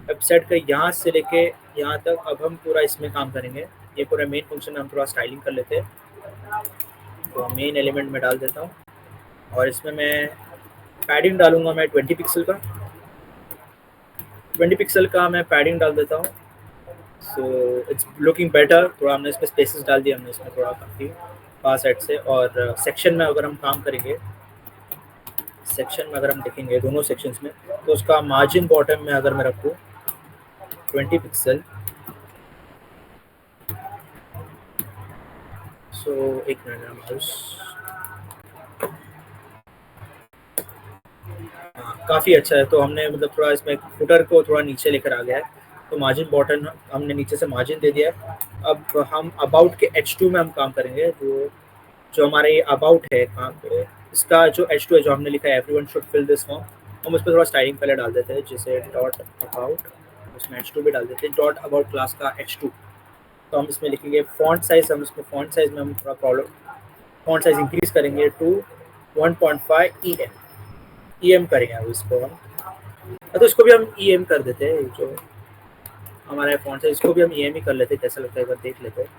वेबसाइट का यहाँ से लेके यहाँ तक, अब हम पूरा इसमें काम करेंगे। ये पूरा मेन फंक्शन में हम थोड़ा स्टाइलिंग कर लेते हैं। तो मेन एलिमेंट में डाल देता हूँ और इसमें मैं पैडिंग डालूंगा मैं 20 पिक्सल का मैं पैडिंग डाल देता हूँ। So it's looking better. थोड़ा हमने इसमें स्पेसेस डाल दिया, हमने इसमें थोड़ा काफ़ी पास साइड से। और सेक्शन में अगर हम काम करेंगे, सेक्शन में अगर हम देखेंगे दोनों सेक्शंस में, तो उसका मार्जिन बॉटम में अगर मैं रखूँ 20 पिक्सल। सो एक मिनट मेरा माउस, हाँ काफ़ी अच्छा है। तो हमने मतलब थोड़ा इसमें फुटर को थोड़ा नीचे लेकर आ गया है। तो मार्जिन बॉटम हमने नीचे से मार्जिन दे दिया है। अब हम अबाउट के H2 में हम काम करेंगे। जो जो हमारे ये अबाउट है कहाँ पे, इसका जो H2 है जो हमने लिखा है everyone should fill this form, हम उस पर थोड़ा स्टाइलिंग पहले डाल देते हैं, जैसे डॉट अबाउट, उसमें H2 भी डाल देते हैं, डॉट अबाउट क्लास का H2। तो हम इसमें लिखेंगे फॉन्ट साइज। हम इसमें फॉन्ट साइज में हम थोड़ा प्रॉब्लम, फॉन्ट साइज इंक्रीज करेंगे टू 1.5 EM करेंगे अब इसको हम। तो इसको भी हम EM कर देते हैं। जो हमारा फॉन्ट साइज इसको भी हम EM ही कर लेते हैं। कैसा लगता है एक बार देख लेते हैं।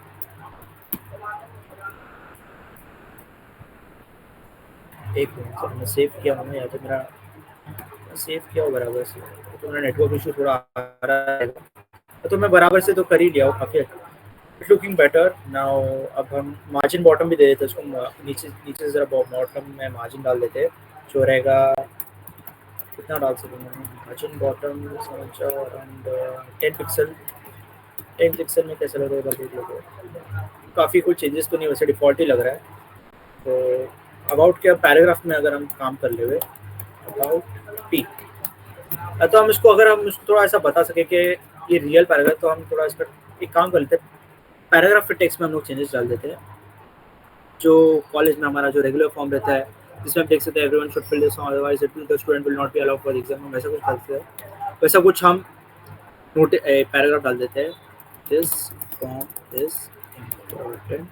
एक मिनट सर, मैं सेव किया हूँ या तो मेरा सेव किया हो बराबर से, तो मेरा नेटवर्क इशू थोड़ा आ रहा है। तो मैं बराबर से तो कर ही लिया हूँ काफ़ी। Looking better now. अब हम मार्जिन बॉटम भी दे देते हैं उसको, नीचे नीचे से ज़रा बॉटम में मार्जिन डाल देते हैं। जो रहेगा कितना डाल सकेंगे मार्जिन बॉटम, समझ जाओ अराउंड 10 पिक्सल। 10 पिक्सल में कैसा लग रहा है देख लो। काफ़ी कुछ चेंजेस तो नहीं, वैसे डिफ़ॉल्ट ही लग रहा है। तो अबाउट के पैराग्राफ में अगर हम काम कर ले हुए अबाउट पी, तो हम इसको अगर हम इसको थोड़ा ऐसा बता सके कि ये रियल पैराग्राफ, तो हम थोड़ा इसका एक काम कर लेते हैं। पैराग्राफ के टेक्स्ट में हम लोग चेंजेस डाल देते हैं। जो कॉलेज में हमारा जो रेगुलर फॉर्म रहता है, जिसमें हम देख सकते हैं everyone should fill this form otherwise the student will not be allowed for exam, हम वैसा कुछ डालते हैं। वैसा कुछ हम नोट पैराग्राफ डाल देते हैं। This form is important,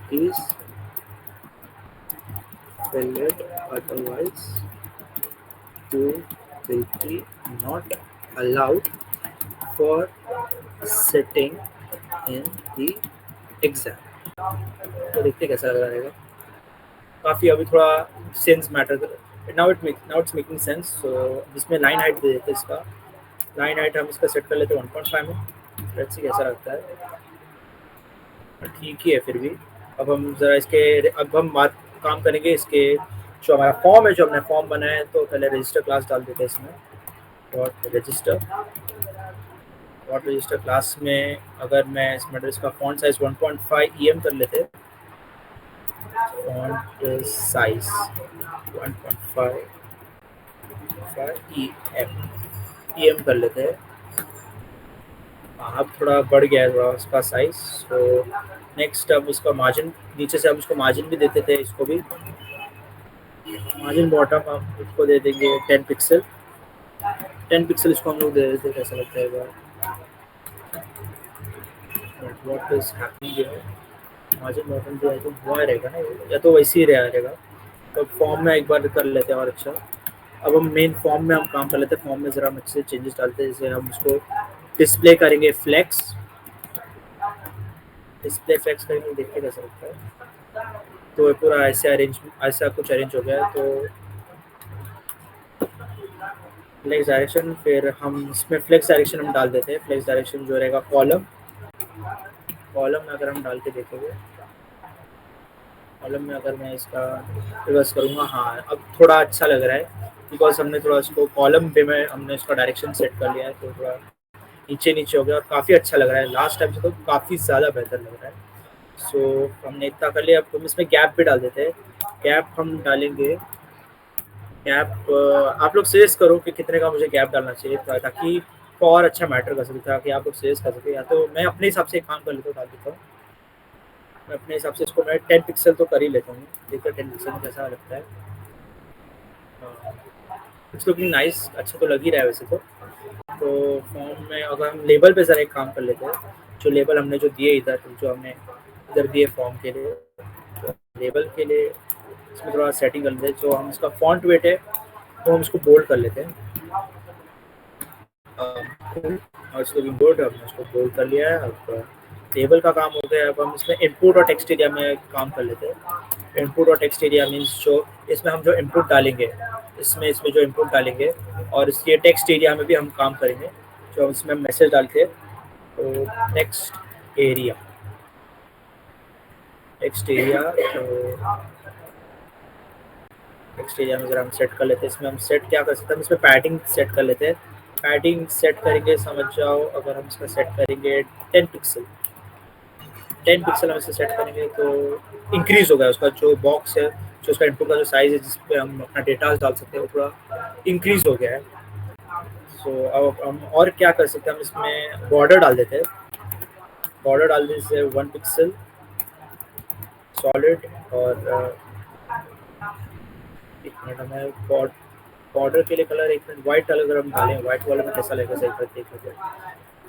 please fill it, otherwise you will be not allowed for sitting in the exam। तो देखते कैसा लग रहा रहेगा। काफ़ी अभी थोड़ा sense matter, now it's making sense. So इसमें लाइन हाइट दे देते हैं इसका। लाइन हाइट हम इसका सेट कर लेते हैं 1.5 में। लेट्स सी कैसा लगता है। ठीक ही है फिर भी। अब हम ज़रा इसके, अब हम बात काम करेंगे इसके जो हमारा फॉर्म है, जो हमने फॉर्म बनाया है। तो पहले रजिस्टर क्लास डाल देते हैं इसमें। डॉट रजिस्टर क्लास में अगर मैं इसमें इसका फॉन्ट साइज 1.5 EM कर लेते हैं। फॉन्ट साइज 1.5 EM कर लेते हैं। अब थोड़ा बढ़ गया है थोड़ा उसका साइज। तो नेक्स्ट अब इसका मार्जिन, नीचे से हम इसको मार्जिन भी देते थे। इसको भी मार्जिन बॉटम हम इसको दे देंगे 10 पिक्सल। 10 पिक्सल इसको हम लोग दे देते। कैसा लगता है what is happening here. Margin bottom जो है तो हुआ रहेगा ना, या तो वैसे ही रहेगा। तो फॉर्म में एक बार कर लेते हैं और अच्छा। अब हम मेन फॉर्म में हम काम कर लेते हैं। फॉर्म में ज़रा हम अच्छे चेंजेस डालते हैं। जैसे हम इसको डिस्प्ले करेंगे फ्लेक्स, डिस्प्ले फ्लेक्स करेंगे, देखते कैसा लगता है। तो पूरा ऐसे अरेंज, ऐसा कुछ अरेंज हो गया है। तो फ्लेक्स डायरेक्शन, फिर हम इसमें फ्लेक्स डायरेक्शन हम डाल देते हैं। फ्लेक्स डायरेक्शन जो रहेगा कॉलम, कॉलम में अगर हम डाल के देखेंगे, कॉलम में अगर मैं इसका रिवर्स करूँगा, हाँ अब थोड़ा अच्छा लग रहा है। बिकॉज हमने थोड़ा इसको कॉलम पे में हमने इसका डायरेक्शन सेट कर लिया है। तो थोड़ा नीचे नीचे हो गया और काफ़ी अच्छा लग रहा है। लास्ट टाइम से तो काफ़ी ज़्यादा बेहतर लग रहा है। सो हमने इतना कर लिया। अब हम इसमें गैप भी डाल देते हैं। गैप हम डालेंगे गैप आप लोग सजेस्ट करो कि कितने का मुझे गैप डालना चाहिए ताकि और अच्छा मैटर कर सके, ताकि आप लोग सजेस्ट कर सके, या तो मैं अपने हिसाब से एक काम कर लेता हूँ, डाल देता हूँ। मैं अपने हिसाब से इसको मैं 10 पिक्सल तो कर ही लेता हूँ, देखो 10 पिक्सल में कैसा लगता है। इट्स लुकिंग नाइस, अच्छा तो लग ही रहा है वैसे तो। फॉर्म में अगर हम लेबल पे ज़रा एक काम कर लेते हैं, जो लेबल हमने जो दिए इधर, जो हमने इधर दिए फॉर्म के लिए, तो लेबल के लिए इसमें थोड़ा सेटिंग कर लेते हैं। जो हम इसका फॉन्ट वेट है तो हम इसको बोल्ड कर लेते हैं। और इसको भी बोल्ड, हमने इसको बोल्ड कर लिया है। अब टेबल का काम हो गया, अब हम इसमें इनपुट और टेक्स्ट एरिया में काम कर लेते हैं। इनपुट और टेक्स्ट एरिया मीन्स जो इसमें हम जो इनपुट डालेंगे, इसमें जो इनपुट डालेंगे, और इसके टेक्स्ट एरिया में भी हम काम करेंगे, जो हम इसमें मैसेज डालते हैं। तो टेक्स्ट एरिया, टेक्स्ट एरिया तो टेक्स्ट एरिया में ज़रा हम सेट कर लेते हैं। इसमें हम सेट क्या कर सकते हैं, हम इसमें पैडिंग सेट कर लेते हैं। पैडिंग सेट करेंगे, समझ जाओ, अगर हम इसमें सेट करेंगे 10 पिक्सल, 10 पिक्सल हम इसे सेट करेंगे तो इंक्रीज़ हो गया उसका जो बॉक्स है, जो उसका इनपुट का जो साइज़ है जिस पे हम अपना डेटा डाल सकते हैं, वो थोड़ा इंक्रीज़ हो गया है। सो अब हम और क्या कर सकते हैं, हम इसमें बॉर्डर डाल देते हैं। बॉर्डर डाल देने से 1 पिक्सल सॉलिड, और एक मिनट हमें बॉर्डर के लिए कलर, एक मिनट, वाइट कलर अगर हम डालें, वाइट वाले में कैसा लगेगा सही कर देख लेते हैं।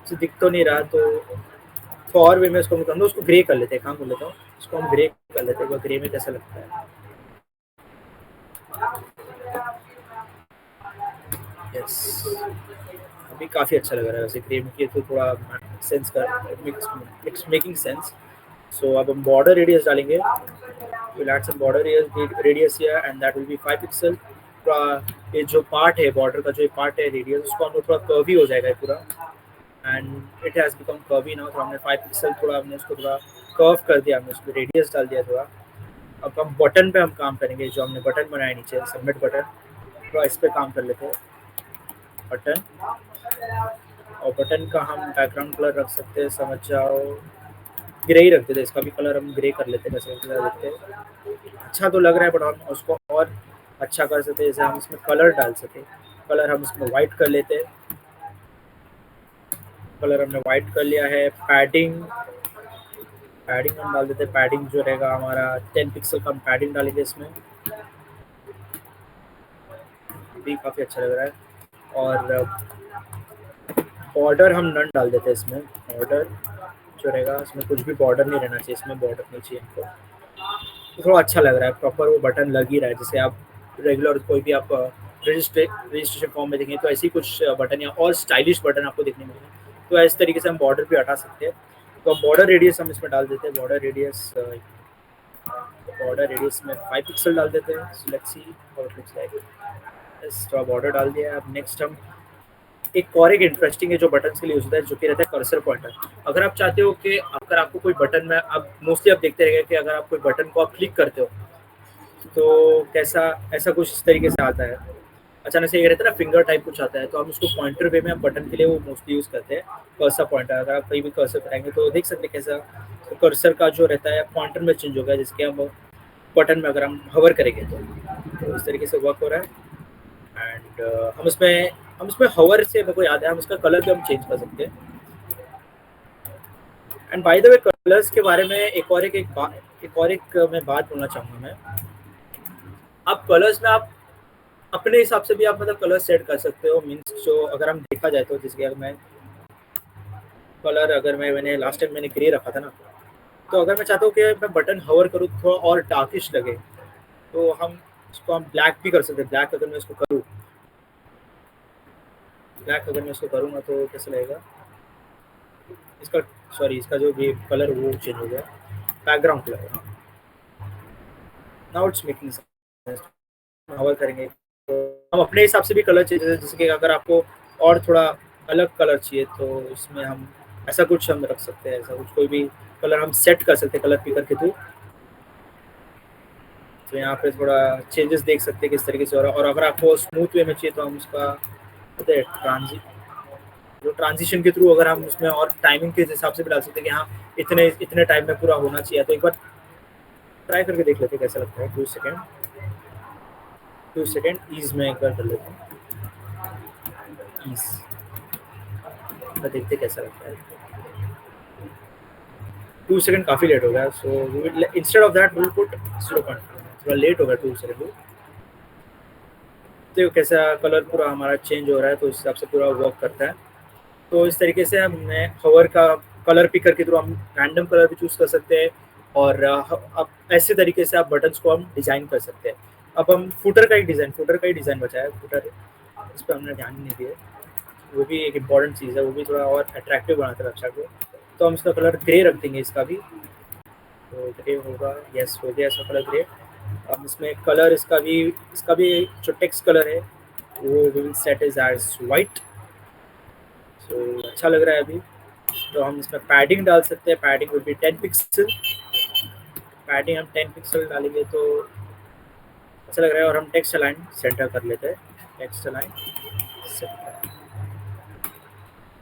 इसे दिख तो नहीं रहा, तो और वे में इसको हम उसको ग्रे कर लेते हैं, काम कर लेता हूँ, इसको हम ग्रे कर लेते हैं, ग्रे में कैसा लगता है। यस, अभी काफ़ी अच्छा लग रहा है वैसे, ग्रे में किए तो थोड़ा सेंस कर, इट्स मेकिंग सेंस। सो अब हम बॉर्डर रेडियस डालेंगे, we'll add some border radius here, and that will be 5 pixel. थोड़ा ये जो पार्ट है बॉर्डर का, जो पार्ट है रेडियस, उसको हम थोड़ा कर्वी हो जाएगा पूरा, and it has become curvy now. तो हमने 5 पिक्सल थोड़ा हमने उसको थोड़ा कर्व कर दिया, हमने उसको रेडियस डाल दिया थोड़ा। अब हम बटन पे हम काम करेंगे, जो हमने बटन बनाया नीचे सबमिट बटन, थोड़ा इस पर काम कर लेते हैं। बटन, और बटन का हम बैकग्राउंड कलर रख सकते हैं, समझ जाओ ग्रे ही रख देते हैं, इसका भी कलर हम ग्रे कर लेते हैं, वैसे देखते हैं अच्छा तो लग रहा है, बट हम उसको और अच्छा कर सकते हैं, जैसे हम इसमें कलर डाल सके। कलर हम इसमें वाइट कर लेते हैं, कलर हमने वाइट कर लिया है। पैडिंग, पैडिंग हम डाल देते हैं, पैडिंग जो रहेगा हमारा 10 पिक्सल का हम पैडिंग डालेंगे इसमें, भी काफ़ी अच्छा लग रहा है। और बॉर्डर हम नन डाल देते हैं इसमें, बॉर्डर जो रहेगा इसमें कुछ भी बॉर्डर नहीं रहना चाहिए, इसमें बॉर्डर नहीं चाहिए हमको, तो थोड़ा अच्छा लग रहा है, प्रॉपर वो बटन लग ही रहा है, जैसे आप रेगुलर कोई भी आप रजिस्ट्रेशन फॉर्म में देखेंगे तो ऐसी कुछ बटन या और स्टाइलिश बटन आपको देखने मिलेंगे। तो इस तरीके से हम बॉर्डर भी हटा सकते हैं। तो बॉर्डर रेडियस हम इसमें डाल देते हैं, बॉर्डर रेडियस में 5 पिक्सल डाल देते हैं। So let's see how it looks like. इस थोड़ा बॉर्डर डाल दिया है। अब नेक्स्ट हम एक और एक इंटरेस्टिंग है जो बटन के लिए यूज होता है, जो कि रहता है कर्सर पॉइंटर। अगर आप चाहते हो कि अगर आपको कोई बटन में, आप मोस्टली आप देखते रहेंगे कि अगर आप कोई बटन को आप क्लिक करते हो तो कैसा, ऐसा कुछ इस तरीके से आता है, अचानक से ये रहता है ना, फिंगर टाइप कुछ आता है, तो हम उसको पॉइंटर वे में हम बटन के लिए वो मोस्टली यूज़ करते हैं, कर्सर पॉइंटर। अगर आप कहीं भी कर्सर कराएंगे तो देख सकते हैं कैसा तो कर्सर का जो रहता है पॉइंटर में चेंज होगा, जिसके हम बटन में अगर हम हवर करेंगे तो इस तरीके से वर्क हो रहा है। एंड हम इसमें हवर से मेरे को याद है, हम इसका कलर भी हम चेंज कर सकते हैं। And by the way, colours के बारे में एक और एक मैं बात बोलना चाहूँगा मैं। आप कलर्स में आप अपने हिसाब से भी आप मतलब कलर सेट कर सकते हो, मीन्स जो अगर हम देखा जाए तो, जैसे अगर मैं कलर, अगर मैंने लास्ट टाइम मैंने ग्रे रखा था ना, तो अगर मैं चाहता हूँ कि मैं बटन हवर करूँ थोड़ा और डार्किश लगे, तो हम इसको हम ब्लैक भी कर सकते हैं। ब्लैक अगर मैं इसको करूँ, ब्लैक अगर मैं इसको करूँगा तो कैसा लगेगा इसका, सॉरी, इसका जो ये कलर वो चेंज हो गया, बैकग्राउंड कलर। हाँ, नाउ इट्स मेकिंग सेंस। हवर करेंगे तो हम अपने हिसाब से भी कलर चाहिए, जैसे कि अगर आपको और थोड़ा अलग कलर चाहिए तो इसमें हम ऐसा कुछ हम रख सकते हैं, ऐसा कुछ कोई भी कलर हम सेट कर सकते हैं कलर पिकर के थ्रू। तो यहाँ पे थोड़ा चेंजेस देख सकते हैं किस तरीके से हो रहा है। और अगर आपको स्मूथ वे में चाहिए तो हम उसका पता है ट्रांजिशन के थ्रू अगर हम उसमें और टाइमिंग के हिसाब से भी डाल सकते हैं कि हाँ इतने इतने टाइम में पूरा होना चाहिए। तो एक बार ट्राई करके देख लेते हैं कैसा लगता है, 2 सेकेंड। 2 सेकेंड ईज में एक बार कर लेता हूँ। ईज तो देखते कैसा लगता है। 2 सेकेंड काफ़ी लेट हो गया, so instead of that will put 0.5। थोड़ा लेट हो गया 2 सेकेंड। तो कैसा कलर पूरा हमारा चेंज हो रहा है, तो इस हिसाब से पूरा वर्क करता है। तो इस तरीके से हमने हवर का कलर पिकर के थ्रू हम रैंडम कलर भी चूज़ कर सकते हैं, और अब ऐसे तरीके से आप बटन्स को हम डिज़ाइन कर सकते हैं। अब हम फुटर का ही डिज़ाइन बचा है। फुटर इस पर हमने ध्यान नहीं दिया, वो भी एक इम्पॉर्टेंट चीज़ है, वो भी थोड़ा और अट्रैक्टिव बनाता है वेबसाइट को। तो हम इसका कलर ग्रे रख देंगे इसका भी। तो ग्रे होगा, यस हो गया इसका कलर ग्रे। अब इसमें कलर इसका भी जो टेक्स्ट कलर है वो will set is as white. So अच्छा लग रहा है अभी। तो हम इसमें पैडिंग डाल सकते हैं। Padding will B 10 pixel. Padding हम 10 पिक्सल डालेंगे तो अच्छा लग रहा है। और हम टेक्स्ट अलाइन सेंटर कर लेते हैं। Text align centre.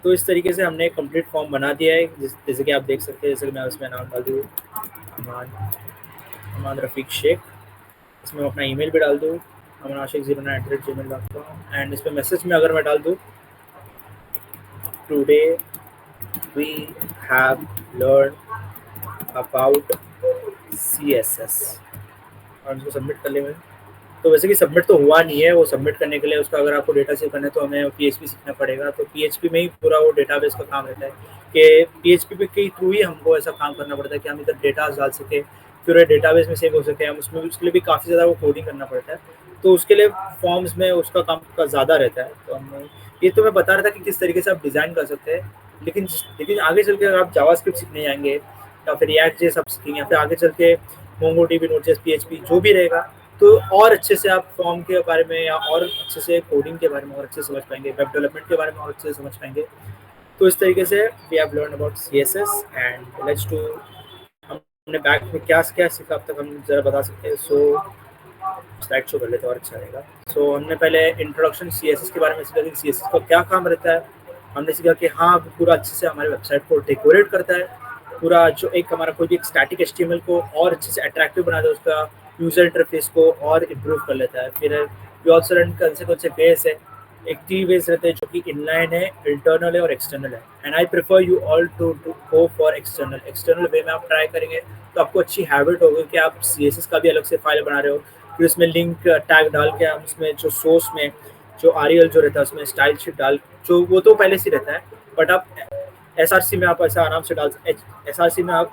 तो इस तरीके से हमने एक कंप्लीट फॉर्म बना दिया है, जैसे कि आप देख सकते हैं। जैसे कि मैं उसमें नाम डाल दूँ अमान अमान रफ़ीक शेख। इसमें मैं अपना ईमेल भी डाल दूँ amanashek09@gmail.com। एंड इसमें मैसेज में अगर मैं डाल दूँ today we have learn about CSS और उसको सबमिट कर लेंगे। तो वैसे कि सबमिट तो हुआ नहीं है। वो सबमिट करने के लिए उसका अगर आपको डेटा सेव करना है तो हमें PHP सीखना पड़ेगा। तो PHP में ही पूरा वो डेटाबेस का काम रहता है कि PHP के थ्रू ही हमको ऐसा काम करना पड़ता है कि हम इधर डेटा डाल सकें, फिर डेटाबेस में सेव हो सके। हम उसमें उसके लिए भी काफ़ी ज़्यादा वो कोडिंग करना पड़ता है। तो उसके लिए फॉर्म्स में उसका काम का ज़्यादा रहता है। तो हम ये तो मैं बता रहा था कि किस तरीके से आप डिज़ाइन कर सकते हैं। लेकिन लेकिन आगे चल के अगर आप जावास्क्रिप्ट सीखने जाएंगे या फिर रिएक्ट जेएस आप सीखेंगे, या फिर आगे चल के मोंगोडीबी, नोड.जेएस, PHP जो भी रहेगा, तो और अच्छे से आप फॉर्म के बारे में या और अच्छे से कोडिंग के बारे में और अच्छे से समझ पाएंगे, वेब डेवलपमेंट के बारे में और अच्छे से समझ पाएंगे। तो इस तरीके से we have learn about CSS and let's do. हमने बैक में क्या क्या सीखा अब तक, हम ज़रा बता सकते हैं। स्लाइड शो कर लेते हैं और अच्छा रहेगा। हमने पहले इंट्रोडक्शन CSS के बारे में सीखा कि CSS का क्या काम रहता है। हमने सीखा कि हाँ, पूरा अच्छे से हमारे वेबसाइट को डेकोरेट करता है। पूरा जो एक हमारा कोई भी एक स्टैटिक HTML को और अच्छे से अट्रैक्टिव बनाता है, उसका यूज़र इंटरफेस को और इम्प्रूव कर लेता है। फिर वी ऑल्सो रन कौन से बेस है, एक 3 बेस रहते हैं जो कि इनलाइन है, इंटरनल है और एक्सटर्नल है। And I prefer you all to go for external. External way में आप ट्राई करेंगे तो आपको अच्छी हैबिट होगी कि आप CSS का भी अलग से फाइल बना रहे हो, फिर उसमें लिंक टैग डाल के हम उसमें जो सोर्स में जो REL जो रहता है उसमें स्टाइल शीट डाल, जो वो तो पहले से रहता है। बट आप SRC में आप ऐसा आराम से डाल SRC में आप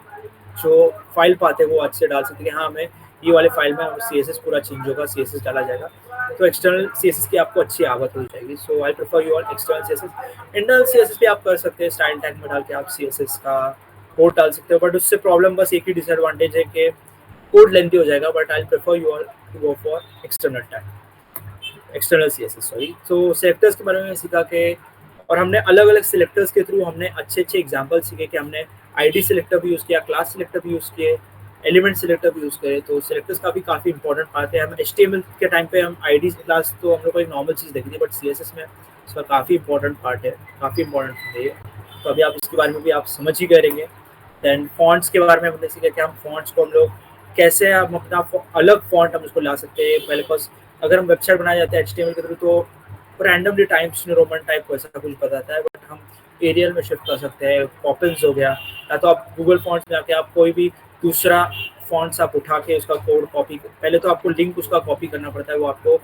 जो फाइल पाते हैं वो अच्छे से डाल सकते हैं कि हाँ, हमें ये वाले फाइल में CSS पूरा चेंज होगा, CSS डाला जाएगा। तो एक्सटर्नल CSS की आपको अच्छी आदत हो जाएगी। So I prefer you all external CSS। Internal CSS भी आप कर सकते हैं, स्टाइल टैग में डाल के आप CSS का कोड डाल सकते हो। बट उससे प्रॉब्लम बस एक ही डिसएडवांटेज है कि कोड लेंथी हो जाएगा। But I prefer you all to go for external tag, external CSS sorry. तो सेलेक्टर्स के बारे में सीखा के, और हमने अलग अलग सिलेक्टर्स के थ्रू हमने अच्छे अच्छे एग्जाम्पल सीखे कि हमने ID सिलेक्टर भी यूज़ किया, क्लास सिलेक्टर भी यूज़ किए, एलिमेंट सिलेक्टर भी यूज़ करे। तो सिलेक्टर्स का भी काफ़ी इंपॉर्टेंट पार्ट है। हम HTML के टाइम पे हम ID क्लास तो हम लोग को एक नॉर्मल चीज़ देखी थी, बट CSS में उसका काफ़ी इंपॉर्टेंट पार्ट है, काफ़ी इंपॉर्टेंट है ये। तो अभी आप इसके बारे में भी आप समझ ही करेंगे। देन फॉन्ट्स के बारे में हमने सीखा कि हम फॉन्ट्स को हम लोग कैसे हम अपना अलग फॉन्ट हम उसको ला सकते हैं। पहले बस अगर हम वेबसाइट बनाए जाते हैं HTML के थ्रू तो रैंडमली टाइप्स रोमन टाइप को ऐसा कुछ बताता है, बट हम एरियल में शिफ्ट कर सकते हैं। पॉपिंस हो गया, या तो आप गूगल फॉन्ट्स में आके आप कोई भी दूसरा फॉन्ट्स आप उठा के उसका कोड कॉपी, पहले तो आपको लिंक उसका कॉपी करना पड़ता है, वो आपको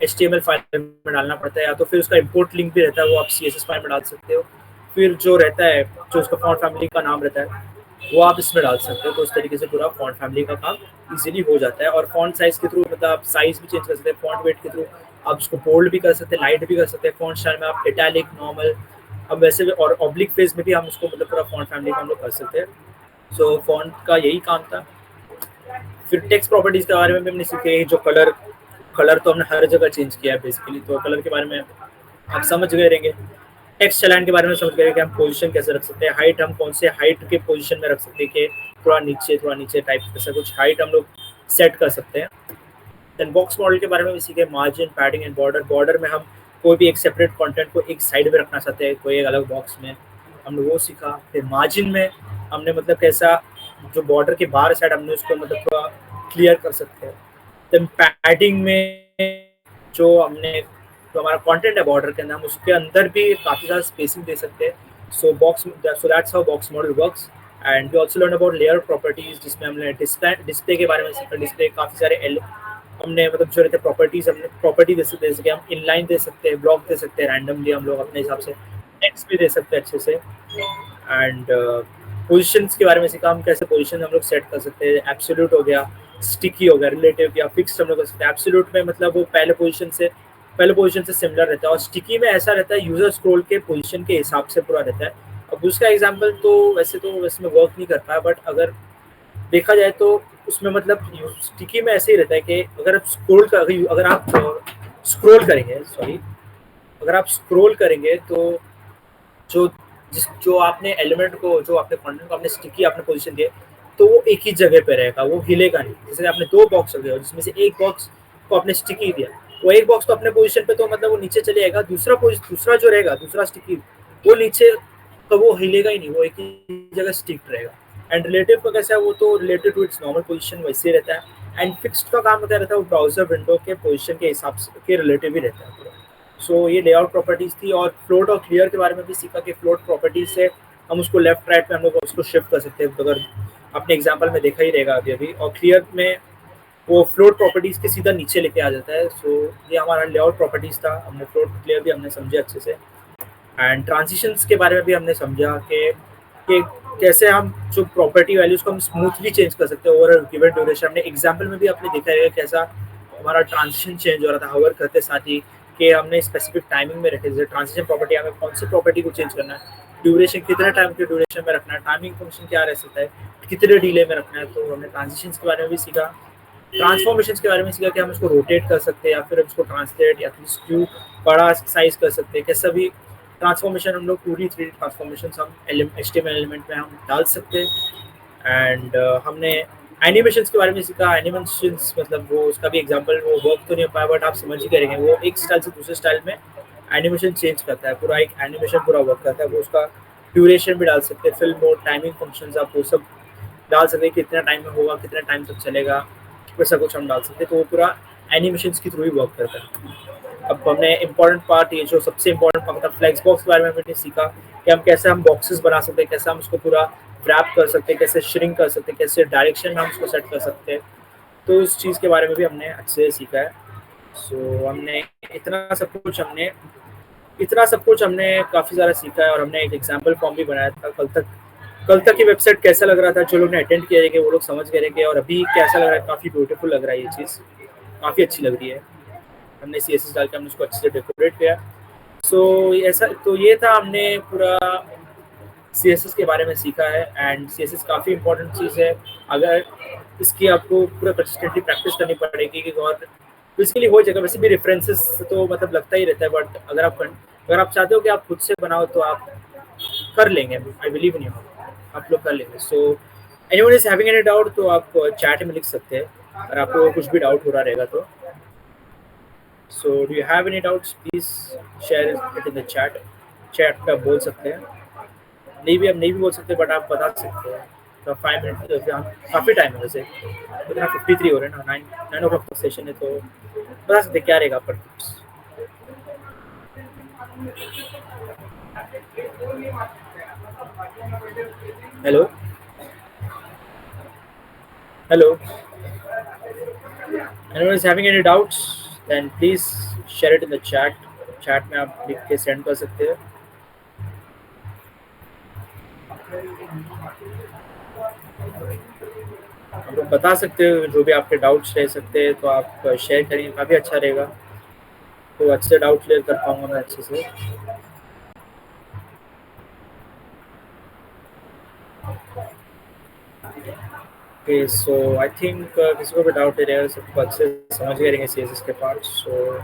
HTML फाइल में डालना पड़ता है, या तो फिर उसका इंपोर्ट लिंक भी रहता है, वो आप CSS फाइल में डाल सकते हो। फिर जो रहता है, जो उसका फॉन्ट फैमिली का नाम रहता है, वो आप इसमें डाल सकते हो। तो उस तरीके से पूरा फॉन्ट फैमिली का काम इजीली हो जाता है। और फॉन्ट साइज़ के थ्रू मतलब आप साइज़ भी चेंज कर सकते हैं। फॉन्ट वेट के थ्रू आप उसको बोल्ड भी कर सकते हैं, लाइट भी कर सकते हैं। फॉन्ट स्टाइल में आप इटैलिक, नॉर्मल, अब वैसे भी और ऑब्लिक फेस में भी हम उसको मतलब पूरा फॉन्ट फैमिली का हम लोग कर सकते हैं। फॉन्ट का यही काम था। फिर टेक्स्ट प्रॉपर्टीज़ के बारे में भी हमने सीखे। जो कलर कलर तो हमने हर जगह चेंज किया है बेसिकली, तो कलर के बारे में आप समझ गए रहेंगे। टेक्स्ट अलाइन के बारे में समझ गए कि हम पोजीशन कैसे रख सकते हैं। हाइट हम कौन से हाइट के पोजीशन में रख सकते हैं कि थोड़ा नीचे टाइप ऐसा कुछ हाइट हम लोग सेट कर सकते हैं। देन बॉक्स मॉडल के बारे में भी सीखे। Margin, padding and border. Border में हम कोई भी एक सेपरेट कंटेंट को एक साइड में रखना चाहते हैं, कोई एक अलग बॉक्स में, हमने वो सीखा। फिर मार्जिन में हमने मतलब कैसा जो बॉर्डर के बाहर साइड हमने उसको मतलब थोड़ा क्लियर कर सकते हैं। देन पैडिंग में जो हमने जो हमारा कंटेंट है बॉर्डर के अंदर, हम उसके अंदर भी काफ़ी ज़्यादा स्पेसिंग दे सकते हैं। So that's how box model works. And we also learn about layer properties, जिसमें हमने डिस्प्ले के बारे में सीखा। डिस्प्ले काफ़ी सारे हमने मतलब जो रहते प्रॉपर्टीज, हमने प्रॉपर्टी दे सकते हैं, जैसे कि हम इनलाइन दे सकते हैं, ब्लॉक दे सकते हैं, रैंडमली हम लोग अपने हिसाब से टेक्स्ट भी दे सकते हैं अच्छे से। एंड पोजीशंस के बारे में सीखा, हम कैसे पोजीशन हम लोग सेट कर सकते हैं। एब्सोल्यूट हो गया, स्टिकी हो गया, रिलेटिव या फिक्स्ड हम लोग कर सकते हैं। एब्सोल्यूट में मतलब वो पहले पोजीशन से सिमिलर रहता है, और स्टिकी में ऐसा रहता है यूजर स्क्रॉल के पोजीशन के हिसाब से पूरा रहता है। अब उसका एग्जांपल तो वैसे में वर्क नहीं कर पाया, बट अगर देखा जाए तो उसमें मतलब स्टिकी में ऐसे ही रहता है कि अगर आप स्क्रॉल करेंगे, सॉरी, अगर आप स्क्रॉल करेंगे तो जो जो आपने एलिमेंट को, जो आपने कंटेंट को आपने स्टिकी आपने पोजीशन दिए, तो वो एक ही जगह पे रहेगा, वो हिलेगा नहीं। जैसे आपने दो बॉक्स रखे हो, जिसमें से एक बॉक्स को आपने स्टिकी दिया, वो एक बॉक्स तो अपने पोजीशन पे, तो मतलब वो नीचे चले जाएगा। दूसरा जो रहेगा, दूसरा स्टिकी, वो नीचे, तो वो हिलेगा ही नहीं, वो एक ही जगह स्टिक रहेगा। एंड रिलेटिव का कैसा है, वो तो related to its normal position वैसे ही रहता है। एंड फिक्स्ड का काम क्या रहता है, वो ब्राउजर विंडो के पोजीशन के हिसाब से के रिलेटिव ही रहता है। सो ये लेआउट प्रॉपर्टीज थी। और फ्लोट और क्लियर के बारे में भी सीखा कि फ्लोट प्रॉपर्टीज से हम उसको लेफ्ट राइट में हम लोग उसको शिफ्ट कर सकते हैं। तो अगर अपने एग्जाम्पल में देखा ही रहेगा अभी अभी, और क्लियर में वो फ्लोट प्रॉपर्टीज के सीधा नीचे लेके आ जाता है। सो ये हमारा लेआउट प्रॉपर्टीज था। हमने फ्लोट क्लियर भी हमने समझे अच्छे से। एंड ट्रांजिशंस के बारे में भी हमने समझा कि कैसे हम जो प्रॉपर्टी वैल्यूज को हम स्मूथली चेंज कर सकते हैं ओवर गिवन ड्यूरेशन। हमने एग्जाम्पल में भी आपने देखा है कैसा हमारा ट्रांजिशन चेंज हो रहा था हवर करते साथ ही, कि हमने स्पेसिफिक टाइमिंग में रखे। जैसे ट्रांजिशन प्रॉपर्टी, हमें कौन सी प्रॉपर्टी को चेंज करना है, ड्यूरेशन कितने टाइम के ड्यूरेशन में रखना है, टाइमिंग फंक्शन क्या रह सकता है, कितने डिले में रखना है। तो हमने ट्रांजिशन के बारे में भी सीखा। ट्रांसफॉर्मेशन के बारे में सीखा कि हम इसको रोटेट कर सकते हैं, या फिर इसको ट्रांसलेट या फिर स्क्यू बड़ा साइज कर सकते हैं। कैसा भी ट्रांसफॉर्मेशन हम लोग 2D 3D ट्रांसफॉर्मेशन हम HTML एलिमेंट में हम डाल सकते हैं। एंड हमने एनिमेशंस के बारे में सीखा। एनिमेशंस मतलब वो उसका भी एग्जांपल वो वर्क तो नहीं हो पाया, बट आप समझ ही करेंगे। वो एक स्टाइल से दूसरे स्टाइल में एनिमेशन चेंज करता है, पूरा एक एनिमेशन पूरा वर्क करता है। वो उसका ड्यूरेशन भी डाल सकते हैं, फिल्म मोड, टाइमिंग फंक्शंस, आप वो सब डाल सकते हैं, कितना टाइम में होगा, कितना टाइम तक चलेगा, वैसा कुछ हम डाल सकते हैं। तो वो पूरा एनिमेशंस के थ्रू ही वर्क करता है। अब हमने इम्पोर्टेंट पार्ट, ये जो सबसे इम्पोर्टेंट पार्ट था फ्लेक्स बॉक्स के बारे में हमने सीखा कि हम कैसे हम बॉक्सेस बना सकते हैं, कैसे हम उसको पूरा रैप कर सकते हैं, कैसे श्रिंक कर सकते हैं, कैसे डायरेक्शन में हम उसको सेट कर सकते हैं। तो उस चीज़ के बारे में भी हमने अच्छे से सीखा है। सो हमने इतना सब कुछ हमने काफ़ी ज़्यादा सीखा है। और हमने एक एग्जाम्पल फॉर्म भी बनाया था। कल तक की वेबसाइट कैसा लग रहा था, जो लोग ने अटेंड किया है वो लोग समझ गए कि, और अभी कैसा लग रहा है, काफ़ी ब्यूटीफुल लग रहा है। ये चीज़ काफ़ी अच्छी लग रही है। हमने CSS डाल के हमने उसको अच्छे से डेकोरेट किया। सो ऐसा तो ये था, हमने पूरा CSS के बारे में सीखा है। एंड CSS काफ़ी इंपॉर्टेंट चीज़ है। अगर इसकी आपको पूरा कंसिस्टेंटली प्रैक्टिस करनी पड़ेगी, और बेसिकली हो जाएगा। वैसे भी रेफरेंसेस तो मतलब लगता ही रहता है, बट अगर आप चाहते हो कि आप खुद से बनाओ तो आप कर लेंगे। आई बिलीव इन यू, आप लोग कर लेंगे। So anyone is having any doubt तो आप चैट में लिख सकते हैं, अगर आपको कुछ भी डाउट हो रहा रहेगा तो। So do you have any doubts, please share it in the chat. Chat पे आप बोल सकते हैं, नहीं भी बोल सकते, बट आप बता सकते हैं। तो 5 मिनट काफ़ी टाइम है वैसे, इतना 53 हो रहे हैं ना, 9 o'clock तक सेशन है, तो बता सकते क्या रहेगा पर। Hello hello, anyone is having any doubts then please share it in the chat में आप लिख के सेंड कर सकते हैं। आप लोग बता सकते हो जो भी आपके डाउट्स रह सकते हैं, तो आप शेयर करेंगे, काफ़ी अच्छा रहेगा। तो अच्छे से डाउट क्लियर कर पाऊंगा मैं अच्छे से। ओके, सो आई थिंक किसी को भी डाउट नहीं रहेगा, सबको अच्छे से समझ गए रहेंगे CSS के part. So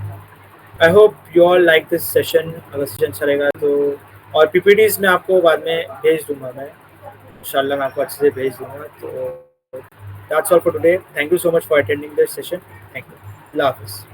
I hope you all like this session. अगर सेशन अच्छा रहेगा तो, और PPTs में आपको बाद में भेज दूंगा मैं, इंशाल्लाह मैं आपको अच्छे से भेज दूंगा। तो that's all for today. Thank you so much for attending this session. Thank you. अल्लाह हाफिज़।